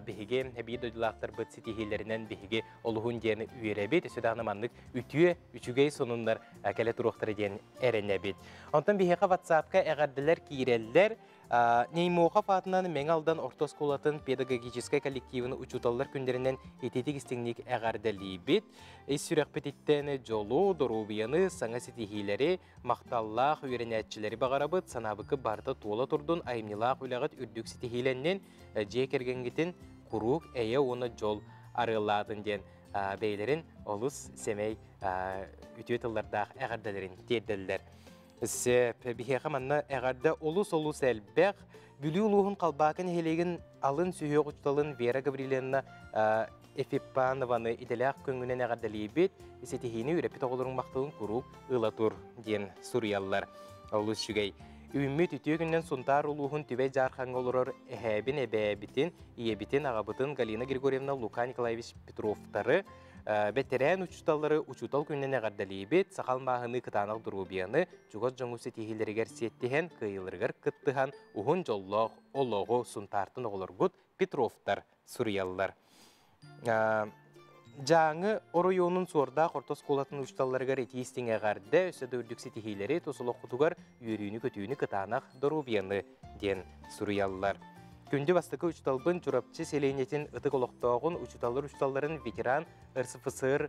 бігіге бейді өйділақтар бұд сетихелерінен бігіге олығын дені үйері бет, өседі анаманлық үтіге сонынлар кәлі тұрықтары ден әріне бет. Онтан бігіға WhatsApp-қа әғарділер кейрелдер, Неймоға фатынан мен алдан ортосколатын педагогическай коллективіні учуталар күндерінен ететік істіңнік әғарділі бет. Сүрек пететтені жолу, дорубияны, саңа сетихилері, мақталлақ үйренәтчілері бағарабыд, санабықы барда туала тұрдың айымнылақ үләғыт үрдік сетихиленнен жек ергенгетін құруқ әйе оны жол арыладың ден бейлерін олыс семей үтуетілердақ әғарділерін деділдер. Сәп бихеға манна әғарда олус-олус әлбәқ, бүлі ұлуғын қалбақын хелеген алын сүйе құчталын Вера Гаврилевна Эфипанованы иделяқ көңінен әғардалей бет, сетихini үрепет оғылырың мақтылын құруқ ұлатур ден Суриялар олус шүгей. Үммет үтіөгіннен сұнтар ұлуғын түбәй жарқан олырыр әбін әбәбітін, иебітін ағабытын Галина Григорьевна Лука Николаевич Петровтары, бәттерән учуталары учутал күннен әғардалей бет, сақал мағыны кытанал дұрубияны, жүгат жоңусы тихилерігер сеттіген, кыйылырғыр кыттыған, ұғын жоллоқ, олоғы сұнтартын оғылырғыт Петровтар Суриялылар. Жаңы оройонun сорда қортос қолатын ұшталарығар етейістің әғарды, өседі үрдіксі тихилері тосылық құтығар үйерүйіні көтүйіні кытанақ дұрубияны ден Суриялылар. Күнді бастықы учталбын жұрапчы селенетін ұтық олықтауғын учталларын ветеран РСФСР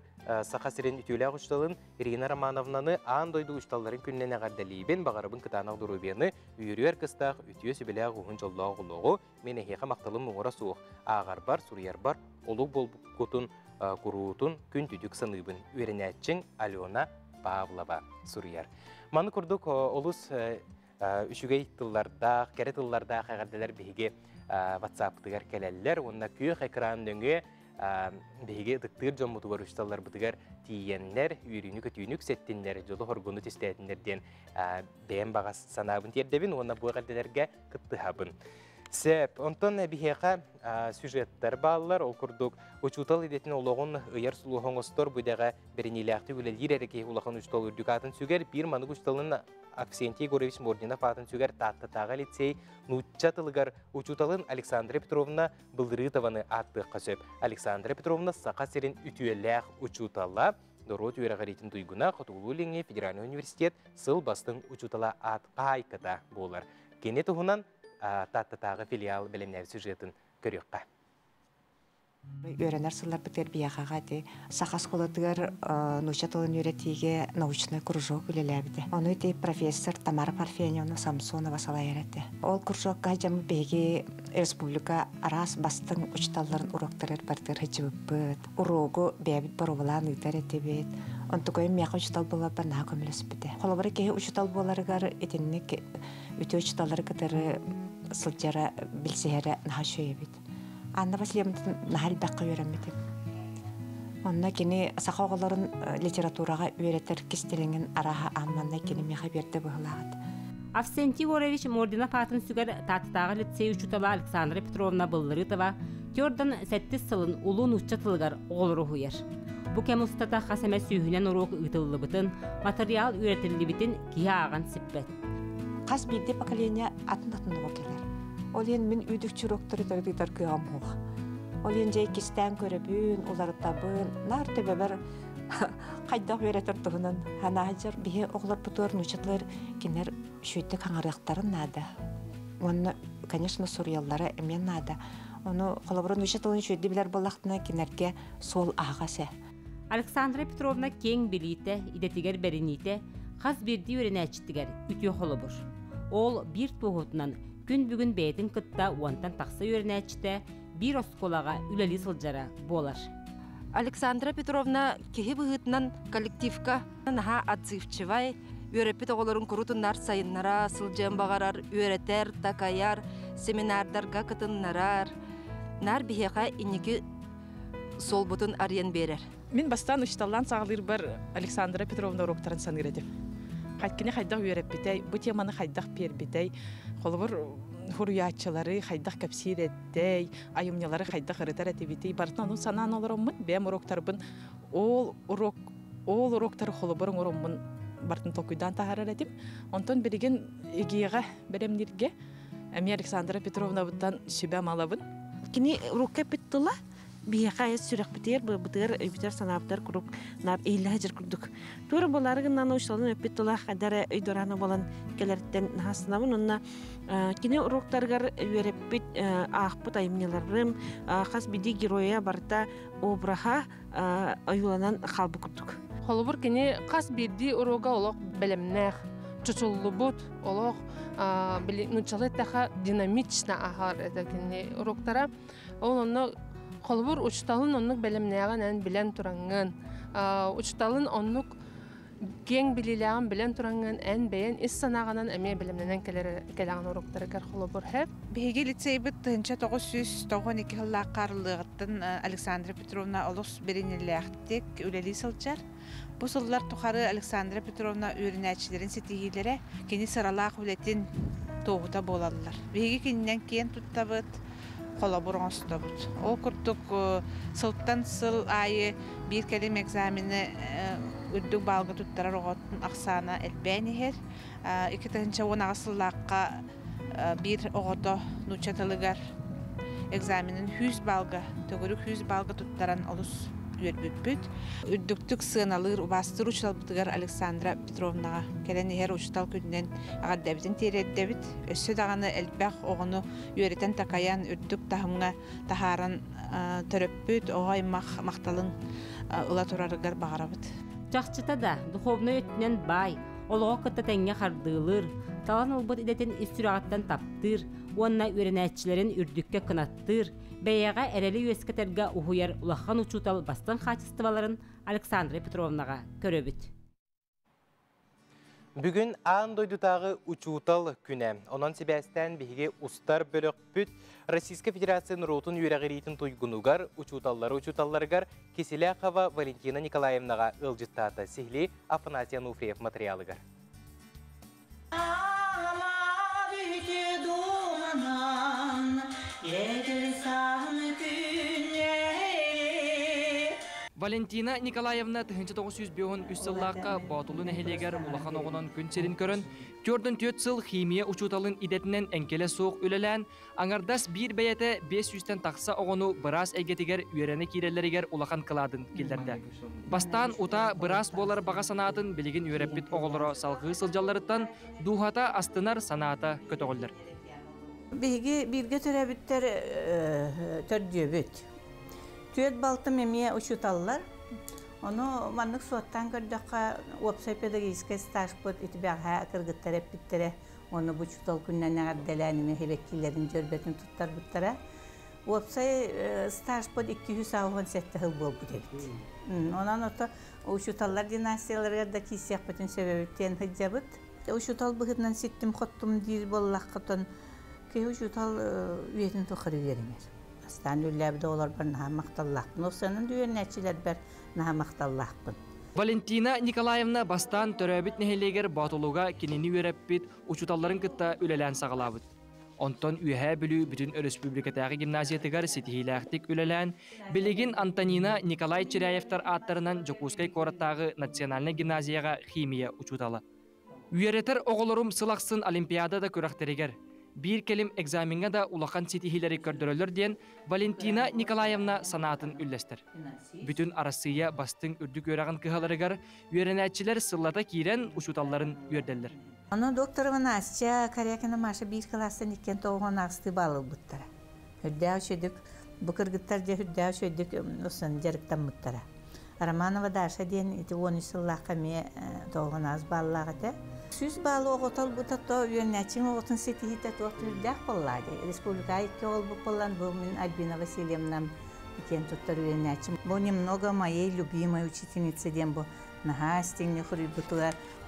сақасырен үтіләғ учталын Ирина Романовнаны андойды учталларын күннен ағардалейбен бағарабын кытанақ дұрубені үйірер кыстақ үтіе сөбіләғ ұғын жоллағы ғылығы мен әхеға мақталым мұңыра суық. Ағар бар, сурияр бар, олу бол көтін күруутун күн түдік сыныбын үйренәтчің Алена Павлова сурияр. Маны күрдік олыс үшігей тыллардақ, кәрі тыллардақ ағарделер бейге WhatsApp-тығар кәләлілер, онына күйіқ экран дөңге бейге дықтыр жон мұтығар ұшталар бұтығар тиенлер, үйрінік өтүйінік сеттінлер, жолы хоргуны тестәйтіндерден бәйін бағас санабын тердебін, онына бұл ғарделерге күттіғабын. Сәп, онтон бейхеға сюжеттер балылар, ол күрдік учутал едетін олығын ұяр сұлуғын ұстор бұйдаға бірінеліяқты өлелер әрекей олығын ұштал үрдік атын сүгер, бір манық ұшталын Аксентий Егорович Мординов атын сүгер таттатаға лицей нұтча тылығар учуталын Александра Петровна Былдырытованы атты қасөп. Александра Петровна сақа серін үтуелләқ учутала, Дорот үйерағаретін дұйгына Құтығылу Ленге Федеральный университет сыл бастың учутала атқа айқыта болар. Кене тұғынан таттатаға филиал білімнәр сюжетін көріққа. Үйренер сыллар бітер бияғаға де. Сақас қолатығар нұша тылын үйретіге научный кружок үлеләбіді. Оны де профессор Тамара Парфеневна Самсонова салай әреті. Ол кружокқа жамы беге республика арас бастың ұчталарын уроктарыр бартыр хычыбы бұд. Урогу бәбіт баруылан ұйтар әті бет. Онты көйім мяқы ұчтал болар бар наға көміліс біді. Қолабары кеге ұчтал боларығар етінік үті ұчталары кітары сылжара білсеері наға шөйе бет. Анна Васильевна нахал баққа үйренмеді. Онна кені сақауғаларын литератураға үйретер кестеліңін араға амманна кені меға берді бұғылағыды. Авсентий Егорович Мординов атын сүгер татытағы лицей учутала Александра Петровна Былдырытова көрден 7 сылын улун учча тылгар оғылыры хуер. Бұ кем ұстата қасаме сүйінен ұруқ ұйтылы бұтын, материал үйретілі бітін кия аған сіппет. Қас бейді поколения атын-атын оға келер. Олен мен үйдік чүрөктөрі тәрдігдар күйам оға. Олен жай кестен көрібін, олары табын, нар төбебер қайдақ үйретір тұғынан. Хана ажар бейе оғылар бұтыр, нүчетлер кенер шүйті қаңарықтарын нады. Оны, конечно, сурьяллары әмен нады. Оны қолабыры нүчетлерін шүйді білер болақтына кенерге сол ағасы. Александра Петровна кең білейті, идетігер бәрінейті, қаз берді өрен әчіттігер, үтіе қолы бұр. Ол бір тоғытынан күн бүгін бәйтін күтті уантан тақсы өріне әчті бір осколаға үләлі сылжара болар. Александра Петровна кеге бұғытынан коллективка наға отзывчывай, өрепет оғыларын күрутыннар сайыннара, сылжан бағарар, өретер, такаяр, семинардарға кытыннарар, нар бігеға инекі сол бұтын ариян берер. Мен бастан ұшталан сағылыр бір Александра Петровна уроктарын саныр едім. Қайткені қайдақ өрепетей, бұл теманы қайдақ пербетей, қолыбыр хуруячылары қайдақ кәпсир әттей, айымнялары қайдақ ұрытар әтебетей. Бартынан ол санан олырымын, бәм уроктарбын, ол уроктары қолыбырың ұрымын бартын толкуйдан тағарар әдім. Онтон береген егеға беремнерге, әме Александра Петровна бұттан сөбәм алабын. Кені урокка біттіла? Бияқа әс сүрек бітер, бұтыр өбітер санаптар күріп, нар ейлі әжір күрдік. Туры боларығын наны ұшылын өппеттіла қадары өйдораны болан келерттен хасынамын. Онна кені ұроқтарғар өреппет ақпыт айымнеларым, қас биді героя барта обраға ойыланан қалбы күрдік. Қолыбыр кені қас биді ұроға олық білімнәқ, чучуллы бұд, олық нұчалы тәқа динамична ағар әдәкені ұроқтара. Ол оны Қолыбыр ұчталын оннық бәлемнәғын ән білен тұраңын. Ұчталын оннық ген біліләғын білен тұраңын ән бәйін іс санағынан әме бәлемнәнен кәләғын ұрықтары кәр қолыбыр әп. Бейге лицей бұд 1992 жылға қарылығыттын Александра Петровна олыс беренеләқтік үлелі сылчар. Бұл сыллар тұқары Александра Петровна үйрінәтшілерін сетігелері кені сыралақ үлетін тоғыта болалылар. Бейге кенінен кен тұттабыд. Қолабырың осында бұд. Ол күрттік сылттан сыл айы бір кәлем экзамені үрдік балғы тұттарар оғытын ақсана әлбән ехер. 2-10 сыллаққа бір оғыты нұчатылығар экзаменін 100 балғы, төгірік 100 балғы тұттаран олыс үөрбүппүт. Үрдүктүк сыналыр убастыр учталбытыгар Александра Петровнаға келен ехер учтал күннен ағаддабитин тереддебит. Өссө дағаны элбәқ оғыну үөретен такаян үрдүк тахымға тахаран төрөппүт, оғай мақталын ыла турарыгар бағарабыт. Жақчыта да духовный өттінен бай, олығы кытта тәңге қардылыр, талан олбыт идетін үстірағаттан таптыр, онна өренәтчілерін үрдікке кынаттыр, бәйяға әрелі өскетерге ұхуяр ұлаққан учутал бастан қачыстываларын Александра Петровнаға көрөбіт. Бүгін аң дойдутағы учутал күнә. Онан себәстен бігі ұстар бөлік бүт Российская Федерацияның ротын үйрәғіретін тойгунугар учуталларыгар Кеселя қава Валентина Николаевнаға ылжыттаты сихли Афанасий Ануфриев материалыгар. Валентина Николаевна 1993 сыллаққа батулын әхелегер улахан оғынан күн серін көрін, көрдің 4 сыл химия учуталын идетінен әнкелі соқ үлелән, аңардас бір бәйеті 500-тен тақса оғыну біраз әйгетігер үйерені керелерігер улахан қыладын келдерді. Бастан ұта біраз болар баға санатын білігін үйереппет оғылыры салғы сылжаларыттан дұғата астынар санаты көтіғылдыр. Бірге төрәбіттер төрдебіт. Түйет балты мемия учуталлар. Onu manlık suattan gördüğü opsay pedagogika staj pot itibâha kırgıtları pittere onu bu çutal günden nerdelenimi helekkilerin cörbetini tuttar buttara. Opsay staj pot 267 yıl bol bu devlet. Ondan ota o çutallar dinastiyaları da kisiyah bütün sebebitten hıcabıt. O çutal bıhıdından sittim xottum dir bollaqatan ki o çutal üyetin toxarı verimer. Aslan öllәбі олар бір наға мақталлақпын. Осының дүйеннәтчілер бір наға мақталлақпын. Валентина Николаевна бастан төрәбіт нәхелегер батылуға кенені өрәппет учуталларын кытта үлелән сағалабыд. Онтон үйәе білу бүтін республикатағы гимназиятығар сетихиләқтік үлелән, білігін Антонина Николай Черяевтар аттарынан Жокускай кораттағы национальный гимназияға химия учуталы. Үйәретер оғылырым сылақсын олимпиадада көрәқтерегер. Bir kelim egzaminga da ulaqan setihileri kördürülür diyen Valentina Nikolaevna sanatın üllestir. Bütün arasıya bastın ürdük örağın kıhalarıgar, üyerenetçiler sillata kiren uçutalların üyerdeller. Onu doktorumun asça karyakına maşı bir klastan ikken toğun ağısты bağlı buttara. Hüddəv şöydük, bu kırgıtlar diye hüddəv şöydük usun jarıktan buttara. Romanova Daşa diyen iti 13 sıllıqqa me toğun ağız bağlılağı. Süz bağlı oğutal bu tato yönetçin oğutun setihi tato oğuturdaq bolladı. Республика 2 olbu bollan bu min Albina Vasilyevnam iken tuttar yönetçin. Bu немного моей любимой учительницы дем bu. Naha stingni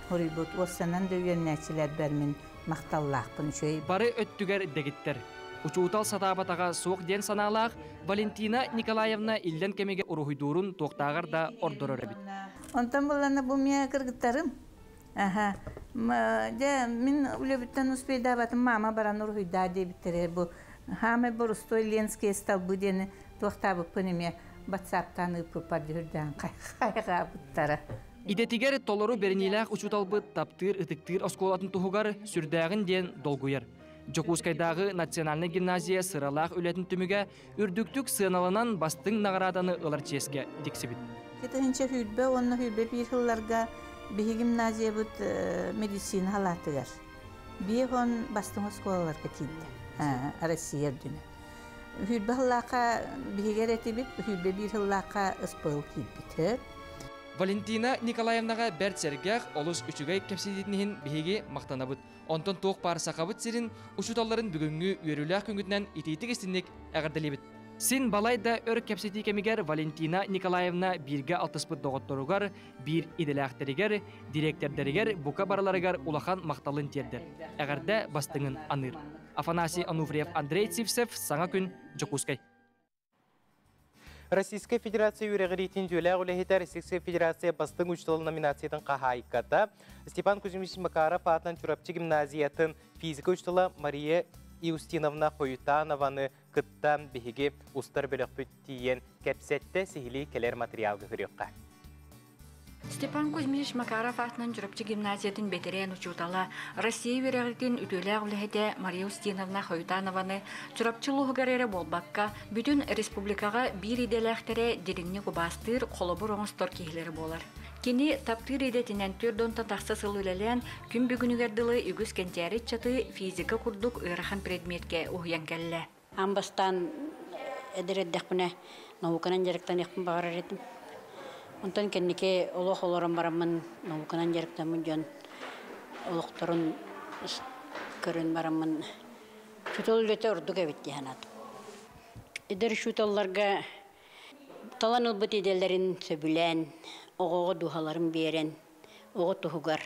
huribut ossanan da yönetçiler bermin maqtallaqpın şöy. Barı öttüger degitler. Uçuutal satabataga soğuk den sanalaq Valentina Nikolaevna ilden kemege uruhuydurun toqtağır da ordoror bit. Ondan bollanı bu miya kırgıtlarım. Aha. Min ulebitten uspeyda batım mama baran uruhuyda diye bitere bu. Hame borusto Lenskiye stal bu deni toqtabı pınımya WhatsApp'tan ıpıpardı hürden qayğa buttara. İdetiger toloru berinilaq uçutalbıt taptır ıtıktır oskolatın tuhugar sürdağın den dolguyar. Jokuskaydağı Nasionalny Gimnaziya sıralaq ületin tümüge ürdüktük sığınalınan bastın nağaradanı ılar çeske diksibit. Ketince hülbe, onunla hülbe bir yıllarga bir gimnaziya bud medisina halatıgar. Bir on bastın oskolalarga kildi. Arasiyer dünü. Hülbe hıllaqa bir gereti bit, hülbe bir hıllaqa ıspıl kilbit. Valentina Nikolaevnaga bert sergaq olus üçügay kepsiditnihin bihigi maqtanabıt. Onton toq par saqabıt sirin uçutalların bugünkü üyerülaq küngütnen ititik istinlik ağırdelibit. Sin balayda ör kepsiti kemiger Valentina Nikolaevna birge altıspıt doğuttorugar, bir idelaqteriger, direkterderiger, buka baralarıgar ulaqan maqtalın terdir. Ağırda bastığın anır. Афанасий Ануфриев, Андрей Цивсев, Саңа күн, Жокускай. Российская Федерация юрегритин жөлә улехита Российская Федерация бастың учталы номинациятын қахайқата Степан Кузьмич Макаров атынан Чурапчы гимназиятын физика учталы Мария Иустиновна Хоютанованы кыттан бігіге ұстар бөлік бүттейен кәпсетті сихили келер материалғы хүріққа. Степан Кузьмич Макаров атынан жүріпчі гимназиятын бетерен учутала. Россия верегетін үтөлі ғылыхеде Мария Устиновна Хойтанованы жүріпчі луғыгарері болбаққа бүтін республикаға бір иделәқтері деріңні құбастыр қолыбыр оңыстор кейлері болар. Кені таптыр едетінен түрдонта тақса сылылелен күн бүгінігерділі үгіз кентері чаты физика күрдік ұйрахан предметке ұғиян кәлі. Амбастан әдіреддәк бұна науканан жарықтан еқпін бағарар едім. Онтан кеннеке олох олорон барамын науканан жарықтамын жон олохторун көрін барамын. Шутол үлеті ұрдық әбетті ханат. Эдер шутолларға талан ұлбыт еделерін сөбілен, оғығы дұхаларын берен, оғы тұхығар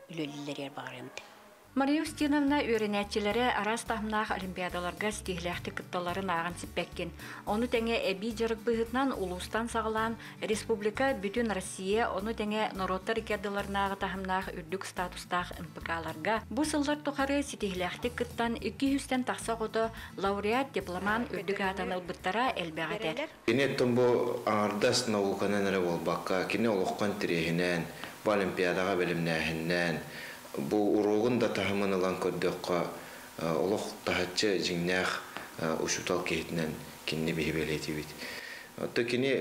үлелілер бағарымды. Мария Устиновна үйренәтчілері арас тахымнақ олимпиадаларға стихләхті күтталарын ағын сіппәккен. Оны тәңе әбей жарық бұғытнан ұлыстан сағылан республика бүтін Россия, оны тәңе народтар икерділарынағы тахымнақ үрдік статустақ МПК-ларға. Бұ сылдар тұқары стихләхті күттан 200-тен тақса құды лауреат дипломан үрдік атаныл бұттара әлбәғатер. Кене тұмбы аңардас науканан әрі болбаққа, кене олыққан тірехінен, бұл олимпиадаға білімнәхінен, Бу урогун да тахымын алан көрдөкка олох тахатчы жиңнах ушутал кейтинен кинни бейбелети бит. Отто кини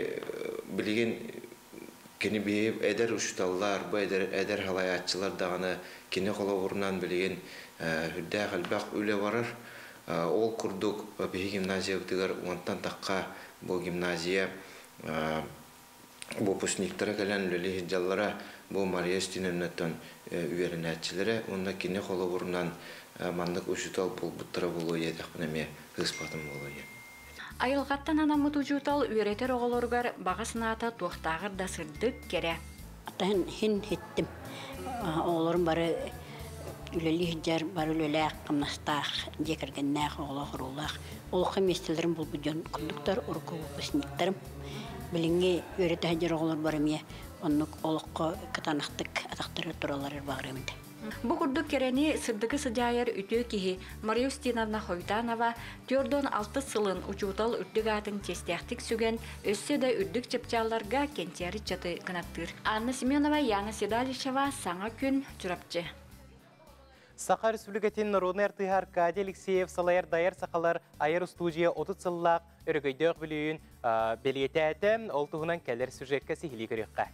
билген кини бейб эдер ушуталлар, бу эдер халаятчылар даганы кини колобурунан билген хүддә калбак үле барар. Ол курдук бей гимназия үтүгөр онтан такка бу гимназия бу пусниктара келен үле жаллара бу Мария Устиновнатан үйренәтчілері, онда кене қолы бұрынан мандық үшітал бұттыра болу едіқ бұнаме ғыспатым болу еді. Айылғаттан анамыт ұжутал үйретер оғылырғар бағасыната туақтағыр да сырдық кере. Аттағын хин хеттім. Оғылырым бары үлелі хиджар, бары үлелі қамнастақ, жекіргеннәқ, оғылақ, ұрулақ. Олыққа местелерім бұл бұден күндіктар, ұрқы өпісініктарым. Білінге үйреті хиджар оғылыр барым е. Оннук олыққа катанақтық атақтары туралары бағырымды. Бұ күрдік керені сырдығы сыдайыр үтіу кихи Мария Устиновна Хойтанова түрдон 6 сылын учутал үрдік атын тестяқтық сүген өссе де үрдік чепчаларға кентері чаты қынаттыр. Анна Семенова, Яна Седалишева, Саңа күн, Чурапчы. Сақа Республикатын народный артығы Аркадий Алексеев салайыр дайыр сақалар айыр студия 30 сыллақ өрігейдеғ білуін белгетәті олтығынан кәлер сюжетке сихили көріққа.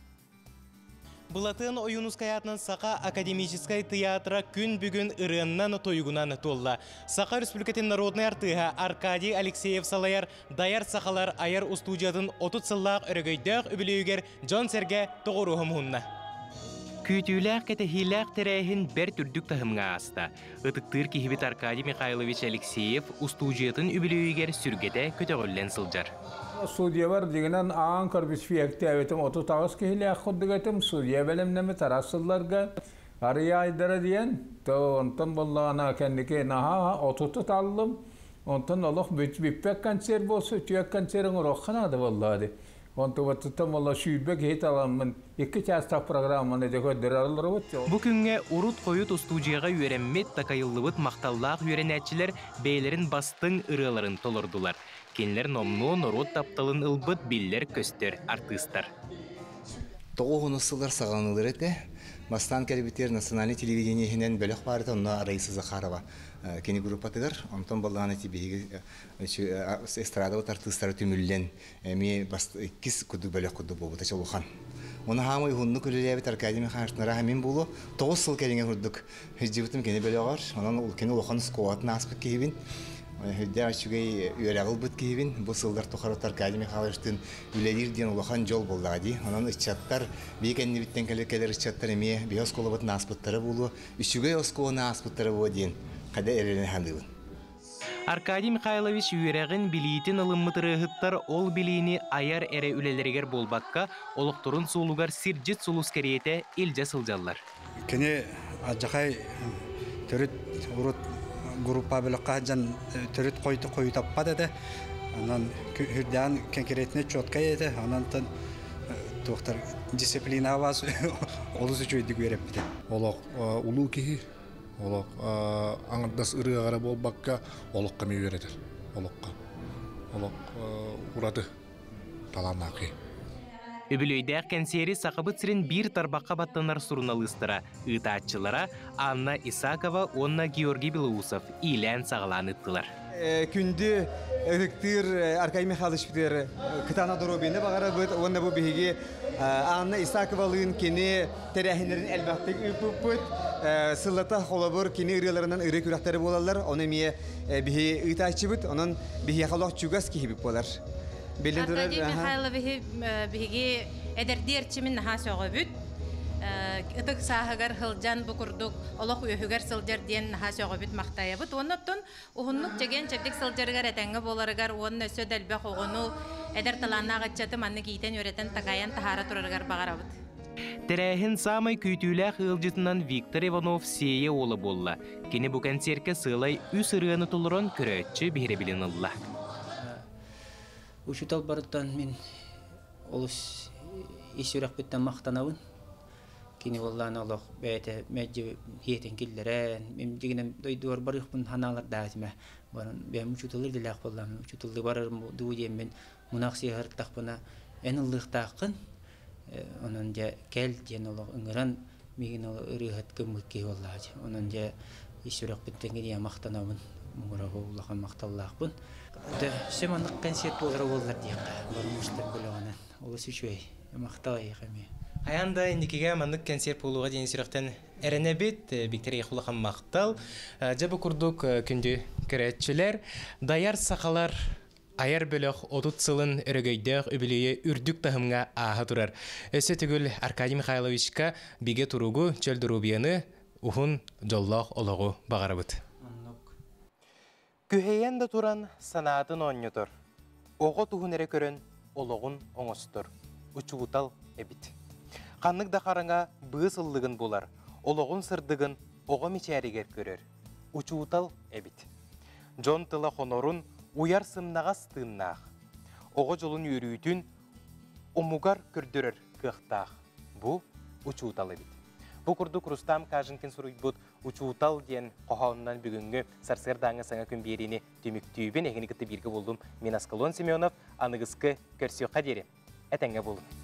Бұлатын ойынускаятынан Сақа академическай театра күн бүгін ырыннан тойгунан толла. Сақа Республикатын народный артыға Аркадий Алексеев салайыр дайыр сақалар айыр студиядың 30 сыллақ өрігейдеғ үбілеугер Джон Серге тоғыруғым ғынна. Күйтүләк кәтәхиләк тәрәйін бәр түрдік тахымға аста. Үтіктір кихибет Аркадий Михайлович Алексеев устудиятын үбілеуігер сүргеті көтіғілен сылжар. Судья бар дегенен аңын көрбіс фиекті әветім 30 кихиләк құддығытым судья бәлімнәмі тарасылларға ария айдара дейін. Онтан болағына кәндіке наға 30 талым. Онтан олық бүппәк концерт болсы, түйек концертің ұраққан ады болады. Онты ваттытым ола шүйбек хейт аламын 2 частақ программаны декөддер алылыр өтті. Бұ күнге урут қойыт студияға үйренмет такайылыбыт мақталлақ үйренәтчілер бейлерін бастың ырыларын толырдылар. Кенлер номну норот тапталын ылбыт биллер көстер артыстар. Тоғуғын ұсылар сағанылыр әті. Бастан кәрібеттер национальный телевидениехінен бөлік барыда онна Раиса Захарова кені группатыгар. Онтан болағаны тибеге эстрадават артыстары түмілден әме 2 күдді бөлік күдді болуды чалуған. Оны хамы ұғынны көлелі әбет Аркадий Михайловичнара әмен болу 9 сыл кәрінген күрдік. Хүздебітім кені бөлі оғар. Онан ол кені ұлған ұсқуатын аспыт кейбін. Хүддә ашугай үйрәгіл бұт кейбін. Бұл сылдар тұқарат Аркадий Михайловичтың үлелерден ұлған жол болды adi. Онан ұшчаттар, бейкәнні біттен кәлер ұшчаттар әме бей осколы бұтын аспыттары болу. Үшугай осколыны аспыттары болу дейін. Қада әрелені хандылын. Аркадий Михайлович үйрәғін білейтін ылыммытырығыттар ол білейіні аяр әрі үлелергер болбаққа олықтырын сұлуғар сирджет сұлус кәрееті елжа сылжалар. Кені ажақай түріт ұрыт группа біліққа жан түріт қойты таппа деді. Анан хүрден кәңкеретіне чотқа еді. Анан тын тоқтар дисциплина вас олысы чөйді көріп біді. Олық ұлу кейі. Олық аңырдас ұрығара болбаққа олыққа мей өредір. Олық ұрады таланақи. Үбілөйдәк кәнсері сақыбыт сірін бір тарбаққа баттанар сурналыстыра. Үтатчылара Анна Исакова, Онна Георгий Белоусов илән сағыланы ыттылар. Күнді Эдіктір Аркадий Михайлович бітер кытана доробені бағара бұд, онна бұл бігі Анна Исаковалығын кені тәрәхінерін әлбәқтік үпіп бұд, сыллата қолабыр кені ұрыларынан үрі күрақтары болалар, оны мие бігі ұйтайчы бұд, оның бігі қалақ чугас кейбіп болар. Аркадий Михайлович бігі әдердерчімін наға соғы бұд, ытык сахагар хылжан букурдук олох үйөгөр сылжар диен наха сөөгөбүт мактаябыт оннотон ухуннук жеген чебдик сылжарыгар этеңге боларыгар онна өсө дэлбе когону эдер талаанага чаты манны киитен өретен такаян тахара турарыгар багарабыт. Тәрәхін самай күйтүүләк ылжытынан Виктор Иванов сие олы болла. Кені бұ концертке сылай үс ырыаны толырон көрөтчі бері білін ылла. Ушутал барыттан мен олыс исүрәк бүттен мақтанауын. Кini vallahi Allah bete mecce hiyetin killeren mem diginem doyduvar barık bun hanalar dağıtma barın ben uçutulur dilak vallahi uçutuldu barar du yemen munaksi hartak bana enillik taqın onunca kel diyen Allah ıngıran migin Allah ırıhat kımık ki vallahi onunca işurak bittengi diye maqtanavın murahu Allah'a maqtallaq bun de semanlık konsert olur diye barın müştek bulanan olası şey maqtayı qami Аянда индикеге маннык концерт болуға дейін сүректен әріне бет, бектерге құлыған мақтал. Жабы күрдік күнді көрәтшілер. Даяр сақалар аяр бөліқ отут сылын өрігейдіқ өбіліе үрдік тахымға аға тұрар. Өсі түгіл Аркадий Михайловичка биге тұруғы чөлдірубияны ұхын жоллақ олығы бағары бұд. Күхейен де тұран санатын оңнытыр. Оғы тұхын әрі көрін олығын оңыстыр. Учуғытал әбіт. Қаннық да қарыңа бұғыс ұллығын болар, олығын сырдығын оға мечәрігер көрер. Учуутал әбіт. Жон тыла қонорын уяр сымнаға стыыннақ. Оға жолын үйрүйтін омугар көрдірір қықтақ. Бұ учуутал әбіт. Бұ күрдік Рустам кажынкен сұруй бұд учуутал ден қоғауынан бүгінгі сарсырдаңы саңа күн беріне түміктүйбен әгіні күтті біргі болдым. Мен Аскалон Семенов, анығысқы көрсеуқа дере. Әтәңе болдым.